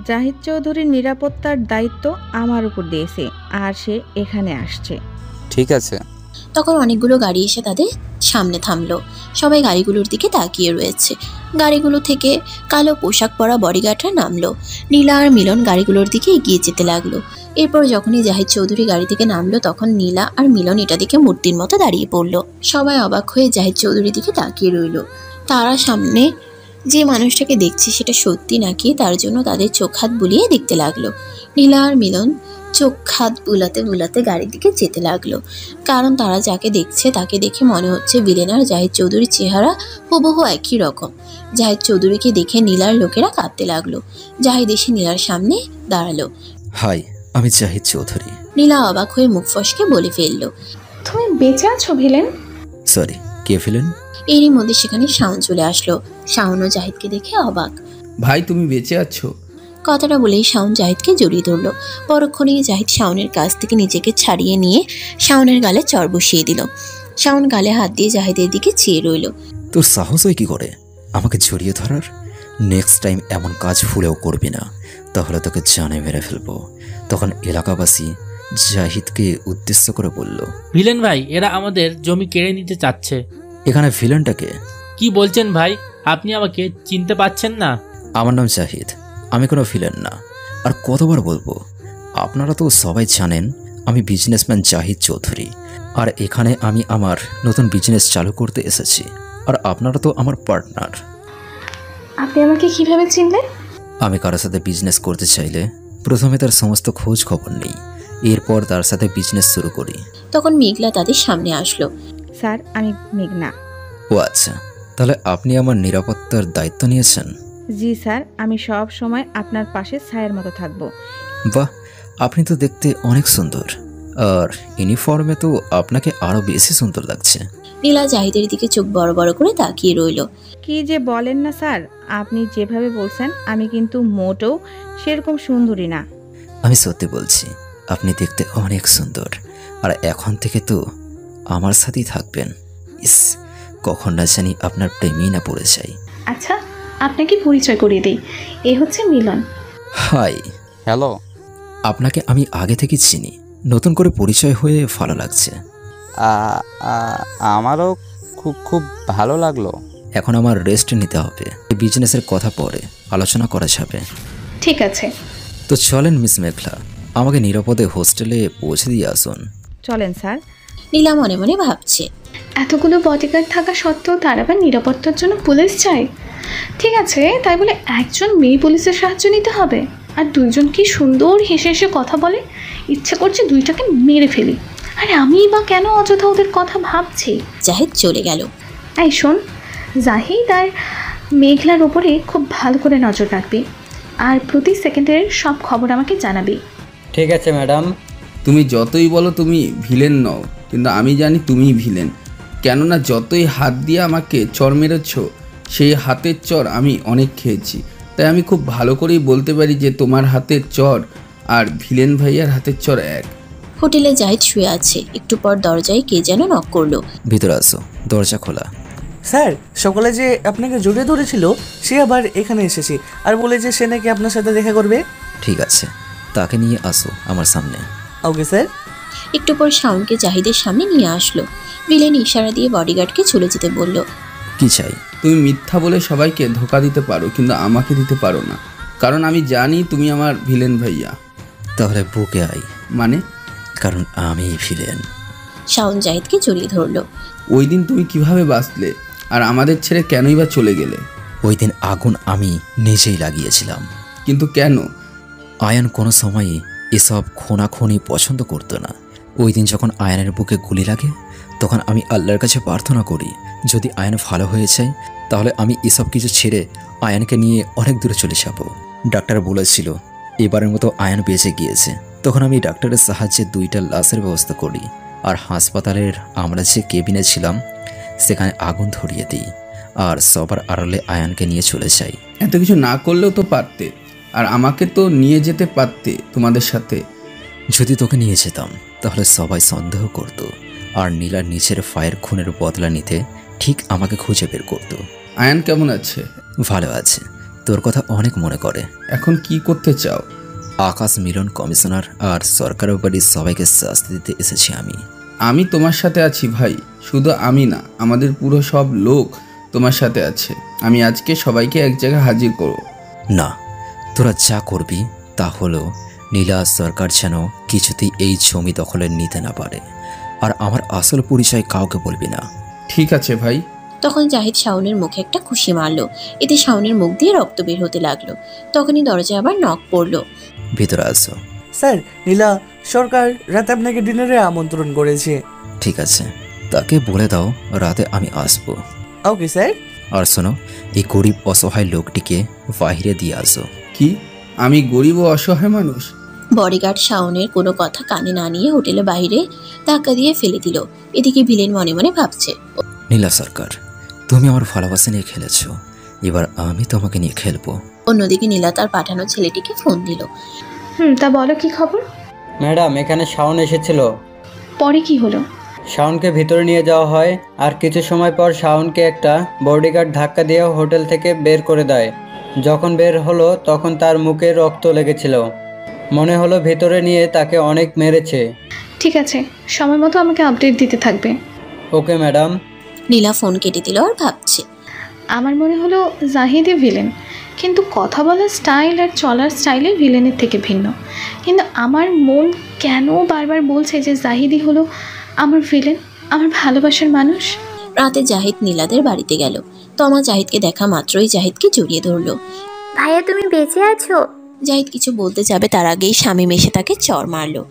S1: জাহিদ চৌধুরীর নিরাপত্তার দায়িত্ব আমার উপর দিয়েছে, আর সে এখানে আসছে।
S6: ঠিক আছে।
S3: তখন অনেকগুলো গাড়ি এসে তাদের সামনে থামলো। সবাই গাড়িগুলোর দিকে তাকিয়ে রয়েছে। গাড়িগুলো থেকে কালো পোশাক পরা বডিগার্ডরা নামলো। নীলা আর মিলন গাড়িগুলোর দিকে এগিয়ে যেতে লাগলো। এরপর যখনই জাহিদ চৌধুরী গাড়ি থেকে নামলো তখন নীলা আর মিলন এটা দিকে মূর্তির মতো দাঁড়িয়ে পড়লো। সবাই অবাক হয়ে জাহিদ চৌধুরীর দিকে তাকিয়ে রইল। তারা সামনে যে মানুষটাকে দেখছে সেটা সত্যি নাকি তার জন্য তাদের চোখ হাত বুলিয়ে দেখতে লাগলো। নীলা আর মিলন চোখ হাত বুলাতে বুলাতে গাড়ির দিকে যেতে লাগলো, কারণ তারা যাকে দেখছে তাকে দেখে মনে হচ্ছে ভিলেন আর জাহিদ চৌধুরীর চেহারা হুবহু একই রকম। জাহিদ চৌধুরীকে দেখে নীলার লোকেরা কাঁদতে লাগলো। জাহিদ এসে নীলার সামনে দাঁড়ালো।
S9: হাই, আমি জাহিদ চৌধুরী।
S3: নীলা অবাক হয়ে মুখ ফসকে বলে ফেললো,
S13: তুমি বেঁচে আছো ভিলেন?
S9: সরি, কে ভিলেন?
S3: এরই মধ্যে সেখানে শাওন চলে আসলো। শাওনও জাহিদকে দেখে অবাক।
S11: ভাই তুমি বেঁচে আছো?
S3: কথাটা বলেই শাওন জাহিদকে জড়িয়ে ধরল। পরক্ষণেই জাহিদ শাওনের কাছ থেকে নিজেকে ছাড়িয়ে নিয়ে শাওনের গালে চর বসিয়ে দিল। শাওন গালে হাত দিয়ে জাহিদের দিকে চেয়ে রইল।
S9: তোর সাহস হয় কি করে আমাকে জড়িয়ে ধরার? নেক্সট টাইম এমন কাজ ভুলেও করবি না, তাহলে তোকে জানে মেরে ফেলবো। তখন এলাকাবাসী জাহিদকে উদ্দেশ্য করে বলল,
S17: ভিলেন ভাই, এরা আমাদের জমি কেড়ে নিতে চাচ্ছে।
S9: এখানে ভিলেনটাকে?
S17: কি বলছেন ভাই? আপনি আমাকে চিনতে পারছেন না?
S9: আমার নাম জাহিদ, আমি কোনো ভিলেন না। আর কতবার বলবো, আপনারা তো সবাই জানেন আমি বিজনেসম্যান জাহিদ চৌধুরী। আর এখানে আমি আমার নতুন বিজনেস চালু করতে এসেছি, আর আপনারা তো আমার পার্টনার।
S13: আপনি আমাকে কিভাবে চিনলেন?
S9: আমি কারোর সাথে বিজনেস করতে চাইলে প্রথমে তার সমস্ত খোঁজ খবর নেই, এরপর তার সাথে বিজনেস শুরু করি।
S3: তখন মেঘলা তাদের সামনে আসলো।
S1: স্যার, আমি মেঘনা।
S9: ও আচ্ছা, তাহলে আপনি আমার নিরাপত্তার দায়িত্ব নিয়েছেন?
S1: জি স্যার, আমি সব সময় আপনার পাশে ছায়ের মতো থাকব।
S9: বাহ, আপনি তো দেখতে অনেক সুন্দর, আর ইউনিফর্মে তো আপনাকে আরো বেশি সুন্দর লাগছে।
S3: নীলা জাহিদের দিকে চোখ বড় বড় করে তাকিয়ে রইল।
S1: কি যে বলেন না স্যার, আপনি যেভাবে বলছেন আমি কিন্তু মোটেও সেরকম সুন্দরী না।
S9: আমি সত্যি বলছি, আপনি দেখতে অনেক সুন্দর, আর এখন থেকে তো আমার সাথেই থাকবেন। ইস, কখন না জানি আপনার প্রেমেই না পড়ে যাই।
S13: আচ্ছা, আপনাকে পরিচয় করিয়ে দেই, এ হচ্ছে মিলন।
S9: হাই।
S6: হ্যালো।
S9: আপনাকে আমি আগে থেকে চিনি, নতুন করে পরিচয় হয়ে ভালো লাগছে।
S6: আমারও খুব খুব ভালো লাগলো।
S9: এখন আমার রেস্ট নিতে হবে, বিজনেসের কথা পরে আলোচনা করা যাবে।
S13: ঠিক আছে,
S9: তো চলেন মিস মেঘলা, আমাকে নিরাপদে হোস্টেলে পৌঁছে দিয়ে আসুন।
S1: চলেন স্যার।
S3: নীলা মনে মনে ভাবছে,
S13: এতগুলো বডিগার্ড থাকা সত্ত্বেও তার আবার নিরাপত্তার জন্য পুলিশ চাই। ঠিক আছে, তাই বলে একজন মেয়ে পুলিশের সাহায্য নিতে হবে? আর দুইজন কি সুন্দর হেসে হেসে কথা বলে, ইচ্ছে করছে দুইটাকে মেরে ফেলি। আর আমি বা কেন অযথা ওদের কথা ভাবছি?
S3: জাহিদ চলে গেল।
S13: এই শোন, জাহিদ আর মেঘলার ওপরে খুব ভালো করে নজর রাখবি, আর প্রতি সেকেন্ডের সব খবর আমাকে জানাবি।
S2: ঠিক আছে ম্যাডাম।
S11: তুমি যতই বলো তুমি ভিলেন নও, কিন্তু আমি জানি তুমিই ভিলেন। কেননা যতই হাত দিয়ে আমাকে চর মেরেছ, সেই হাতের চর আমি অনেক খেয়েছি। তাই আমি খুব ভালো করেই বলতে পারি যে তোমার হাতের চর আর ভিলেন ভাইয়ার হাতের চর এক।
S3: হোটেলে জাহিদ শুয়ে আছে। একটু পর দরজায় কে যেন নক করলো।
S9: ভিতরে আসো, দরজা খোলা।
S16: স্যার, সকালে যে আপনাকে জড়িয়ে ধরেছিল সে আবার এখানে এসেছে আর বলে যে সে নাকি আপনার সাথে দেখা করবে।
S9: ঠিক আছে, তাকে নিয়ে আসো আমার সামনে।
S16: Okay sir.
S3: একটু পর শাওনকে জাহিদের সামনে নিয়ে আসলো। ভিলেন ইশারা দিয়ে বডিগার্ডকে চলে যেতে বলল।
S9: কি চাই?
S11: তুমি মিথ্যা বলে সবাইকে ধোকা দিতে পারো, কিন্তু আমাকে দিতে পারো না, কারণ আমি জানি তুমি আমার ভিলেন ভাইয়া।
S9: তাহলে বুকে আই।
S11: মানে?
S9: কারণ আমি ভিলেন।
S3: শাওন জাহিদকে জড়িয়ে ধরলো।
S11: ওই দিন তুমি কিভাবে বাঁচলে আর আমাদের ছেড়ে কেনই বা চলে গেলে?
S9: ওই দিন আগুন আমি নিজেই লাগিয়েছিলাম।
S11: কিন্তু কেন?
S9: আয়ান কোনো সময়ই এসব খুনাখুনি পছন্দ করতো না। ওই দিন যখন আয়ানের বুকে গুলি লাগে তখন আমি আল্লাহর কাছে প্রার্থনা করি যদি আয়ান ভালো হয়ে যায় তাহলে আমি এসব কিছু ছেড়ে আয়ানকে নিয়ে অনেক দূরে চলে যাব। ডাক্তার বলেছিল এবারের মতো আয়ান বেঁচে গিয়েছে। তখন আমি ডাক্তারের সাহায্যে 2টা লাশের ব্যবস্থা করি আর হাসপাতালের আমরা যে কেবিনে ছিলাম সেখানে আগুন ধরিয়ে দিই আর সবার আড়ালে আয়ানকে নিয়ে চলে যাই।
S11: এত কিছু না করলেও তো পারতে, আর আমাকে তো নিয়ে যেতে পারতে তোমাদের সাথে।
S9: যদি তোকে নিয়ে যেতাম তাহলে সবাই সন্দেহ করত আর নীলার নিচের ফায়ের খুনের বদলা নিতে ঠিক আমাকে খুঁজে বের করত।
S11: আয়ান কেমন আছে?
S9: ভালো আছে, তোর কথা অনেক মনে করে।
S11: এখন কি করতে চাও?
S9: আকাশ মিলন কমিশনার আর সরকারের বাড়ির সবাইকে শাস্তি দিতে এসেছি আমি।
S11: আমি তোমার সাথে আছি ভাই, শুধু আমি না, আমাদের পুরো সব লোক তোমার সাথে আছে। আমি আজকে সবাইকে এক জায়গায় হাজির করব।
S9: না, তোরা যা করবি তা হলো নীলা সরকার যেন কিছুতেই এই জমি দখলে নিতে না পারে, আর আমার আসল পরিচয় কাউকে বলবি না।
S11: ঠিক আছে ভাই।
S3: তখন জাহিদ শাওনের মুখে একটা খুশি মারলো। এতে শাওনের মুখ দিয়ে রক্ত বের হতে লাগলো। তখনই দরজায় আবার নক পড়লো।
S9: ভিতরে আসো।
S16: স্যার, নীলা সরকার রাতে আপনাকে ডিনারে আমন্ত্রণ করেছে।
S9: ঠিক আছে, তাকে বলে দাও রাতে আমি আসবো।
S16: Okay sir.
S9: আর শোনো, এই গরিব অসহায় লোকটিকে বাইরে দিয়ে আসো।
S11: কি? আমি গরিব ও অসহায় মানুষ?
S3: বডিগার্ড শাওনের কোনো কথা কানে না নিয়ে হোটেলের বাইরে ধাক্কা দিয়ে ফেলে দিল। এদিকে ভিলেন মনে মনে ভাবছে,
S9: নীলা সরকার, তুমি আমার ভালোবাসা নিয়ে খেলেছো, এবার আমি তোমাকে নিয়ে খেলবো।
S3: অন্যদিকে নীলা তার পাঠানো ছেলেটিকে ফোন দিল।
S13: তা বলো কি খবর?
S2: ম্যাডাম, এখানে শাওন এসেছিল।
S13: পরে কি হলো?
S2: শাওনকে ভিতরে নিয়ে যাওয়া হয় আর কিছু সময় পর শাওনকে একটা বডিগার্ড ধাক্কা দিয়ে হোটেল থেকে বের করে দেয়। যখন বের হলো তখন তার মুখে রক্ত লেগেছিল। মনে হলো ভিতরে নিয়ে তাকে অনেক মেরেছে।
S13: ঠিক আছে, সময় মতো আমাকে আপডেট দিতে থাকবে।
S2: Okay madam.
S3: নীলা ফোন কেটে দিল আর ভাবছে,
S13: আমার মনে হলো জাহিদই ভিলেন, কিন্তু কথা বলার স্টাইল আর চলার স্টাইলে ভিলেনের থেকে ভিন্ন। কিন্তু আমার মন কেন বারবার বলছে যে জাহিদই হলো আমার ভিলেন, আমার ভালোবাসার মানুষ।
S3: রাতে জাহিদ নীলাদের বাড়িতে গেল। তমা জাহিদকে দেখা মাত্রই জাহিদকে জড়িয়ে ধরলো।
S20: ভাইয়া, তুমি বেঁচে আছো?
S3: জাহিদ কিছু বলতে যাবে তার আগেই স্বামী এসে তাকে চড় মারলো।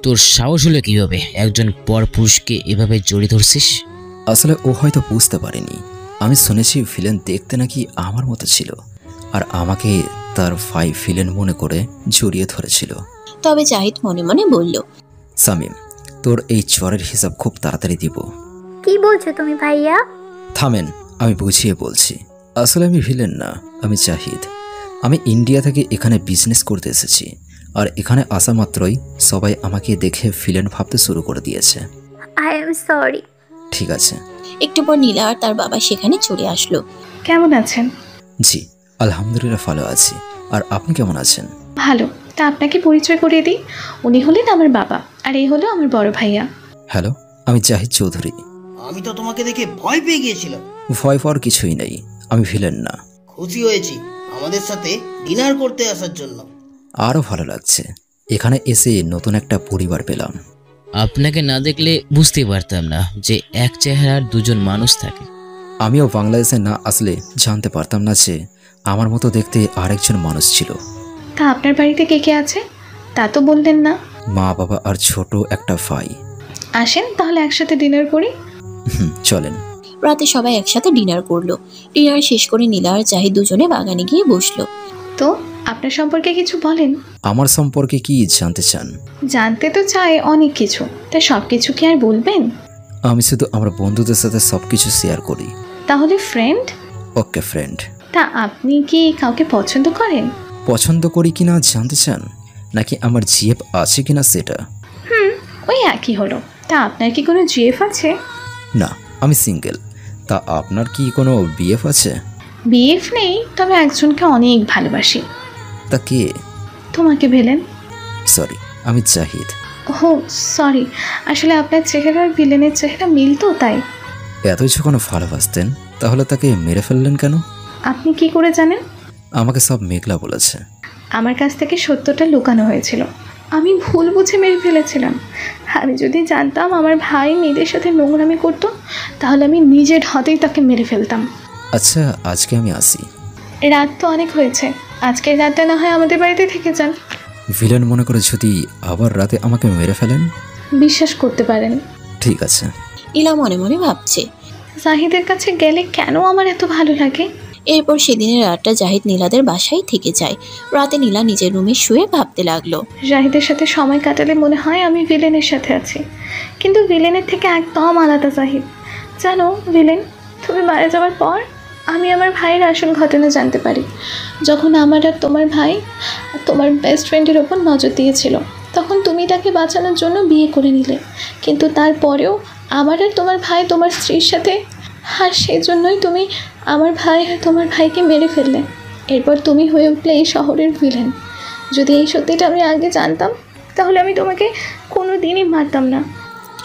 S14: তোর সাহস হলো কিভাবে একজন পর পুরুষকে এভাবে জড়িয়ে ধরছিস?
S9: আসলে ও হয়তো বুঝতে পারেনি। আমি শুনেছি ভিলেন দেখতে নাকি আমার মতো ছিল, আর আমাকে তার ভিলেন মনে করে জড়িয়ে ধরেছিল।
S3: তবে জাহিদ মনে মনে বলল,
S9: সামিম, তোর এই চরের হিসাব খুব তাড়াতাড়ি দিব।
S20: কি বলছো তুমি ভাইয়া?
S9: থামেন, আমি বুঝিয়ে বলছি। আসলে আমি ভিলেন না, আমি জাহিদ। আমি ইন্ডিয়া থেকে এখানে বিজনেস করতে এসেছি, আর এখানে আসা মাত্রই সবাই আমাকে দেখে ভিলেন ভাবতে শুরু করে দিয়েছে।
S20: I am sorry.
S9: ঠিক আছে।
S3: একটু পর নীলা আর তার বাবা সেখানে চলে আসলো।
S13: কেমন আছেন?
S9: জি আলহামদুলিল্লাহ ভালো আছি। আর আপনি কেমন আছেন?
S13: ভালো। তা আপনাকে পরিচয় করিয়ে দিই, উনি হলেন আমার বাবা আর এই হলো আমার বড় ভাইয়া।
S9: হ্যালো, আমি জাহিদ চৌধুরী।
S21: আমি তো তোমাকে দেখে ভয় পেয়ে গিয়েছিলাম।
S9: ভয় পাওয়ার কিছুই নেই, আমি ভিলেন না।
S21: খুশি হয়েছি আমাদের সাথে ডিনার করতে আসার জন্য।
S9: আরও ভালো লাগছে, এখানে এসে নতুন একটা পরিবার পেলাম।
S14: আপনাকে না দেখলে বুঝতেই পারতাম না যে এক চেহারার দুজন মানুষ থাকে।
S9: আমিও বাংলাদেশে না আসলে জানতে পারতাম না যে আমার মতো দেখতে আরেকজন মানুষ ছিল।
S13: তা আপনার বাড়িতে কে কে আছে তা তো বললেন না?
S9: মা, বাবা আর ছোট একটা ভাই।
S13: আসেন তাহলে একসাথে ডিনার করি।
S9: চলেন।
S3: রাতে সবাই একসাথে ডিনার করলো। ডিনার শেষ করে নীলা আর জাহিদ দুজনে বাগানে গিয়ে বসলো।
S13: তো আপনার সম্পর্কে কিছু বলেন।
S9: আমার সম্পর্কে কি জানতে চান?
S13: জানতে তো চাই অনেক কিছু, তা সব কিছু কি আর বলবেন?
S9: আমি শুধু আমার বন্ধুদের সাথে সবকিছু শেয়ার করি।
S13: তাহলে ফ্রেন্ড?
S9: ওকে ফ্রেন্ড।
S13: তা আপনি কি কাউকে পছন্দ করেন?
S9: পছন্দ করি কিনা জানতে চান, নাকি আমার জিএফ আছে কিনা সেটা?
S13: ওই একই হলো। তা আপনার কি কোনো জিএফ আছে?
S9: না, আমি সিঙ্গেল। তা আপনার কি কোনো বিএফ আছে?
S13: বিএফ নেই, তবে একজনকে অনেক ভালোবাসি।
S9: তা কে?
S13: তোমাকে ভিলেন।
S9: সরি, আমি জাহিদ।
S13: ওহ সরি, আসলে আপনার চেহারা আর ভিলেনের চেহারা মিল তো, তাই।
S9: এতই যখন ভালোবাসতেন তাহলে তাকে মেরে ফেললেন কেন?
S13: আপনি কি করে জানেন?
S9: আমাকে সব মেঘলা বলেছে।
S13: আমার কাছ থেকে সত্যটা লুকানো হয়েছিল, আমি ভুল বুঝে মেরে ফেলেছিলাম। আমি যদি জানতাম আমার ভাই মেয়েদের সাথে নোংরামি করতো, তাহলে আমি নিজের হাতেই তাকে মেরে ফেলতাম।
S9: আচ্ছা, আজকে আমি আসি।
S13: রাত তো অনেক হয়েছে, আজকের রাতটা না হয় আমাদের বাড়িতে থেকে যান।
S9: ভিলেন মনে করে যদি আবার রাতে আমাকে মেরে ফেলেন?
S13: বিশ্বাস করতে পারেন।
S9: ঠিক আছে।
S3: নীলা মনে মনে ভাবছে,
S13: জাহিদের কাছে গেলে কেন আমার এত ভালো লাগে।
S3: এরপর সেদিনের রাতটা জাহিদ নীলাদের বাসায় থেকে যায়। রাতে নীলা নিজের রুমে শুয়ে ভাবতে লাগলো,
S13: জাহিদের সাথে সময় কাটালে মনে হয় আমি ভিলেনের সাথে আছি, কিন্তু ভিলেনের থেকে একদম আলাদা জাহিদ। জানো ভিলেন, তুমি মারা যাওয়ার পর আমি আমার ভাইয়ের আসল ঘটনা জানতে পারি। যখন আমার আর তোমার ভাই তোমার বেস্ট ফ্রেন্ডের ওপর নজর দিয়েছিল, তখন তুমি তাকে বাঁচানোর জন্য বিয়ে করে নিলে, কিন্তু তারপরেও আমার আর তোমার ভাই তোমার স্ত্রীর সাথে, আর সেই জন্যই তুমি আমার ভাই আর তোমার ভাইকে মেরে ফেললে। এরপর তুমি হয়ে উঠলে এই শহরের ভিলেন। যদি এই সত্যিটা আমি আগে জানতাম, তাহলে আমি তোমাকে কোনো দিনই মারতাম না।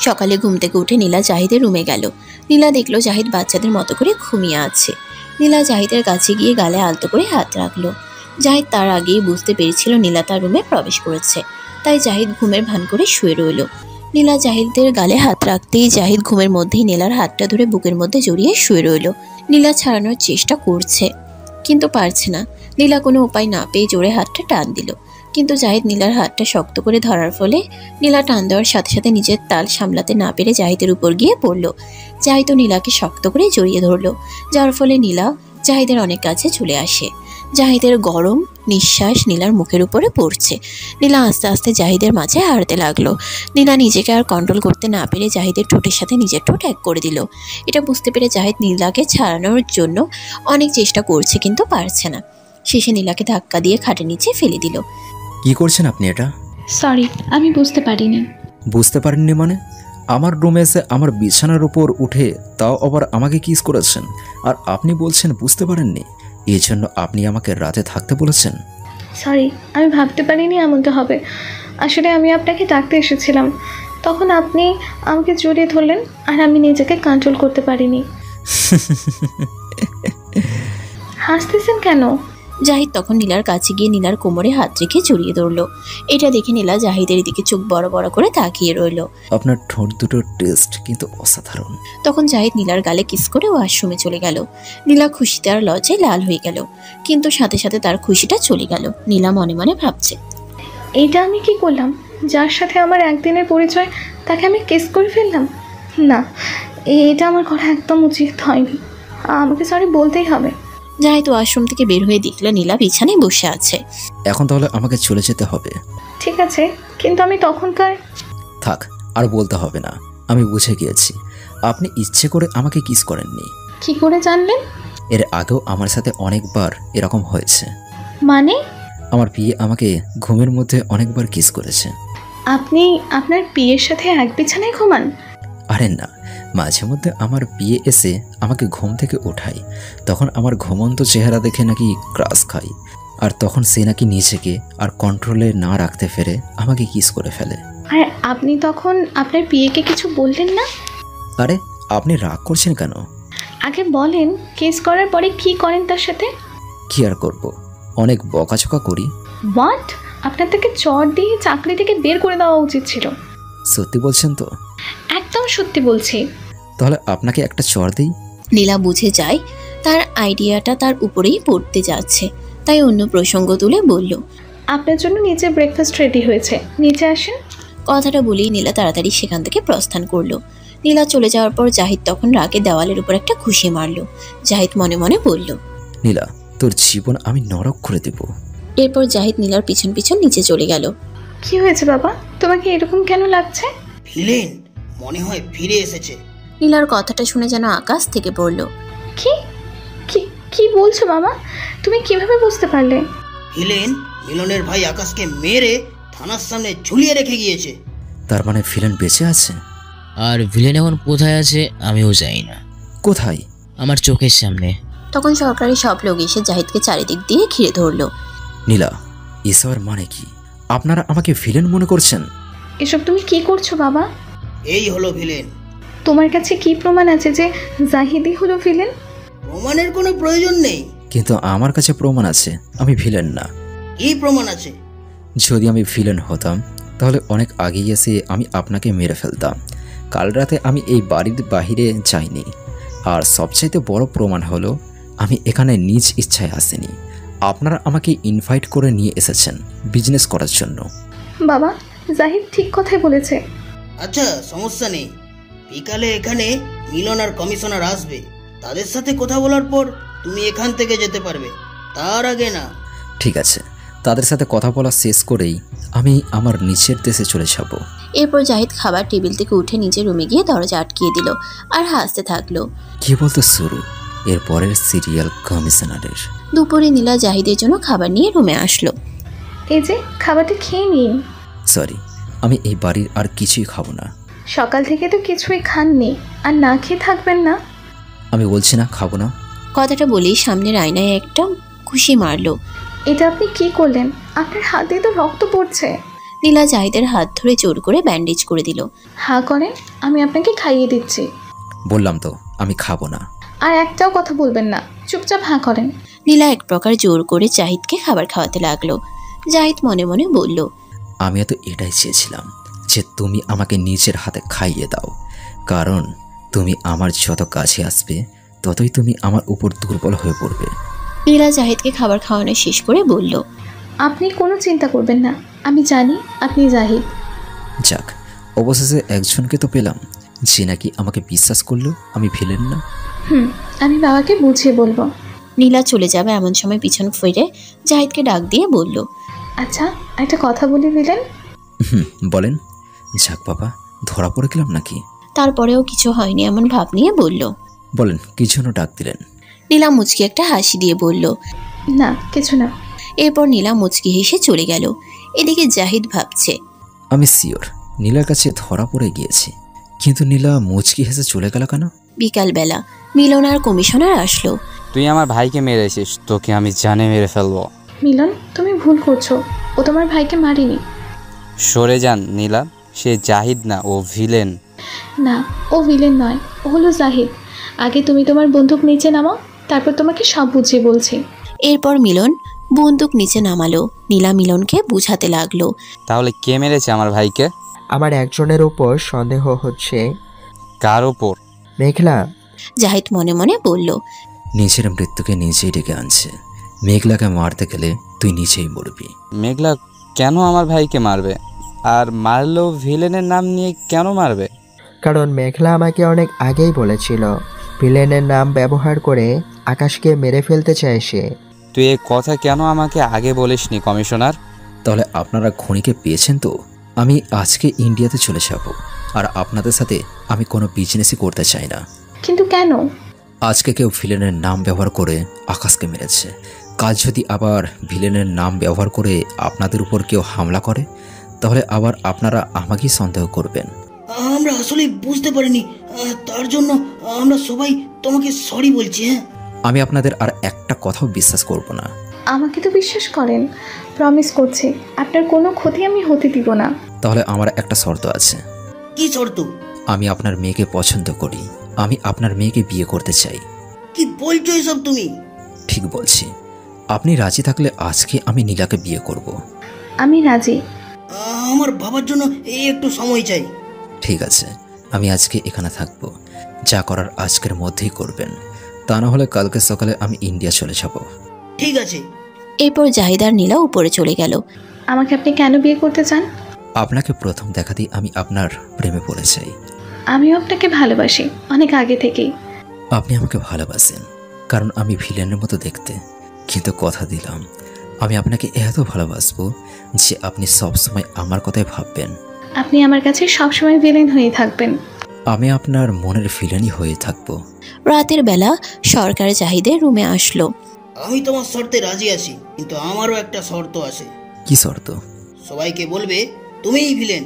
S3: সকালে ঘুম থেকে উঠে নীলা জাহিদের রুমে গেল। নীলা দেখলো জাহিদ বাচ্চাদের মতো করে ঘুমিয়ে আছে। নীলা জাহিদের কাছে গিয়ে গালে আলতো করে হাত রাখলো। জাহিদ তার আগেই বুঝতে পেরেছিল নীলা তার রুমে প্রবেশ করেছে, তাই জাহিদ ঘুমের ভান করে শুয়ে রইল। নীলা জাহিদের গালে হাত রাখতেই জাহিদ ঘুমের মধ্যেই নীলার হাতটা ধরে বুকের মধ্যে জড়িয়ে শুয়ে রইল। নীলা ছাড়ানোর চেষ্টা করছে, কিন্তু পারছে না। নীলা কোনো উপায় না পেয়ে জোরে হাতটা টান দিল, কিন্তু জাহিদ নীলার হাতটা শক্ত করে ধরার ফলে নীলা টান দেওয়ার সাথে সাথে নিজের তাল সামলাতে না পেরে জাহিদের উপর গিয়ে পড়ল। জাহিদ নীলাকে শক্ত করে জড়িয়ে ধরল, যার ফলে নীলা জাহিদের অনেক কাছে চলে আসে। জাহিদের গরম নিঃশ্বাস নীলার মুখের উপরে পড়ছে। নীলা আস্তে আস্তে জাহিদের মাঝে হারতে লাগলো। নীলা নিজেকে আর কন্ট্রোল করতে না পেরে জাহিদের ঠোঁটের সাথে নিজের ঠোঁট এক করে দিল। এটা বুঝতে পেরে জাহিদ নীলাকে ছাড়ানোর জন্য অনেক চেষ্টা করছে, কিন্তু পারছে না। শেষে নীলাকে ধাক্কা দিয়ে খাটের নিচে ফেলে দিল।
S9: কি করছেন আপনি এটা?
S13: সরি, আমি বুঝতে পারিনি।
S9: বুঝতে পারেননি মানে? আমার রুমে এসে আমার বিছানার উপর উঠে তাও আবার আমাকে কিস করেছেন, আর আপনি বলছেন বুঝতে পারেননি? এই জন্য আপনি আমাকে রাতে থাকতে বলেছেন?
S13: সরি, আমি ভাবতে পারিনি এমনটা হবে। আসলে আমি আপনাকে ডাকতে এসেছিলাম, তখন আপনি আমাকে জড়িয়ে ধরলেন আর আমি নিজেকে কন্ট্রোল করতে পারিনি। হাসতেছেন কেন?
S3: জাহিদ তখন নীলার কাছে গিয়ে নীলার কোমরে হাত রেখে জড়িয়ে ধরল। এটা দেখে নীলা জাহিদের দিকে চোখ বড় বড় করে তাকিয়ে রইল।
S9: আপনার ঠোঁট দুটোর টেস্ট কিন্তু অসাধারণ।
S3: তখন জাহিদ নীলার গালে কিস করে ওয়াশরুমে চলে গেল। নীলা খুশিতে আর লজ্জায় লাল হয়ে গেল, কিন্তু সাথে সাথে তার খুশিটা চলে গেল। নীলা মনে মনে ভাবছে,
S13: এইটা আমি কি করলাম? যার সাথে আমার একদিনের পরিচয়, তাকে আমি কিস করে ফেললাম। না, এটা আমার করা একদম উচিত হয়নি। আমাকে সরি বলতেই হবে।
S3: জাহিদ ওয়াশরুম থেকে বের হয়ে দেখলো নীলা বিছানায় বসে আছে।
S9: এখন তাহলে আমাকে চলে যেতে হবে।
S13: ঠিক আছে, কিন্তু আমি তখনকার...
S9: থাক, আর বলতে হবে না, আমি বুঝে গিয়েছি। আপনি ইচ্ছে করে আমাকে কিস করেননি।
S13: কি করে জানলেন?
S9: এর আগেও আমার সাথে অনেকবার এরকম হয়েছে।
S13: মানে?
S9: আমার বিয়ে আমাকে ঘুমের মধ্যে অনেকবার কিস করেছে।
S13: আপনি আপনার বিয়ের সাথে এক বিছানায় ঘুমান?
S9: আরে না, মাঝে মধ্যে আমার বিয়ে এসে আমাকে ঘুম থেকে ওঠাই, তখন আমার ঘুমন্ত চেহারা দেখে নাকি ক্রাশ খাই, আর তখন সে নাকি নিজেকে আর কন্ট্রোলে না রাখতে ফেরে আমাকে কিস করে ফেলে।
S13: আর আপনি তখন আপনার বিয়েকে কিছু বললেন না?
S9: আরে আপনি রাগ করছেন কেন?
S13: আগে বলেন, কিস করার পরে কি করেন তার সাথে?
S9: কি আর করব, অনেক বকাঝকা করি।
S13: হোয়াট? আপনার থেকে চড় দিয়ে চাকরি থেকে বের করে দেওয়া উচিত ছিল।
S9: সত্যি বলছেন তো?
S13: একদম সত্যি বলছি।
S9: তাহলে আপনাকে একটা চড় দিই।
S3: নীলা বুঝে যায় তার আইডিয়াটা তার উপরেই পড়তে যাচ্ছে, তাই অন্য প্রসঙ্গ তুলে বলল,
S13: আপনার জন্য নিচে ব্রেকফাস্ট রেডি হয়েছে, নিচে আসেন।
S3: কথাটা বলেই নীলা তাড়াতাড়ি সেখান থেকে প্রস্থান করলো। নীলা চলে যাওয়ার পর জাহিদ তখন রাগে দেওয়ালের উপর একটা ঘুষি মারল। জাহিদ মনে মনে বলল,
S9: নীলা, তোর জীবন আমি নরক করে দেব।
S3: এরপর জাহিদ নীলার পিছন পিছন নিচে চলে গেল।
S13: কি হয়েছে বাবা, তোমাকে এরকম কেন লাগছে?
S21: ভিলেন মনে হয় ফিরে এসেছে।
S3: নীলার কথাটা শুনে যেন আকাশ থেকে পড়ল।
S13: কি কি কি বলছো বাবা? তুমি কিভাবে বুঝতে পারলে?
S21: ভিলেন মিলনের ভাই আকাশকে মেরে থানার সামনে ঝুলিয়ে রেখে গিয়েছে।
S9: তার মানে ভিলেন বেঁচে আছে?
S14: আর ভিলেন এখন কোথায় আছে আমিও জানি না।
S9: কোথায়?
S14: আমার চোখের সামনে।
S3: তখন সরকারি সব লোক এসে জাহিদকে চারিদিক দিয়ে ঘিরে ধরলো।
S9: নীলা, এসবের মানে কি? আপনারা আমাকে ভিলেন মনে করছেন?
S13: এসব তুমি কি করছো বাবা?
S21: এই হলো ভিলেন।
S13: তোমার কাছে কি প্রমাণ আছে যে জাহিদই হলো ভিলেন?
S21: প্রমাণের কোনো প্রয়োজন নেই।
S9: কিন্তু আমার কাছে প্রমাণ আছে আমি ভিলেন না।
S21: কি প্রমাণ আছে?
S9: যদি আমি ভিলেন হতাম তাহলে অনেক আগেই এসে আমি আপনাকে মেরে ফেলতাম। কাল রাতে আমি এই বাড়ির বাহিরে যাইনি। আর সবচাইতে বড় প্রমাণ হলো আমি এখানে নিজ ইচ্ছায় আসিনি। আপনারা আমাকে ইনভাইট করে নিয়ে এসেছেন বিজনেস করার জন্য।
S13: বাবা, জাহিদ ঠিক কথাই বলেছে।
S21: আচ্ছা সমস্যা নেই, বিকালে এখানে মিলন আর কমিশনার আসবে। তাদের সাথে কথা বলার পর তুমি এখান থেকে যেতে পারবে, তার আগে না।
S9: ঠিক আছে, তাদের সাথে কথা বলা শেষ করেই আমি আমার নিচের দেশে চলে যাব।
S3: এরপর জাহিদ খাবার টেবিল থেকে উঠে নিজের রুমে গিয়ে দরজা আটকিয়ে দিল আর হাসতে থাকলো।
S9: কি বলতে শুরু এর পরের সিরিয়াল কমিশনারের।
S3: দুপুরে নীলা জাহিদের জন্য খাবার নিয়ে রুমে আসলো।
S13: এই যে খাবারটা খেয়ে নিন।
S9: সরি, আমি এই বাড়ির আর কিছুই খাবো না।
S13: সকাল থেকে তো কিছুই খাননি, আর না খেয়ে থাকবেন না?
S9: আমি বলছি না খাবো না।
S3: কথাটা বলেই সামনের আয়নায় একটা ঘুষি মারলো।
S13: এটা আপনি কি করলেন? আপনার হাতে তো রক্ত পড়ছে।
S3: নীলা জাহিদের হাত ধরে জোর করে ব্যান্ডেজ করে দিল।
S13: হা করেন, আমি আপনাকে খাইয়ে দিচ্ছি।
S9: বললাম তো আমি খাবো না।
S13: আর একটাও কথা বলবেন না, চুপচাপ হা করেন।
S3: নীলা এক প্রকার জোর করে জাহিদকে খাবার খাওয়াতে লাগলো। জাহিদ মনে মনে বলল,
S9: আমিও তো এটাই চেয়েছিলাম যে তুমি আমাকে নিজের হাতে খাইয়ে দাও, কারণ তুমি আমার যত কাছে আসবে ততই তুমি আমার উপর দুর্বল হয়ে পড়বে।
S3: নীলা জাহিদকে খাবার খাওয়ানো শেষ করে বলল,
S13: আপনি কোনো চিন্তা করবেন না, আমি জানি আপনি জাহিদ।
S9: যাক, অবশেষে একজনকে তো পেলাম যে নাকি আমাকে বিশ্বাস করলো আমি ভিলেন না।
S13: আমি বাবাকে বুঝিয়ে বলবো।
S3: নীলা চলে যাবে এমন সময় পিছন ফিরে জাহিদকে ডাক দিয়ে বলল,
S13: আচ্ছা একটা কথা বলে দিলেন।
S9: বলেন। যাক বাবা, ধরা পড়ে গেলাম নাকি?
S3: তারপরেও কিছু হয়নি এমন ভাব নিয়ে বলল,
S9: বলেন কি জন্য ডাক দিলেন?
S3: নীলা মুচকি একটা হাসি দিয়ে বলল,
S13: না কিছু না।
S3: এরপর নীলা মুচকি হেসে চলে গেল। এদিকে জাহিদ ভাবছে,
S9: আমি শিওর নীলার কাছে ধরা পড়ে গিয়েছি, কিন্তু নীলা মুচকি হেসে চলে গেল কেন?
S3: বিকালবেলা মিলন আর কমিশনার আসলো।
S6: তুই আমার ভাইকে মেরেছিস, তোকে আমি জানে মেরে ফেলবো।
S13: মিলন, তুমি ভুল করছো, ও তোমার ভাইকে মারিনি।
S6: সরে যান নীলা, সে জাহিদ না, ও ভিলেন।
S13: না, ও ভিলেন নয়, ও হলো জাহিদ। আগে তুমি তোমার বন্দুক নিচে নামাও, তারপর তোমাকে সব বুঝিয়ে বলছি।
S3: এরপর মিলন বন্দুক নিচে নামালো। নীলা মিলনকে বুঝাতে লাগলো,
S6: তাহলে কে মেরেছে আমার ভাইকে?
S15: আমার একজনের উপর সন্দেহ হচ্ছে।
S6: কার উপর?
S15: মেঘলা।
S3: জাহিদ মনে মনে বলল,
S9: নিজের মৃত্যুকে নিজেই ডেকে আনছে। মেঘলাকে মারতে গেলে তুই নিজেই মরবি।
S6: মেঘলা কেন আমার ভাইকে মারবে? আর মারলেও ভিলেনের নাম নিয়ে কেন মারবে?
S15: কারণ মেঘলা আমাকে অনেক আগেই বলেছিল ভিলেনের নাম ব্যবহার করে আকাশকে মেরে ফেলতে চায় সে।
S6: তুই এই কথা কেন আমাকে আগে বলিসনি কমিশনার?
S9: তাহলে আপনারা খনিকে পেয়েছেন তো? আমি আজকে ইন্ডিয়াতে চলে যাব, আর আপনাদের সাথে আমি কোনো বিজনেসই করতে চাই না।
S13: কিন্তু কেন?
S9: আজকে কেউ ভিলেনের নাম ব্যবহার করে আকাশকে মেরেছে। কাল যদি আবার ভিলেনের নাম ব্যবহার করে আপনাদের উপর কেউ হামলা করে, তাহলে আবার আপনারা আমাকেই সন্দেহ করবেন।
S21: আমরা আসলে বুঝতে পারিনি, তার জন্য আমরা সবাই তোমাকে সরি বলছি।
S9: আমি আপনাদের আর একটা কথাও বিশ্বাস করব না।
S13: আমাকে তো বিশ্বাস করেন, প্রমিস করছি আপনার কোনো ক্ষতি আমি হতে দিব না।
S9: তাহলে আমার একটা শর্ত আছে।
S21: কি শর্ত?
S9: আমি আপনার মেয়েকে পছন্দ করি, আমি আপনার মেয়েকে বিয়ে করতে চাই।
S21: কি বলছো এসব তুমি?
S9: ঠিক বলছি। আপনি রাজি থাকলে আজকে আমি নীলাকে বিয়ে করব।
S13: আমি রাজি।
S21: আমার বাবার জন্য একটু সময় চাই।
S9: ঠিক আছে, আমি আজকে এখানে থাকবো। যা করার আজকের মধ্যেই করবেন, তা না হলে কালকে সকালে আমি ইন্ডিয়া চলে যাব।
S21: ঠিক আছে।
S3: এরপর জাহিদ আর নীলা উপরে চলে গেল।
S13: আমাকে আপনি কেন বিয়ে করতে চান?
S9: আপনাকে প্রথম দেখাতেই আমি আপনার প্রেমে পড়ে যাই।
S13: আমিও আপনাকে ভালোবাসি অনেক আগে থেকেই।
S9: আপনি আমাকে ভালোবাসেন কারণ আমি ভিলেনের মতো দেখতে, কিন্তু কথা দিলাম আমি আপনাকে এত ভালোবাসবো যে আপনি সবসময় আমার কথাই ভাববেন।
S13: আপনি আমার কাছে সবসময় ভিলেন হয়ে থাকবেন।
S9: আমি আপনার মনের ভিলেনই হয়ে থাকবো।
S3: রাতের বেলা সরকার জাহিদের রুমে আসলো।
S21: আমি তোমার শর্তে রাজি আছি, কিন্তু আমারও একটা শর্ত আছে।
S9: কি শর্ত?
S21: সবাইকে বলবে তুমিই ভিলেন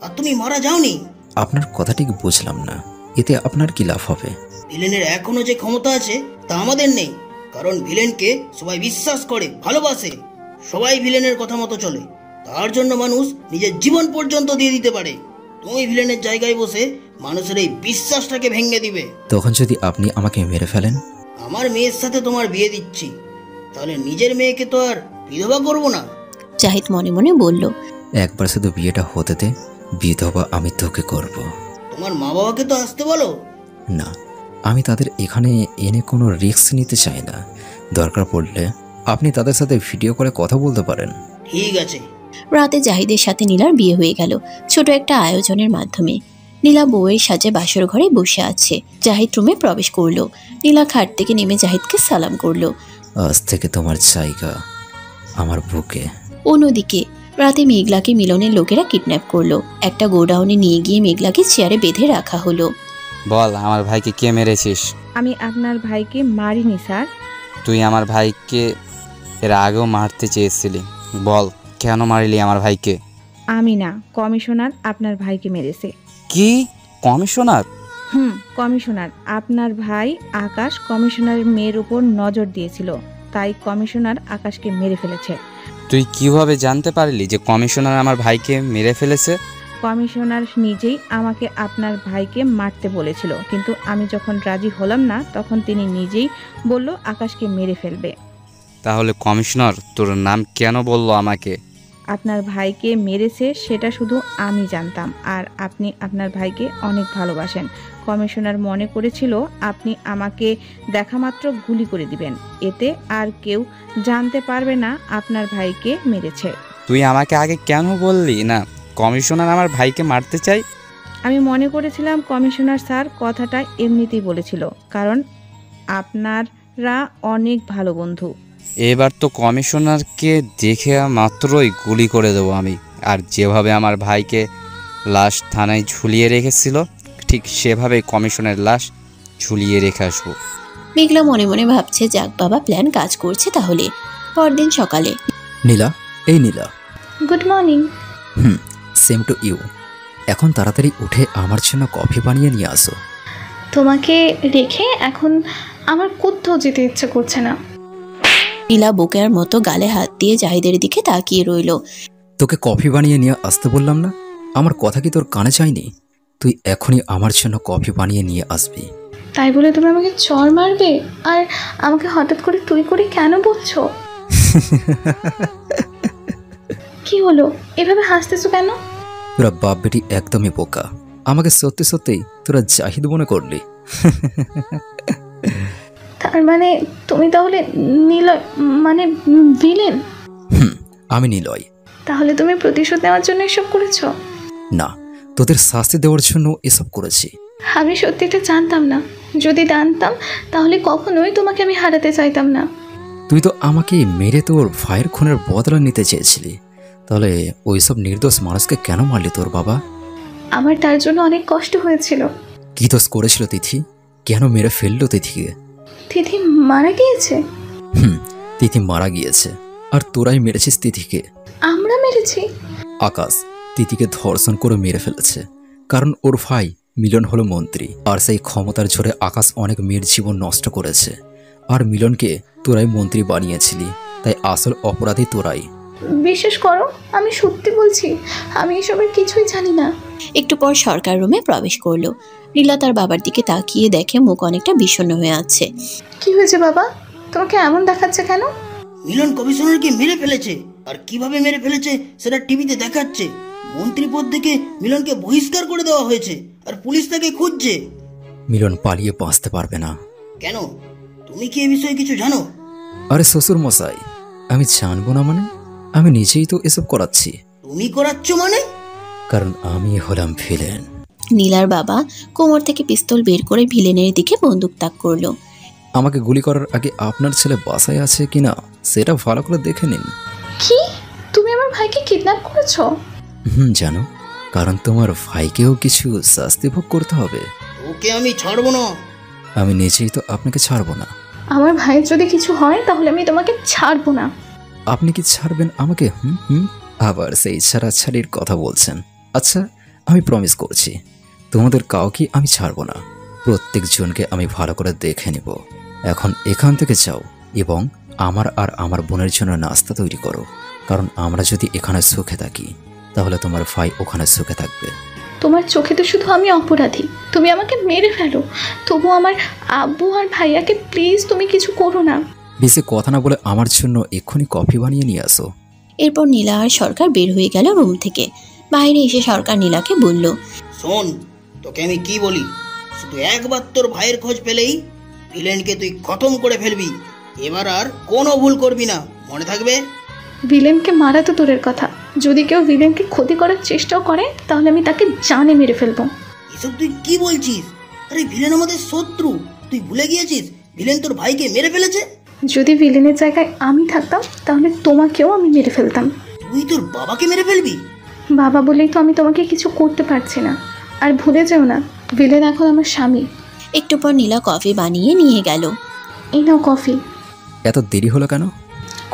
S21: আর তুমি মারা যাওনি।
S9: আপনার কথা ঠিক বুঝলাম না, এতে আপনার কি লাভ হবে?
S21: ভিলেনের এখনো যে ক্ষমতা আছে তা আমাদের নেই, কারণ ভিলেনকে সবাই বিশ্বাস করে, ভালোবাসে। সবাই ভিলেনের কথা মতো চলে, তার জন্য মানুষ নিজের জীবন পর্যন্ত দিয়ে দিতে পারে। তুমি ভিলেনের জায়গায় বসে মানুষের এই বিশ্বাসটাকে ভেঙে দিবে।
S9: তখন যদি আপনি আমাকে মেরে ফেলেন?
S21: আমার মেয়ের সাথে তোমার বিয়ে দিচ্ছি, তাহলে নিজের মেয়েকে তো আর বিধবা করবো না।
S3: জাহিদ মনে মনে বলল,
S9: একবার শুধু বিয়েটা হতে দে, বিধবা আমি তোকে করব।
S21: তোমার মা বাবাকে তো আসতে বলো।
S9: না, আমি তাদের এখানে এনে কোনো রিস্ক নিতে চাই না। দরকার পড়লে আপনি তাদের সাথে ভিডিও করে কথা বলতে পারেন।
S21: ঠিক আছে।
S3: রাতে জাহিদের সাথে নীলার বিয়ে হয়ে গেল ছোট একটা আয়োজনের মাধ্যমে। নীলা বউয়ের সাজে বাসর ঘরে বসে আছে। জাহিদ রুমে প্রবেশ করলো। নীলা খাট থেকে নেমে জাহিদকে সালাম করলো।
S9: আজ থেকে তোমার জায়গা আমার বুকে।
S3: অন্যদিকে রাতে মেঘলাকে মিলনের লোকেরা কিডন্যাপ করলো। একটা গোডাউনে নিয়ে গিয়ে মেঘলাকে চেয়ারে বেঁধে রাখা হলো।
S6: বল, আমার ভাইকে কে মেরেছিস?
S1: আমি আপনার ভাইকে মারিনি স্যার।
S6: তুই আমার ভাইকে এর আগেও মারতে চেয়েছিলি, বল কেন মারলি আমার ভাইকে?
S1: আমি না, কমিশনার আপনার ভাইকে মেরেছে।
S6: কি কমিশনার?
S1: কমিশনার। আপনার ভাই আকাশ কমিশনারের মেয়ের উপর নজর দিয়েছিল, তাই কমিশনার আকাশকে মেরে ফেলেছে।
S6: তুই কিভাবে জানতে পারলি যে কমিশনার আমার ভাইকে মেরে ফেলেছে?
S1: কমিশনার নিজেই আমাকে আপনার ভাইকে মারতে বলেছিল, কিন্তু আমি যখন রাজি হলাম না তখন তিনি নিজেই বলল আকাশকে মেরে ফেলবে।
S6: তাহলে কমিশনার তোর নাম কেন বলল আমাকে?
S1: আপনার ভাইকে মেরেছে সেটা শুধু আমি জানতাম, আর আপনি আপনার ভাইকে অনেক ভালোবাসেন। কমিশনার মনে করেছিল আপনি আমাকে দেখামাত্র গুলি করে দিবেন, এতে আর কেউ জানতে পারবে না আপনার ভাইকে মেরেছে।
S6: তুই আমাকে আগে কেন বললি না কমিশনার আমার ভাইকে মারতে চাই?
S1: আমি মনে করেছিলাম কমিশনার স্যার কথাটা এমনিতেই বলেছিল, কারণ আপনারা অনেক ভালো বন্ধু।
S6: এবার তো কমিশনারকে দেখে মাত্রই গুলি করে দেবো আমি। আর যেভাবে আমার ভাইকে লাশ থানায় ঝুলিয়ে রেখেছিল ঠিক সেভাবেই কমিশনের লাশ ঝুলিয়ে রেখে আসবো।
S3: মেঘলা মনে মনে ভাবছে, যাক বাবা, প্ল্যান কাজ করছে তাহলে। পরদিন সকালে।
S9: নীলা, এই Nila.
S13: Good morning.
S9: Same to you. এখন তাড়াতাড়ি উঠে আমার জন্য কফি বানিয়ে নিয়ে আসো।
S13: তোমাকে রেখে এখন আমার কোথাও যেতে ইচ্ছে করছে না।
S3: নীলা বোকার মতো গালে হাত দিয়ে জাহিদের দিকে তাকিয়ে রইল।
S9: তোকে কফি বানিয়ে নিয়ে আসতে বললাম না? আমার কথা কি তোর কানে যায়নি? তুই এখনই আমার জন্য কফি বানিয়ে নিয়ে আসবি।
S13: তাই বলে তুমি আমাকে চর মারবে আর আমাকে হঠাৎ করে তুই করে কেন বলছো? কি হলো, এভাবে হাসতেছো কেন?
S9: তোরা বাপ বেটি একদমই বোকা। আমাকে সত্যি সত্যি তোরা জাহিদ মনে করলি?
S13: তার মানে তুমি তাহলে নিলয়, মানে ভিলেন?
S9: আমি নিলয়।
S13: তাহলে তুমি প্রতিশোধ নেওয়ার জন্য এসব করেছো?
S9: না, তোদের শাস্তি দেওয়ার জন্য এসব করেছি।
S13: আমি সত্যি এটা জানতাম না। যদি জানতাম তাহলে কখনোই তোমাকে আমি হারাতে চাইতাম না।
S9: তুই তো আমাকে মেরে তোর ভাইয়ের খুনের বদলা নিতে চেয়েছিলি, তাহলে ওইসব নির্দোষ মানুষকে কেন মারলি তোর বাবা?
S13: আমার তার জন্য অনেক কষ্ট হয়েছিল।
S9: কি দোষ করেছিল তিথি? কেন মেরে ফেললো তিথিকে?
S13: তিথি মারা গিয়েছে।
S9: তিথি মারা গিয়েছে, আর তোরাই মেরেছিস তিথিকে।
S13: আমরা মেরেছি?
S9: আকাশ তিথিকে ধর্ষণ করে মেরে ফেলেছে, কারণ ওর ভাই মিলন হলো মন্ত্রী, আর সেই ক্ষমতার জোরে আকাশ অনেক মেয়ের জীবন নষ্ট করেছে। আর মিলনকে তোরাই মন্ত্রী বানিয়েছিলি, তাই আসল অপরাধী তোরাই।
S13: বিশ্বাস করো, আমি সত্যি বলছি, আমি এসবের কিছুই জানি না।
S3: একটু পর সরকার রুমে প্রবেশ করলো। নীলা তার বাবার দিকে তাকিয়ে দেখে মুখ অনেকটা বিষণ্ণ হয়ে আছে।
S13: কি হয়েছে বাবা, তোমাকে এমন দেখাচ্ছে কেন?
S21: মিলন কমিশনারকে মেরে ফেলেছে, আর কিভাবে মেরে ফেলেছে সেটা টিভিতে দেখাচ্ছে। মন্ত্রী পদ থেকে মিলনকে বহিষ্কার করে দেওয়া হয়েছে, আর পুলিশ তাকে খুঁজছে।
S9: মিলন পালিয়ে বাঁচতে পারবে না।
S21: কেন, তুমি কি এ বিষয়ে কিছু জানো?
S9: আরে শ্বশুর মশাই, আমি জানবো না মানে? আমি নিজেই তো এসব করাচ্ছি।
S21: তুমি করাচ্ছ মানে?
S9: কারণ আমি হলাম ভিলেন।
S3: নীলার বাবা কোমর থেকে পিস্তল বের করে ভিলেনের দিকে বন্দুক তাক করলো।
S9: আমাকে গুলি করার আগে আপনার ছেলে বাসায় আছে কিনা সেটা ভালো করে দেখে নিন।
S13: কি? তুমি আমার ভাইকে কিডন্যাপ করেছো?
S9: জানো, কারণ তোমার ভাইকেও কিছু শাস্তি ভোগ করতে হবে।
S21: ওকে আমি ছাড়বো না।
S9: আমি নিজেই তো আপনাকে ছাড়বো না।
S13: আমার ভাইয়ের যদি কিছু হয় তাহলে আমি তোমাকে ছাড়বো না।
S9: আপনি কি ছাড়বেন আমাকে? আবার সেই ছাড়াছাড়ির কথা বলছেন। আচ্ছা, আমি প্রমিস করছি তোমাদের কাউকে আমি ছাড়বো না। প্রত্যেকজনকে আমি ভালো করে দেখে নেব। এখন এখান থেকে যাও এবং আমার আর আমার বোনের জন্য নাস্তা তৈরি করো, কারণ আমরা যদি এখানে সুখে থাকি তাহলে তোমার ভাই ওখানে সুখে থাকবে।
S13: তোমার চোখে তো শুধু আমি অপরাধী। তুমি আমাকে মেরে ফেলো, তবু আমার আব্বু আর ভাইয়াকে প্লিজ তুমি কিছু করো না।
S9: বেশি কথা না বলে আমার জন্য এক্ষুনি কফি বানিয়ে নিয়ে আসো।
S3: এরপর নীলা আর সরকার বের হয়ে গেল রুম থেকে। বাইরে এসে সরকার নীলাকে বলল,
S21: শোন, তোকে আমি কি বলি, শুধু একবার তোর ভাইয়ের খোঁজ পেলেই ভিলেনকে তুই খতম করে ফেলবি। এবার আর কোনো ভুল করবি না, মনে থাকবে?
S13: ভিলেনকে মারা তো দূরের কথা, যদি কেউ ভিলেনকে ক্ষতি করার চেষ্টাও করে তাহলে আমি তাকে জানে মেরে ফেলবো।
S21: এসব তুই কি বলছিস? আরে ভিলেন আমাদের শত্রু, তুই ভুলে গিয়েছিস ভিলেন তোর ভাইকে মেরে ফেলেছে।
S13: যদি ভিলেনের জায়গায় আমি থাকতাম তাহলে তোমাকেও আমি মেরে ফেলতাম।
S21: তুই তোর বাবাকে মেরে ফেলবি?
S13: বাবা বলেই তো আমি তোমাকে কিছু করতে পারছি না। আর ভুলে যেও না, ভিলেন এখন আমার স্বামী।
S3: একটু পর নীলা কফি বানিয়ে নিয়ে গেল।
S13: এই নাও কফি।
S9: এত দেরি হলো কেন?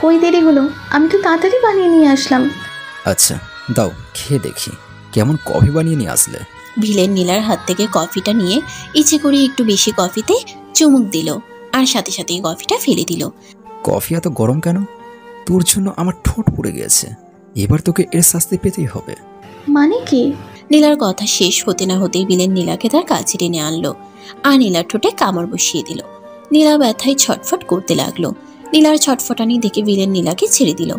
S13: কই দেরি হলো, আমি তো তাড়াতাড়ি বানিয়ে নিয়ে আসলাম।
S9: আচ্ছা দাও, খেয়ে দেখি কেমন কফি বানিয়ে নিয়ে আসলে।
S3: ভিলেন নীলার হাত থেকে কফিটা নিয়ে ইচ্ছে করে একটু বেশি কফিতে চুমুক দিল আর সাথে সাথে কফিটা ফেলে দিল।
S9: কফি এত গরম কেন? তোর জন্য আমার ঠোঁট পুড়ে গেছে, এবার তোকে এর শাস্তি পেতেই হবে।
S13: মানে কি?
S3: নীলার কথা শেষ হতে না হতেই ভিলেন নীলাকে তার কাছে টেনে আনলো আর নীলার ঠোঁটে কামড় বসিয়ে দিল। নীলা ব্যথায় ছটফট করতে লাগলো। নীলার ছটফটানি দেখে ভিলেন নীলাকে ছেড়ে দিল।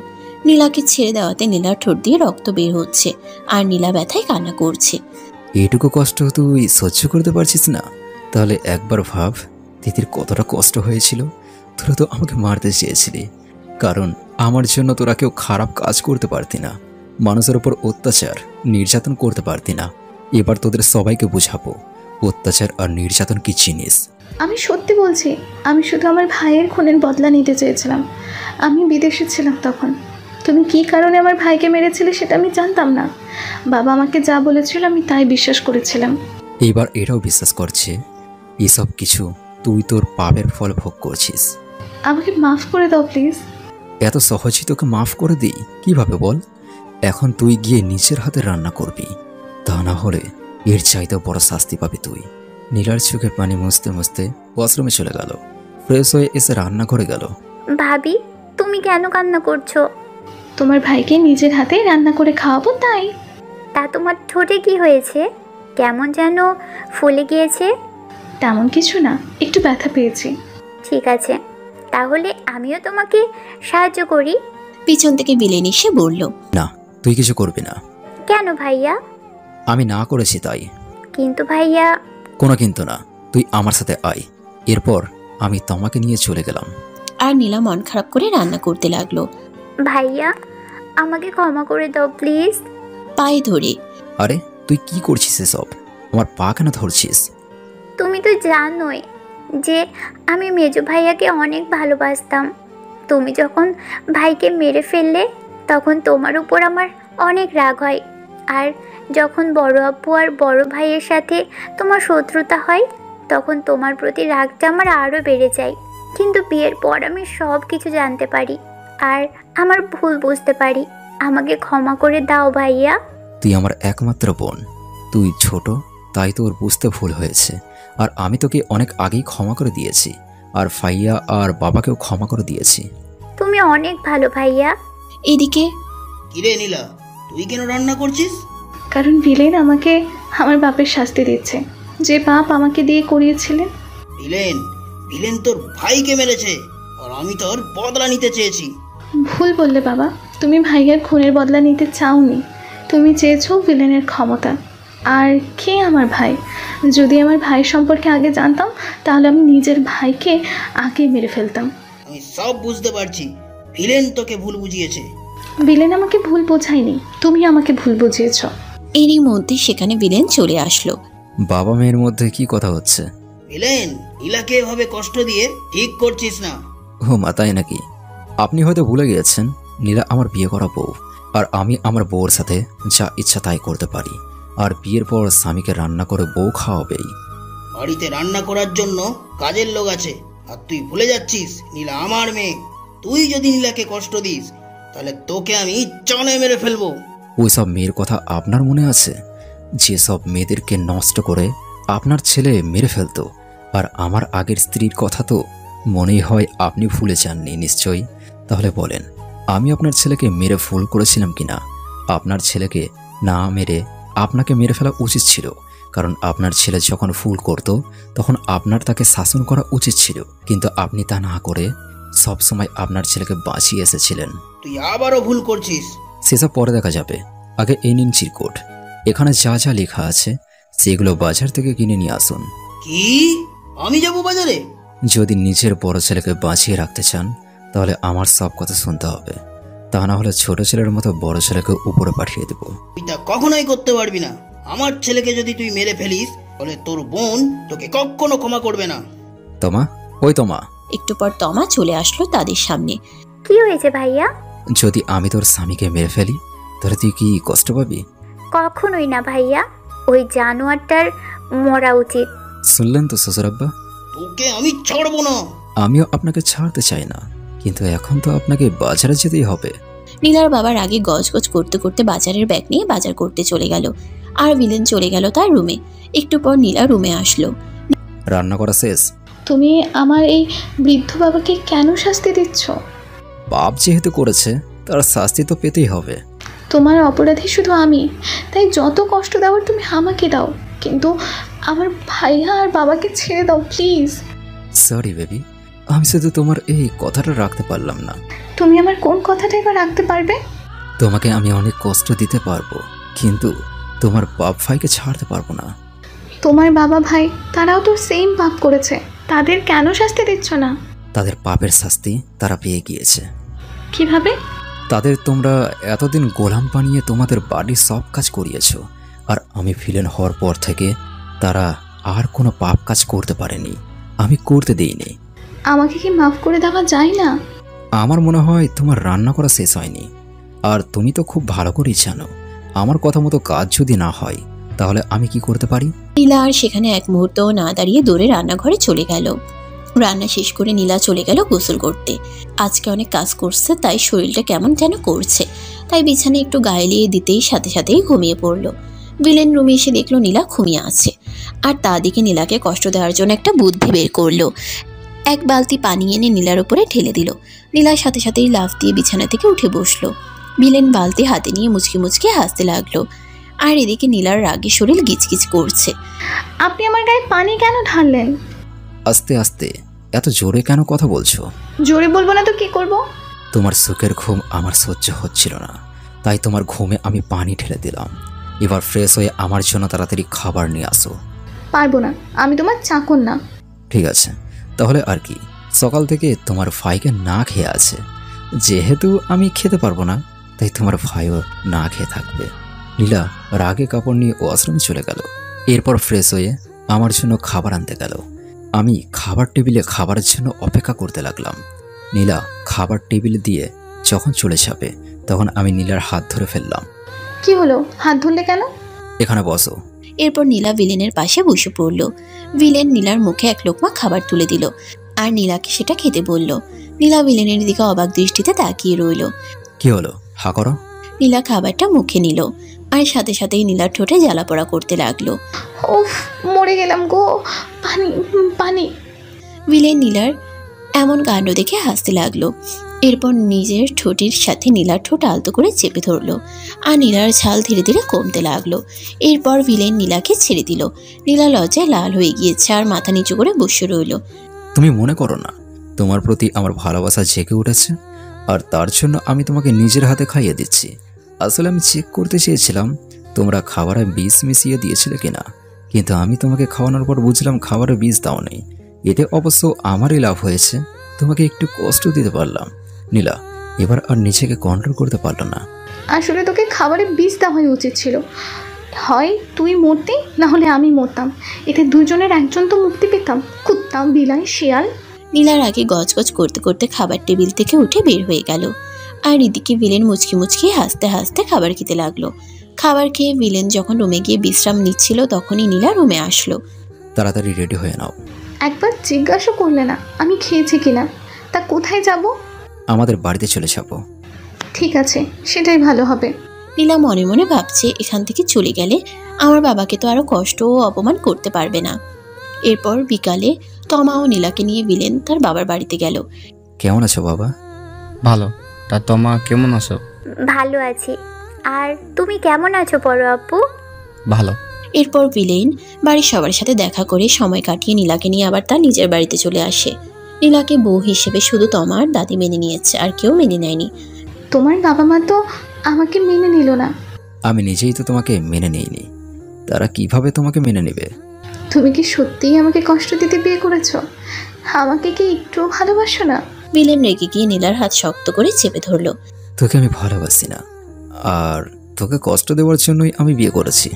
S3: নীলাকে ছেড়ে দেওয়াতে নীলার ঠোঁট দিয়ে রক্ত বের হচ্ছে আর নীলা ব্যথায় কান্না করছে।
S9: এইটুকু কষ্ট তুই সহ্য করতে পারছিস না? তাহলে একবার ভাব তিতির কতটা কষ্ট হয়েছিল। তোরা তো আমাকে মারতে চেয়েছিলি, কারণ আমার জন্য তোরা কেউ খারাপ কাজ করতে পারতি না, মানুষের উপর অত্যাচার নির্যাতন করতে পারতি না। এবার তোদের সবাইকে বুঝাবো অত্যাচার আর নির্যাতন কি জিনিস।
S13: আমি সত্যি বলছি, আমি শুধু আমার ভাইয়ের খুনের বদলা নিতে চেয়েছিলাম। আমি বিদেশে ছিলাম তখন। তুমি কি কারণে আমার ভাইকে মেরেছিলে সেটা আমি জানতাম না। বাবা আমাকে যা বলেছিল আমি তাই বিশ্বাস করেছিলাম।
S9: এইবার এটাও বিশ্বাস করছে এসব কিছু তুই তোর পাপের ফল ভোগ করছিস।
S13: আমাকে মাফ করে দাও প্লিজ।
S9: এত সহজেই তোকে মাফ করে দিই কিভাবে বল? এখন তুই গিয়ে নিজের হাতে রান্না করবি, তা না হলে এর চাইতে বড় শাস্তি পাবি তুই। নীলার চোখের পানি মুছতে মুছতে ওয়াশরুমে চলে গেল। ফ্রেশ হয়ে এসে রান্না করে গেল।
S20: ভাবি, তুমি কেন কান্না করছো?
S13: তোমার ভাইকে নিজের হাতে রান্না করে খাওয়াবো তাই।
S20: তা তোমার ঠোঁটে কি হয়েছে? কেমন যেন ফুলে গিয়েছে।
S13: তেমন কিছু না, একটু ব্যথা পেয়েছি।
S20: ঠিক আছে, তাহলে আমিও তোমাকে সাহায্য করি।
S3: পিছন থেকে ভিলেন এসে বলল,
S9: না তুই কিছু করবি না।
S20: কেন ভাইয়া?
S9: আমি না করেছি তাই।
S20: কিন্তু ভাইয়া।
S9: কোনো কিন্তু না, তুই আমার সাথে আয়, এরপর আমি তোমাকে নিয়ে চলে গেলাম।
S3: আর নীলা মন খারাপ করে রান্না করতে লাগলো।
S20: ভাইয়া, আমাকে ক্ষমা করে দাও প্লিজ।
S3: পায়ে ধরে।
S9: আরে তুই কি করছিস এসব? আমার পা কেন ধরছিস?
S20: তুমি তো জানোই যে আমি মেজো ভাইয়াকে অনেক ভালোবাসতাম। তুমি যখন ভাইকে মেরে ফেললে তখন তোমার উপর আমার অনেক রাগ হয়। আর যখন বড় আপু আর বড় ভাইয়ের সাথে তোমার শত্রুতা হয় তখন তোমার প্রতি রাগটা আমার আরও বেড়ে যায়। কিন্তু বিয়ের পর আমি সব কিছু জানতে পারি আর আমার ভুল বুঝতে পারি। আমাকে ক্ষমা করে দাও ভাইয়া।
S9: তুই আমার একমাত্র বোন, তুই ছোট তাই তোর বুঝতে ভুল হয়েছে, আর আমি তোকে অনেক আগেই ক্ষমা করে দিয়েছি, আর ফাইয়া আর বাবাকেও ক্ষমা করে দিয়েছি।
S20: তুমি অনেক ভালো ভাইয়া।
S3: এদিকে
S21: কিরে নীলা, তুই কেন রান্না করছিস?
S13: কারণ ভিলেন আমাকে আমার বাপের শাস্তি দিচ্ছে, যে বাপ আমাকে দিয়ে করিয়েছিলেন।
S21: ভিলেন তোর ভাইকে মেরেছে আর আমি তোর বদলা নিতে চেয়েছি।
S13: ভুল বললে বাবা, তুমি ভাইয়ের খুনের বদলা নিতে চাওনি, তুমি চেয়েছো ভিলেনের ক্ষমতা। আর কে আমার ভাই? যদি আমার ভাই সম্পর্কে আগে জানতাম তাহলে আমি নিজের ভাইকে আগে মেরে ফেলতাম।
S21: আমি সব বুঝতে পারছি, ভিলেন তোকে ভুল বুঝিয়েছে।
S13: ভিলেন আমাকে ভুল বোঝায়নি, তুমি আমাকে ভুল বুঝিয়েছ।
S3: এরই মধ্যে সেখানে ভিলেন চলে আসলো।
S9: বাবা মেয়ের মধ্যে কি কথা হচ্ছে?
S21: ভিলেন, নীলাকে এভাবে কষ্ট দিয়ে ঠিক করছিস না।
S9: ও মাতাই নাকি? আপনি হয়তো ভুলে গিয়েছেন নীলা আমার বিয়ে করা বউ, আর আমি আমার বউর সাথে যা ইচ্ছা তাই করতে পারি। আর বিয়ের পর স্বামীকে রান্না করে বউ খাওয়াবেই।
S21: বাড়িতে রান্না করার জন্য কাজের লোক আছে, আর তুই ভুলে যাচ্ছিস নীলা আমার মেয়ে। তুই যদি নীলাকে কষ্ট দিস তাহলে তোকে আমি চনে মেরে ফেলবো।
S9: ওইসব মেয়ের কথা আপনার মনে আছে? যেসব মেয়েদেরকে নষ্ট করে আপনার ছেলে মেরে ফেলতো। আর আমার আগের স্ত্রীর কথা তো মনেই হয় আপনি ভুলে যাননি নিশ্চয়ই। তাহলে বলেন, আমি আপনার ছেলেকে মেরে ভুল করেছিলাম কিনা? আপনার ছেলেকে না মেরে আপনাকে মেরে ফেলা উচিত ছিল, কারণ আপনার ছেলে যখন ভুল করত তখন আপনার তাকে শাসন করা উচিত ছিল, কিন্তু আপনি তা না করে সবসময় আপনার ছেলেকে বাঁচিয়ে এসেছিলেন।
S21: তুই আবারও ভুল করছিস।
S9: সেসব পরে দেখা যাবে, আগে এই নিন চিরকুট। এখানে যা যা লেখা আছে সেগুলো বাজার থেকে কিনে নিয়ে আসুন।
S21: কি? আমি যাব বাজারে?
S9: যদি নিজের বড় ছেলেকে বাঁচিয়ে রাখতে চান তাহলে আমার সব কথা শুনতে হবে, তা না হলে ছোট ছেলের মতো বড় ছেলেকে উপরে পাঠিয়ে দেব।
S21: তুই তা কখনোই করতে পারবি না। আমার ছেলেকে যদি তুই মেরে ফেলিস তাহলে তোর বোন তোকে কখনো ক্ষমা করবে না।
S9: তোমা, ওই তোমা।
S3: একটু পর তমা চলে আসলো তাদের সামনে।
S20: কি হয়েছে ভাইয়া?
S9: যদি আমি তোর স্বামীকে মেরে ফেলি তাহলে তুই কি কষ্ট পাবি?
S20: কখনোই না ভাইয়া, ওই জানোয়ারটার মরা উচিত।
S9: শুনলেন তো শ্বশুর আব্বা,
S21: তোকে আমি ছাড়বো না।
S9: আমিও আপনাকে ছাড়তে চাই না, কিন্তু এখন তো আপনাকে বাজারে যেতেই হবে।
S3: নীলার বাবার আগে গজগজ করতে করতে বাজারের ব্যাগ নিয়ে বাজার করতে চলে গেল, আর ভিলেন চলে গেল তার রুমে। একটু পর নীলা রুমে আসলো।
S9: রান্না করা শেষ?
S13: তুমি আমার এই বৃদ্ধ বাবাকে কেন শাস্তি দিচ্ছ?
S9: বাপ যেহেতু করেছে তার শাস্তি তো পেতেই হবে।
S13: তোমার অপরাধী শুধু আমি, তাই যত কষ্ট দেওয়ার তুমি আমাকে দাও, কিন্তু আমার ভাইয়া আর বাবাকে ছেড়ে দাও প্লিজ।
S9: সরি বেবি, আমি শুধু তোমার এই কথাটা রাখতে পারলাম না।
S13: তুমি আমার কোন কথাটা এবার রাখতে পারবে?
S9: তোমাকে আমি অনেক কষ্ট দিতে পারবো, কিন্তু তোমার বাপ ভাইকে ছাড়তে পারবো না।
S13: তোমার বাবা ভাই তারাও তো সেম পাপ করেছে, তাদের কেন শাস্তি দিচ্ছ না?
S9: তাদের পাপের শাস্তি তারা পেয়ে গিয়েছে।
S13: কিভাবে?
S9: তাদের তোমরা এতদিন গোলাম বানিয়ে তোমাদের বাড়ির সব কাজ করিয়েছ, আর আমি ভিলেন হওয়ার পর থেকে তারা আর কোনো পাপ কাজ করতে পারেনি, আমি করতে দেইনি।
S13: আমাকে কি মাফ করে দেওয়া যায় না?
S9: আমার মনে হয় তোমার রান্না করা শেষ হয়নি, আর তুমি তো খুব ভালো করেই জানো আমার কথা মতো কাজ যদি না হয় তাহলে আমি কি করতে পারি।
S3: নীলা আর সেখানে এক মুহূর্তও না দাঁড়িয়ে দৌড়ে রান্নাঘরে চলে গেল। রান্না শেষ করে নীলা চলে গেল গোসল করতে। আজকে অনেক কাজ করছে, তাই শরীরটা কেমন যেন করছে, তাই বিছানায় একটু গায়ে লিয়ে দিতেই সাথে সাথেই ঘুমিয়ে পড়লো। ভিলেন রুমে এসে দেখলো নীলা ঘুমিয়ে আছে, আর তা দিকে নীলাকে কষ্ট দেওয়ার জন্য একটা বুদ্ধি বের করলো। এক বালতি পানি এনে নীলার উপরে ঢেলে দিল। নীলার সাথে সাথেই লাফ দিয়ে বিছানা থেকে উঠে বসলো। ভিলেন বালতি হাতে নিয়ে মুচকি মুচকি হাসতে লাগলো, আর এদিকে নীলার রাগে শরীর গিচগিচ করছে।
S13: আপনি আমার গায়ে পানি কেন ঢাললেন?
S9: আস্তে আস্তে, এত জোরে কেন কথা বলছো?
S13: জোরে বলবো না তো কি করব?
S9: তোমার সুখের ঘুম আমার সহ্য হচ্ছিল না, তাই তোমার ঘুমে আমি পানি ঢেলে দিলাম। এবার ফ্রেশ হয়ে আমার জন্য তাড়াতাড়ি খাবার নিয়ে আসো।
S13: পারবো না, আমি তোমার চাকর না।
S9: ঠিক আছে, তাহলে আর কি, সকাল থেকে তোমার ভাইকে না খেয়ে আছে, যেহেতু আমি খেতে পারবো না তাই তোমার ভাইও না খেয়ে থাকবে। নীলা রাগে কাপড় নিয়ে ওয়াশরুমে চলে গেল। এরপর ফ্রেশ হয়ে আমার জন্য খাবার আনতে গেল। আমি খাবার টেবিলে খাবারের জন্য অপেক্ষা করতে লাগলাম। নীলা খাবার টেবিল দিয়ে যখন চলে যাবে তখন আমি নীলার হাত ধরে ফেললাম।
S13: কি হলো, হাত ধরলে কেন?
S9: এখানে বসো।
S3: এরপর নীলা ভিলেনের পাশে বসে পড়ল। ভিলেন নীলার মুখে এক লোকমা খাবার তুলে দিল, আর নীলাকে সেটা খেতে বলল। নীলা ভিলেনের দিকে অবাক দৃষ্টিতে তাকিয়ে রইল।
S9: কি হলো, হা করো।
S3: নীলা খাবারটা মুখে নিল, আর সাথে সাথেই নীলার ঠোঁটে জ্বালা পোড়া করতে লাগলো।
S13: উফ, মরে গেলাম গো, পানি পানি।
S3: ভিলেন নীলার এমন কাণ্ড দেখে হাসতে লাগলো। এরপর নিজের ঠোঁটের সাথে নীলার ঠোঁট আলতো করে চেপে ধরলো, আর নীলার ঝাল ধীরে ধীরে কমতে লাগলো। এরপর ভিলেন নীলাকে ছেড়ে দিল। নীলা লজ্জায় লাল হয়ে গিয়েছে, আর মাথা নিচু করে বসে রইল।
S9: তুমি মনে করো না তোমার প্রতি আমার ভালোবাসা জেগে উঠেছে, আর তার জন্য আমি তোমাকে নিজের হাতে খাইয়ে দিচ্ছি। আসলে আমি চেক করতে চেয়েছিলাম তোমরা খাবারে বিষ মিশিয়ে দিয়েছিলে কিনা, কিন্তু আমি তোমাকে খাওয়ানোর পর বুঝলাম খাবারে বিষ দাও নেই। এতে অবশ্য আমারই লাভ হয়েছে, তোমাকে একটু কষ্ট দিতে পারলাম। নীলা এবার আর নিজেকে কন্ট্রোল করতে পারলো না।
S13: আসলে তোকে খাবারে বিষ দেওয়াই উচিত ছিল। হয় তুই মরতি, না হলে আমি মরতাম। এতে দুজনের একজন তো মুক্তি পেতাম। কুত্তা, বিলাই, শিয়াল।
S3: নীলার আগে গজগজ করতে করতে খাবার টেবিল থেকে উঠে বের হয়ে গেল। আর এদিকে ভিলেন মুচকি মুচকি হাসতে হাসতে খাবার খেতে লাগলো। খাবার খেয়ে ভিলেন যখন রুমে গিয়ে বিশ্রাম নিচ্ছিল তখনই নীলা রুমে আসলো।
S9: তাড়াতাড়ি রেডি হয়ে নাও।
S13: একবার জিজ্ঞাসা করলে না আমি খেয়েছি কিনা? তা কোথায় যাব?
S9: আমাদের বাড়িতে চলে যাবো।
S13: ঠিক আছে, সেটাই ভালো হবে।
S3: নীলা মনে মনে ভাবছে এখান থেকে চলে গেলে আমার বাবাকে তো আরো কষ্ট ও অপমান করতে পারবে না। এরপর বিকালে তমা ও নীলাকে নিয়ে ভিলেন তার বাবার বাড়িতে গেল।
S9: কেমন আছো বাবা?
S6: ভালো। তা তোমা কেমন আছো?
S20: ভালো আছি। আর তুমি কেমন আছো বড় আপু?
S6: ভালো।
S3: এরপর ভিলেন বাড়ির সবার সাথে দেখা করে সময় কাটিয়ে নীলাকে নিয়ে আবার তার নিজের বাড়িতে চলে আসে। নীলাকে বউ হিসেবে শুধু তমার দাদি মেনে নিয়েছে, আর কেউ মেনে নেয়নি।
S13: তোমার বাবা মা তো আমাকে মেনে নিল না।
S9: আমি নিজেই তো তোমাকে মেনে নেইনি, তারা কিভাবে তোমাকে মেনে নেবে?
S13: তুমি কি সত্যিই আমাকে কষ্ট দিতে বিয়ে করেছো? আমাকে কি একটু ভালোবাসো না?
S3: ভিলেন রেগে গিয়ে নীলার হাত শক্ত করে চেপে ধরলো।
S9: তোকে আমি ভালোবাসি না, আর তোকে কষ্ট দেওয়ার জন্যই আমি বিয়ে করেছি।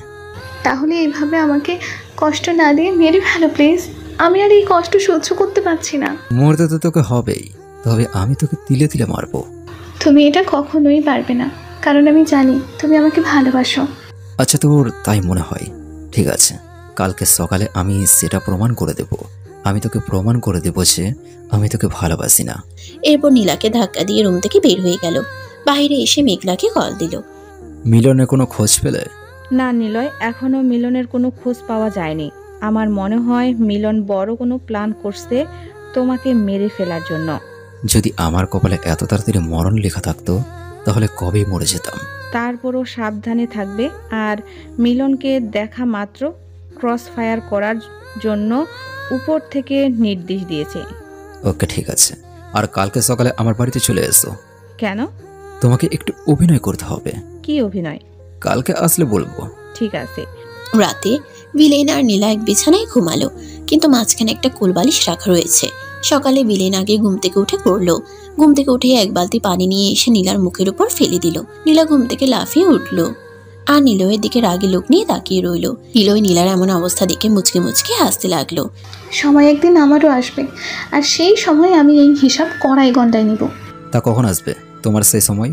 S13: তাহলে এইভাবে আমাকে কষ্ট না দিয়ে মেরে ফেলো প্লিজ। আমি আর এই কষ্ট সহ্য করতে পারছি না।
S9: মরতে তো তোকে হবেই, তবে আমি তোকে তিলে তিলে মারবো।
S13: তুমি এটা কখনোই পারবে না, কারণ আমি জানি তুমি আমাকে ভালোবাসো।
S9: আচ্ছা, তোর তাই মনে হয়? ঠিক আছে, কালকে সকালে আমি সেটা প্রমাণ করে দেব। আমি তোকে প্রমাণ করে দেব যে আমি তোকে ভালোবাসি না।
S3: এরপর নীলাকে ধাক্কা দিয়ে রুম থেকে বের হয়ে গেল। বাইরে এসে মেঘলাকে কল দিল।
S9: মিলনের কোনো খোঁজ পেলে?
S1: না নিলয়, এখনো মিলনের কোনো খোঁজ পাওয়া যায়নি। আমার মনে হয় মিলন বড় কোনো প্ল্যান করছে তোমাকে মেরে ফেলার জন্য।
S9: যদি আমার কপালে এত তাড়াতাড়ি মরণ লেখা থাকতো তাহলে কবেই মরে যেতাম।
S1: তারপরও সাবধানে থাকবে, আর মিলনকে দেখা মাত্র ক্রস ফায়ার করার জন্য উপর থেকে নির্দেশ দিয়েছে।
S9: ওকে, ঠিক আছে। আর কালকে সকালে আমার বাড়িতে চলে এসো।
S1: কেন?
S9: তোমাকে একটু অভিনয় করতে হবে।
S1: কি অভিনয়?
S9: কালকে আসলে বলবো।
S1: ঠিক আছে।
S3: রাতে ভিলেন আর নীলা এক বিছানায় ঘুমালো, কিন্তু মাঝখানে একটা কোলবালিশ রাখা রয়েছে। সকালে ভিলেন আগে ঘুম থেকে উঠে পড়লো। ঘুম থেকে উঠে এক বালতি পানি নিয়ে এসে নীলার মুখের উপর ফেলে দিল। নীলা ঘুম থেকে লাফিয়ে উঠলো আর নীলয়ের দিকে রাগী লোক নিয়ে তাকিয়ে রইল। নীলয় নীলার এমন অবস্থা দেখে মুচকে মুচকে হাসতে লাগলো।
S13: সময় একদিন আমারও আসবে, আর সেই সময় আমি এই হিসাব কড়াই গন্ডায় নিব।
S9: তা কখন আসবে তোমার সেই সময়?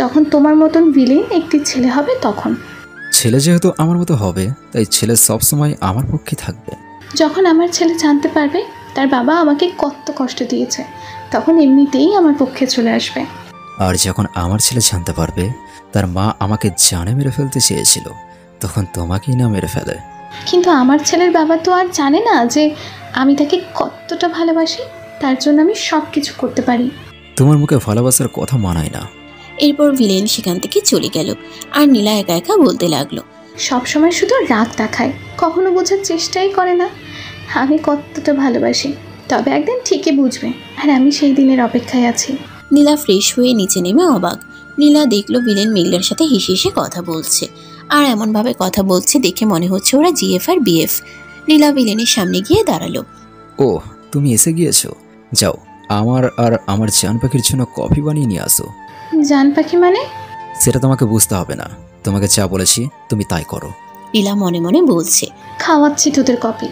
S13: যখন তোমার মতন ভিলেন একটি ছেলে হবে তখন।
S9: ছেলে যেহেতু আমার মতো হবে, তাই ছেলে সব সময় আমার পক্ষে থাকবে।
S13: যখন আমার ছেলে জানতে পারবে তার বাবা আমাকে কত কষ্ট দিয়েছে, তখন এমনিতেই আমার পক্ষে চলে আসবে।
S9: আর যখন আমার ছেলে জানতে পারবে তার মা আমাকে জানে মেরে ফেলতে চেয়েছিল, তখন তোমাকেই না মেরে ফেলে।
S13: কিন্তু আমার ছেলের বাবা তো আর জানে না যে আমি তাকে কতটা ভালোবাসি। তার জন্য আমি সব কিছু করতে পারি।
S9: তোমার মুখে ভালোবাসার কথা মানায় না।
S3: এরপর ভিলেন সেখান থেকে চলে গেল, আর নীলা একা একা বলতে লাগলো।
S13: সবসময় শুধু রাগ দেখায়, কখনো বোঝার চেষ্টাই করে না আমি কতটা ভালোবাসি। তবে একদিন ঠিকই বুঝবে, আর আমি সেই দিনের অপেক্ষায় আছি।
S3: নীলা ফ্রেশ হয়ে নিচে নেমে অবাক। নীলা দেখলো ভিলেন মেঘলার সাথে হেসে হেসে কথা বলছে, আর এমনভাবে কথা বলছে দেখে মনে হচ্ছে ওরা জিএফ আর বিএফ। নীলা ভিলেনের সামনে গিয়ে দাঁড়ালো।
S9: ও, তুমি এসে গিয়েছো? যাও, আমার আর আমার জান পাখির জন্য কফি বানিয়ে নিয়ে আসো।
S13: জান পাখি মানে?
S9: সেটা তোমাকে বুঝতে হবে না, তোমাকে যা বলেছি তুমি তাই করো।
S3: নীলা মনে মনে বলছে,
S13: খাওয়াচ্ছি তোদের কফি।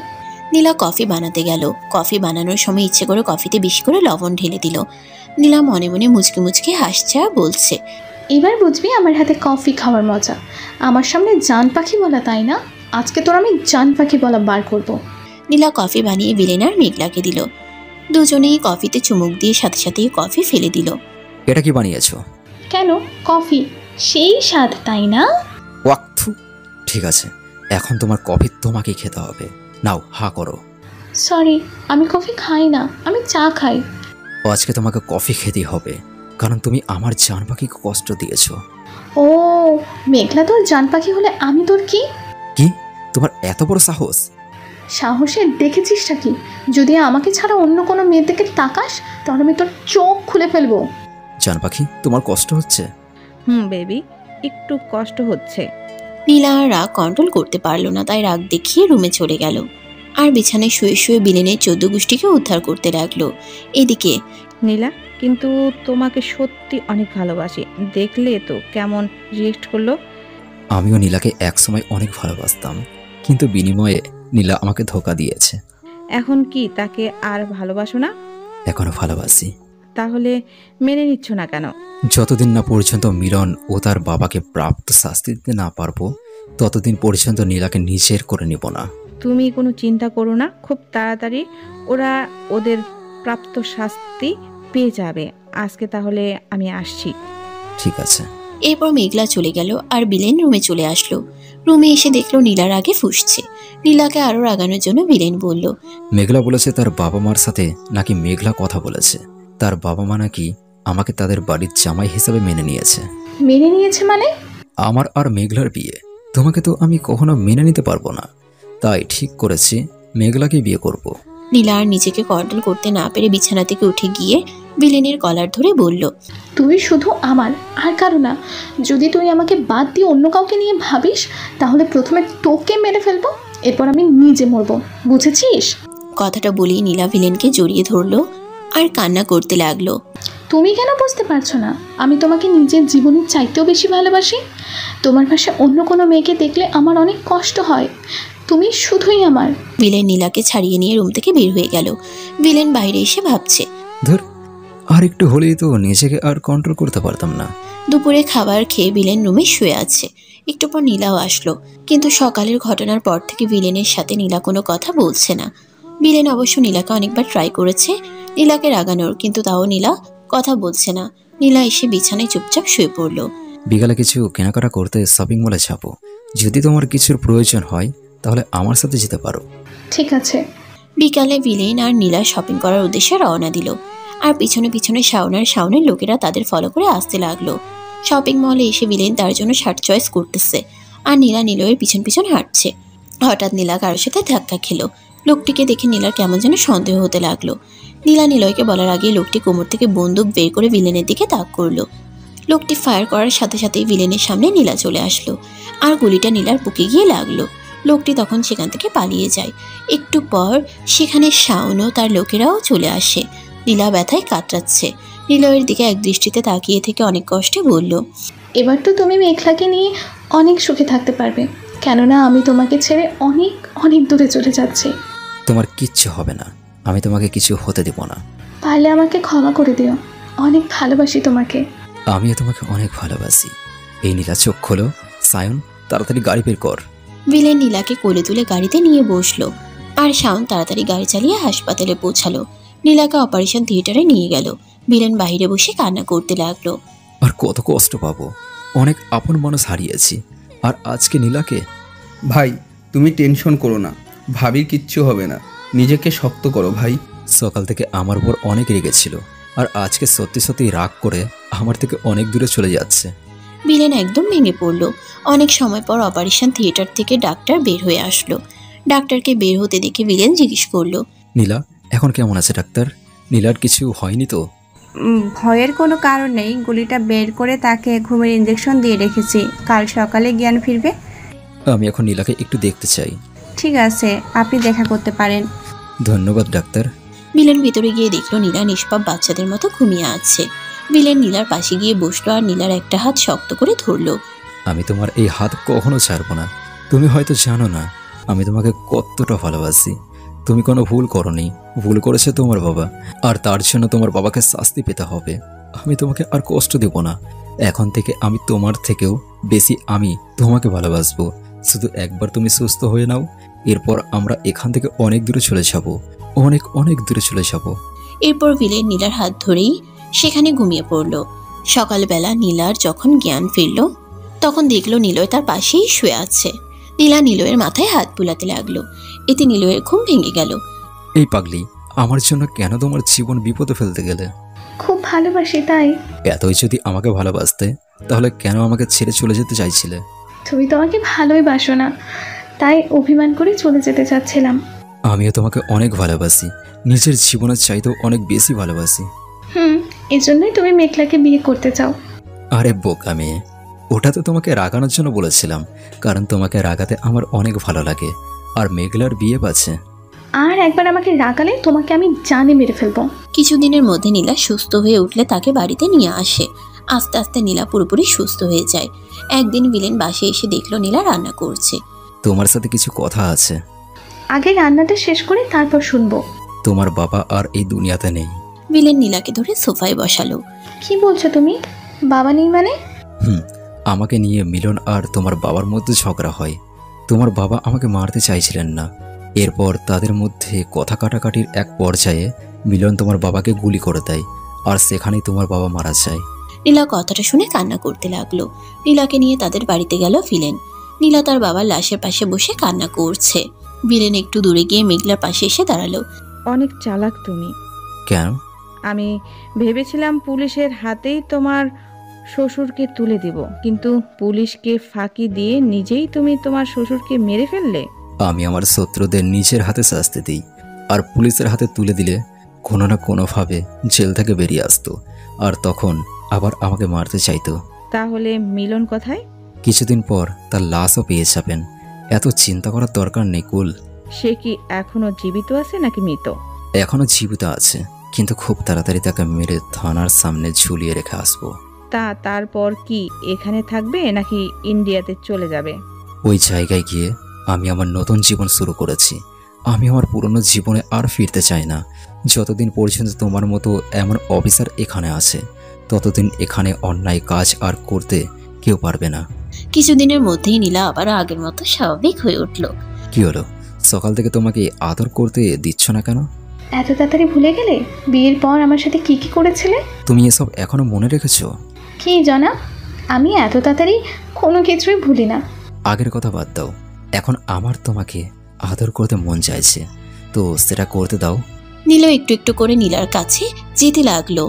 S3: নীলা কফি বানাতে গেল। কফি বানানোর সময় ইচ্ছে করে কফিতে বেশি করে লবণ ঢেলে দিল। নীলা মনে মনে মুচকি মুচকি হাসছে আর বলছে,
S13: এবার বুঝবি আমার হাতে কফি খাওয়ার মজা। আমার সামনে জান পাখি বলা, তাই না? আজকে তোর আমি জান পাখি বলা বার করব।
S3: নীলা কফি বানিয়ে ভিলেন আর মেঘলাকে দিল। দুজনেই কফিতে চুমুক দিয়ে সাথে সাথেই কফি ফেলে দিল।
S9: এটা কি বানিয়েছো?
S13: কেন? কফি। সেই স্বাদ, তাই না?
S9: ওয়াক্থু। ঠিক আছে, এখন তোমার কফি তোমাকেই খেতে হবে। নাও, হা করো।
S13: সরি, আমি কফি খাই না, আমি চা খাই।
S9: আজকে তোমাকে কফি খেতেই হবে, কারণ তুমি আমার জান পাখিকে কষ্ট দিয়েছো।
S13: ও, মেঘলা তোর জান পাখি হলে আমি তোর কি?
S9: কি? তোমার এত বড় সাহস?
S13: সাহসে দেখেছিসটা কি? যদি আমাকে ছাড়া অন্য কোনো মেয়ের দিকে তাকাস তাহলে আমি তোর চোখ খুলে ফেলবো।
S9: জান পাখি, তোমার কষ্ট হচ্ছে?
S1: বেবি, একটু কষ্ট হচ্ছে।
S3: নীলা আর রাগ কন্ট্রোল করতে পারলো না, তাই রাগ দেখিয়ে রুমে চলে গেল আর বিছানায় শুয়ে শুয়ে ভিলেনের 14 গোষ্ঠীকে উদ্ধার করতে লাগলো। এদিকে
S1: নীলা, কিন্তু তোমাকে সত্যি অনেক ভালোবাসি। দেখলে তো কেমন রিয়েক্ট করলো।
S9: আমিও নীলাকে একসময় অনেক ভালোবাসতাম, কিন্তু বিনিময়ে নীলা আমাকে ধোকা দিয়েছে।
S1: এখন কি তাকে আর ভালোবাসো না?
S9: এখনো ভালোবাসি।
S1: তাহলে মেনে নিচ্ছ না কেন?
S9: যতদিন না পর্যন্ত মিলন ও তার বাবাকে প্রাপ্ত শাস্তি দিতে না পারবো, ততদিন পর্যন্ত নীলাকে নিজের করে নিব না।
S1: তুমি কোনো চিন্তা করো না, খুব তাড়াতাড়ি ওরা ওদের প্রাপ্ত শাস্তি পেয়ে যাবে। আজকে তাহলে আমি আসছি।
S9: ঠিক আছে।
S3: এরপর মেঘলা চলে গেল আর বিলেন রুমে চলে আসলো। রুমে এসে দেখলো নীলার আগে ফুঁসছে। নীলাকে আরো রাগানোর জন্য বিলেন বলল,
S9: মেঘলা বলেছে তার বাবা মার সাথে নাকি মেঘলা কথা বলেছে। তার বাবা মা নাকি আমাকে তাদের বাড়ির জামাই হিসেবে মেনে নিয়েছে।
S13: মেনে নিয়েছে মানে?
S9: আমার আর মেঘলার বিয়ে। তোমাকে তো আমি কখনো মেনে নিতে পারবো না, তাই ঠিক করেছি মেঘলাকে বিয়ে করব।
S3: নীলা আর নিজেকে কন্ট্রোল করতে না পেরে বিছানা থেকে উঠে গিয়ে বিলেনের কলার ধরে বলল,
S13: তুই শুধু আমার, আর কারো না। যদি তুই আমাকে বাদ দিয়ে অন্য কাউকে নিয়ে ভাবিস, তাহলে প্রথমে তোকে মেরে ফেলবো, এরপর আমি নিজে মরবো, বুঝেছিস?
S3: কথাটা বলেই নীলা ভিলেনকে জড়িয়ে ধরলো আর কান্না করতে লাগলো।
S13: তুমি কেন বুঝতে পারছো না? আমি তোমাকে নিজের জীবনের চাইতেও বেশি ভালোবাসি। তোমার পাশে অন্য কোনো মেয়েকে দেখলে আমার অনেক কষ্ট হয়। তুমি শুধুই আমার।
S3: ভিলেন নীলাকে ছাড়িয়ে নিয়ে রুম থেকে বের হয়ে গেল। ভিলেন বাইরে এসে ভাবছে,
S9: ধর, আর একটু হলেই তো নিজেকে আর কন্ট্রোল করতে পারতাম না।
S3: দুপুরে খাবার খেয়ে ভিলেন রুমে শুয়ে আছে। একটু পর নীলাও আসলো, কিন্তু সকালের ঘটনার পর থেকে ভিলেনের সাথে নীলা কোনো কথা বলছে না। ভিলেন অবশ্য নীলাকে অনেকবার ট্রাই করেছে নীলাকে রাগানোর, কিন্তু তাও নীলা কথা বলছে না। নীলা এসে বিছানায় চুপচাপ শুয়ে পড়লো।
S9: বিকালে কিছু কেনাকাটা করতে শপিং মলে যাবো। যদি তোমার কিছুর প্রয়োজন হয় তাহলে আমার সাথে যেতে পারো।
S13: ঠিক আছে।
S3: বিকালে ভিলেন আর নীলা শপিং করার উদ্দেশ্যে রওনা দিল, আর পিছনে পিছনে শাওনের লোকেরা তাদের ফলো করে আসতে লাগলো। শপিং মলে এসে ভিলেন তার জন্য শার্ট চয়েস করতেছে, আর নীলা নিলয়ের পিছন পিছন হাঁটছে। হঠাৎ নীলা কারোর সাথে ধাক্কা খেলো। লোকটিকে দেখে নীলার কেমন যেন সন্দেহ হতে লাগলো। নীলা নিলয়কে বলার আগে লোকটি কোমর থেকে বন্দুক বের করে ভিলেনের দিকে তাক করলো। লোকটি ফায়ার করার সাথে সাথেই ভিলেনের সামনে নীলা চলে আসলো, আর গুলিটা নীলার বুকে গিয়ে লাগলো। লোকটি তখন সেখান থেকে পালিয়ে যায়। একটু পর সেখানে শাওন ও তার লোকেরাও চলে আসে। নীলা ব্যথায় কাতরাচ্ছে। নিলয়ের দিকে এক দৃষ্টিতে তাকিয়ে থেকে অনেক কষ্টে বলল,
S13: এবার তো তুমি মেঘলাকে নিয়ে অনেক সুখে থাকতে পারবে, কেননা আমি তোমাকে ছেড়ে অনেক অনেক দূরে চলে যাচ্ছি।
S9: তোমার কিচ্ছু হবে না, আমি তোমাকে কিছু হতে দেব না।
S13: পারলে আমাকে ক্ষমা করে দিও, অনেক ভালোবাসি তোমাকে।
S9: আমিও তোমাকে অনেক ভালোবাসি। এই নীলা চোখ খোলো। সায়ন, তাড়াতাড়ি গাড়ি বের কর।
S3: ভিলেন নীলাকে কোলে তুলে গাড়িতে নিয়ে বসলো, আর শাওন তাড়াতাড়ি গাড়ি চালিয়ে হাসপাতালে পৌঁছালো। নীলাকে অপারেশন থিয়েটারে নিয়ে গেল। ভিলেন বাইরে বসে কান্না করতে লাগলো।
S9: আর কত কষ্ট পাবো, অনেক আপন মানুষ হারিয়েছি, আর আজকে নীলাকে।
S11: ভাই, তুমি টেনশন করো না, ভাবির কিচ্ছু হবে না, নিজেকে শক্ত করো ভাই।
S9: সকাল থেকে আমার উপর অনেক রেগেছিল, আর আজকে সত্যি সত্যি রাগ করে আমার থেকে অনেক দূরে চলে যাচ্ছে।
S3: ভিলেন একদম ভেঙে পড়লো। অনেক সময় পর অপারেশন থিয়েটার থেকে ডাক্তার বের হয়ে আসলো। ডাক্তারকে বের হতে দেখে ভিলেন জিজ্ঞেস করলো,
S9: নীলা এখন কেমন আছে ডাক্তার? নীলার কিছু হয়নি তো?
S5: ভয়ের কোনো কারণ নেই, গুলিটা বের করে তাকে ঘুমের ইঞ্জেকশন দিয়ে রেখেছি, কাল সকালে জ্ঞান ফিরবে।
S9: আমি এখন নীলাকে একটু দেখতে চাই।
S5: ঠিক আছে, আপনি দেখা করতে পারেন।
S9: ধন্যবাদ ডাক্তার।
S3: ভিলেন ভিতরে গিয়ে দেখলো নীলা নিষ্পাপ বাচ্চাদের মতো ঘুমিয়ে আছে। ভিলেন নীলার পাশে গিয়ে বসলো আর নীলার একটা হাত শক্ত করে ধরলো।
S9: আমি তোমার এই হাত কখনো ছাড়বো না। তুমি হয়তো জানো না আমি তোমাকে কতটা ভালোবাসি। তুমি কোনো ভুল করনি, ভুল করেছে তোমার বাবা, আর তার জন্য তোমার বাবাকে শাস্তি পেতে হবে। আমি তোমাকে আর কষ্ট দেব না। এখন থেকে আমি তোমার থেকেও বেশি আমি তোমাকে ভালোবাসবো। শুধু একবার তুমি সুস্থ হয়ে নাও, এরপর আমরা এখান থেকে অনেক দূরে চলে যাব, অনেক অনেক দূরে চলে যাব।
S3: এরপর ভিলেন নীলার হাত ধরেই সেখানে ঘুমিয়ে পড়লো। সকালবেলা নীলার যখন জ্ঞান ফিরল, তখন দেখলো নিলয় তার পাশেই শুয়ে আছে। নীলা নিলয়ের মাথায় হাত বুলাতে লাগলো। এতে নিলয়ের ঘুম ভেঙে গেল।
S9: এই পাগলি, আমার জন্য কেন তোমার জীবন বিপদে ফেলতে গেলে?
S13: খুব ভালোবাসি তাই।
S9: এতই যদি আমাকে ভালোবাসতে, তাহলে কেন আমাকে ছেড়ে চলে যেতে চাইছিলে?
S13: তুমি তো আমাকে ভালোই বাসো না, তাই অভিমান করে চলে যেতে চাচ্ছিলাম।
S9: আমিও তোমাকে অনেক ভালোবাসি, নিজের জীবনের চাইতেও অনেক বেশি ভালোবাসি।
S13: এজন্যই তুমি মেঘলাকে বিয়ে করতে চাও।
S9: আরে বোকা মেয়ে, ওটা তো তোমাকে রাগানোর জন্য বলেছিলাম, কারণ তোমাকে রাগাতে আমার অনেক ভালো লাগে। আর মেঘলার বিয়ে পাচ্ছে।
S13: আর একবার আমাকে রাগালে তোমাকে আমি জানে মেরে ফেলবো।
S3: কিছুদিনের মধ্যে নীলা সুস্থ হয়ে উঠলে তাকে বাড়িতে নিয়ে আসে। আস্তে আস্তে নীলা পুরোপুরি সুস্থ হয়ে যায়। একদিন ভিলেন বাসে এসে দেখলো নীলা রান্না করছে।
S9: তোমার সাথে কিছু কথা আছে।
S13: আগে রান্নাটা শেষ করে তারপর শুনবো।
S9: তোমার বাবা আর এই দুনিয়াতে নেই,
S3: ভিলেন নীলাকে ধরে সোফায় বসালো।
S13: কি বলছো তুমি? বাবা নেই মানে?
S9: আমাকে নিয়ে মিলন আর তোমার বাবার মধ্যে ঝগড়া হয়। তোমার বাবা আমাকে মারতে চাইছিলেন না। এরপর তাদের মধ্যে কথা কাটাকাটির এক পর্যায়ে মিলন তোমার বাবাকে গুলি করে দেয়, আর সেখানেই তোমার বাবা মারা যায়।
S3: নীলা কথাটা শুনে কান্না করতে লাগলো। নীলাকে নিয়ে তাদের বাড়িতে গেল ভিলেন। নীলা তার বাবার লাশের পাশে বসে কান্না করছে। ভিলেন একটু দূরে গিয়ে মেঘলার পাশে এসে দাঁড়ালো।
S1: অনেক চালাক তুমি।
S9: কেন?
S1: আমি ভেবেছিলাম পুলিশের হাতেই তোমার শ্বশুরকে তুলে দিব, কিন্তু পুলিশকে ফাঁকি দিয়ে নিজেই তুমি তোমার শ্বশুরকে মেরে ফেললে।
S9: আমি আমার শত্রুদের নিজের হাতে শাস্তি দিই, আর পুলিশের হাতে তুলে দিলে কোনো না কোনোভাবে জেল থেকে বেরিয়ে আসতো, আর তখন আবার আমাকে মারতে চাইতো।
S1: তাহলে মিলন কোথায়?
S9: কিছুদিন পর তার লাশও পেয়ে যাবেন। এত চিন্তা করার দরকার নেই কুল।
S1: সে কি এখনো জীবিত আছে নাকি মৃত?
S9: এখনো জীবিত আছে, কিন্তু খুব তাড়াতাড়ি তাকে মেরে থানার সামনে ঝুলিয়ে রেখে আসবো।
S1: তারপর কি এখানে থাকবে নাকি ইন্ডিয়াতে চলে যাবে?
S9: ওই জায়গায় গিয়ে আমি আমার নতুন জীবন শুরু করেছি। আমি আমার পুরনো জীবনে আর ফিরতে চাই না। যতদিন পর্যন্ত তোমার মতো এমন অফিসার এখানে আছে, ততদিন এখানে অন্যায় কাজ আর করতে কেউ পারবে না।
S3: কিছুদিনের মধ্যেই নীলা আবার আগের মতো স্বাভাবিক হয়ে উঠল।
S9: কি হলো, সকাল থেকে তোমাকে আদর করতে দিচ্ছ না কেন?
S13: এত তাড়াতাড়ি ভুলে গেলে বিয়ের পর আমার সাথে কি কি করেছিলে?
S9: তুমি এসব এখনো মনে রেখেছো?
S13: কি জানা, আমি এত তাড়াতাড়ি কোনো কিছুই ভুলি না।
S9: আগের কথা বাদ দাও, এখন আমার তোমাকে আদর করতে মন চাইছে, তো সেটা করতে দাও।
S3: নীলা একটু একটু করে নীলার কাছে যেতে লাগলো।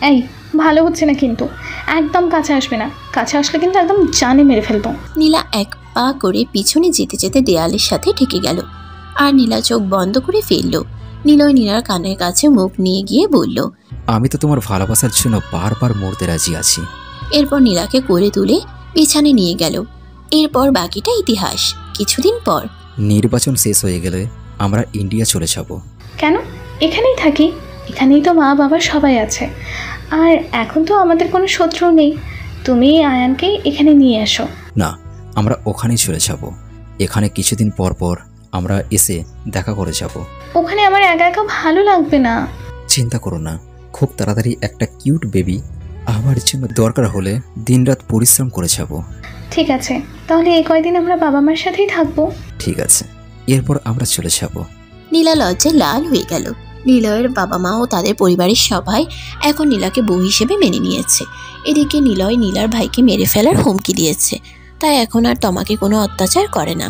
S13: এই ভালো হচ্ছে না কিন্তু, একদম কাছে আসবে না। কাছে আসলে কিন্তু একদম জানে মেরে ফেলবো।
S3: নীলা এক পা করে পিছনে যেতে যেতে দেয়ালের সাথে ঠেকে গেল, আর নীলা চোখ বন্ধ করে ফেললো। নীলয় নীলার কানের কাছে মুখ নিয়ে গিয়ে বলল,
S9: আমি তো তোমার ভালোবাসার জন্য বারবার মরতে রাজি আছি।
S3: এরপর নীলাকে কোলে তুলে বিছানে নিয়ে গেল। এরপর বাকিটা ইতিহাস। কিছুদিন পর
S9: নির্বাচন শেষ হয়ে গেলে আমরা ইন্ডিয়া চলে যাব।
S13: কেন? এখানেই থাকি, এখানেই তো মা বাবা সবাই আছে, আর এখন তো আমাদের কোনো শত্রু নেই। তুমি আয়ানকে এখানে নিয়ে এসো।
S9: না, আমরা ওখানেই চলে যাব। এখানে কিছুদিন পর পর আমরা এসে দেখা করে যাব।
S13: ওখানে আমার একা একা ভালো লাগবে না।
S9: চিন্তা করো না, খুব তাড়াতাড়ি একটা কিউট বেবি আমার জন্য দরকার হলে দিনরাত পরিশ্রম করে যাব।
S13: ঠিক আছে, তাহলে এই কয়দিন আমরা বাবা মার সাথেই থাকবো।
S9: ঠিক আছে, এরপর আমরা চলে যাব।
S3: নীলা লজ্জায় লাল হয়ে গেল। নিলয়ের বাবা মা ও তাদের পরিবারের সবাই এখন নীলাকে বউ হিসেবে মেনে নিয়েছে। এদিকে নিলয় নীলার ভাইকে মেরে ফেলার হুমকি দিয়েছে, তাই এখন আর তমাকে কোনো অত্যাচার করে না।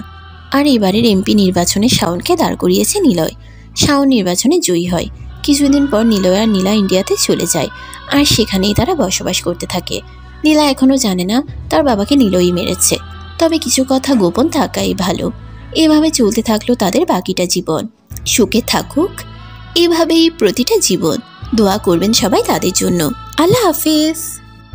S3: আর এবারের এমপি নির্বাচনে শাওনকে দাঁড় করিয়েছে নিলয়। শাওন নির্বাচনে জয়ী হয়। কিছুদিন পর নিলয় আর নীলা ইন্ডিয়াতে চলে যায়, আর সেখানেই তারা বসবাস করতে থাকে। নীলা এখনও জানে না তার বাবাকে নিলয়ই মেরেছে, তবে কিছু কথা গোপন থাকাই ভালো। এভাবে চলতে থাকলো তাদের বাকিটা জীবন। সুখে থাকুক এভাবেই প্রতিটা জীবন। দোয়া করবেন সবাই তাদের জন্য। আল্লাহ হাফিজ।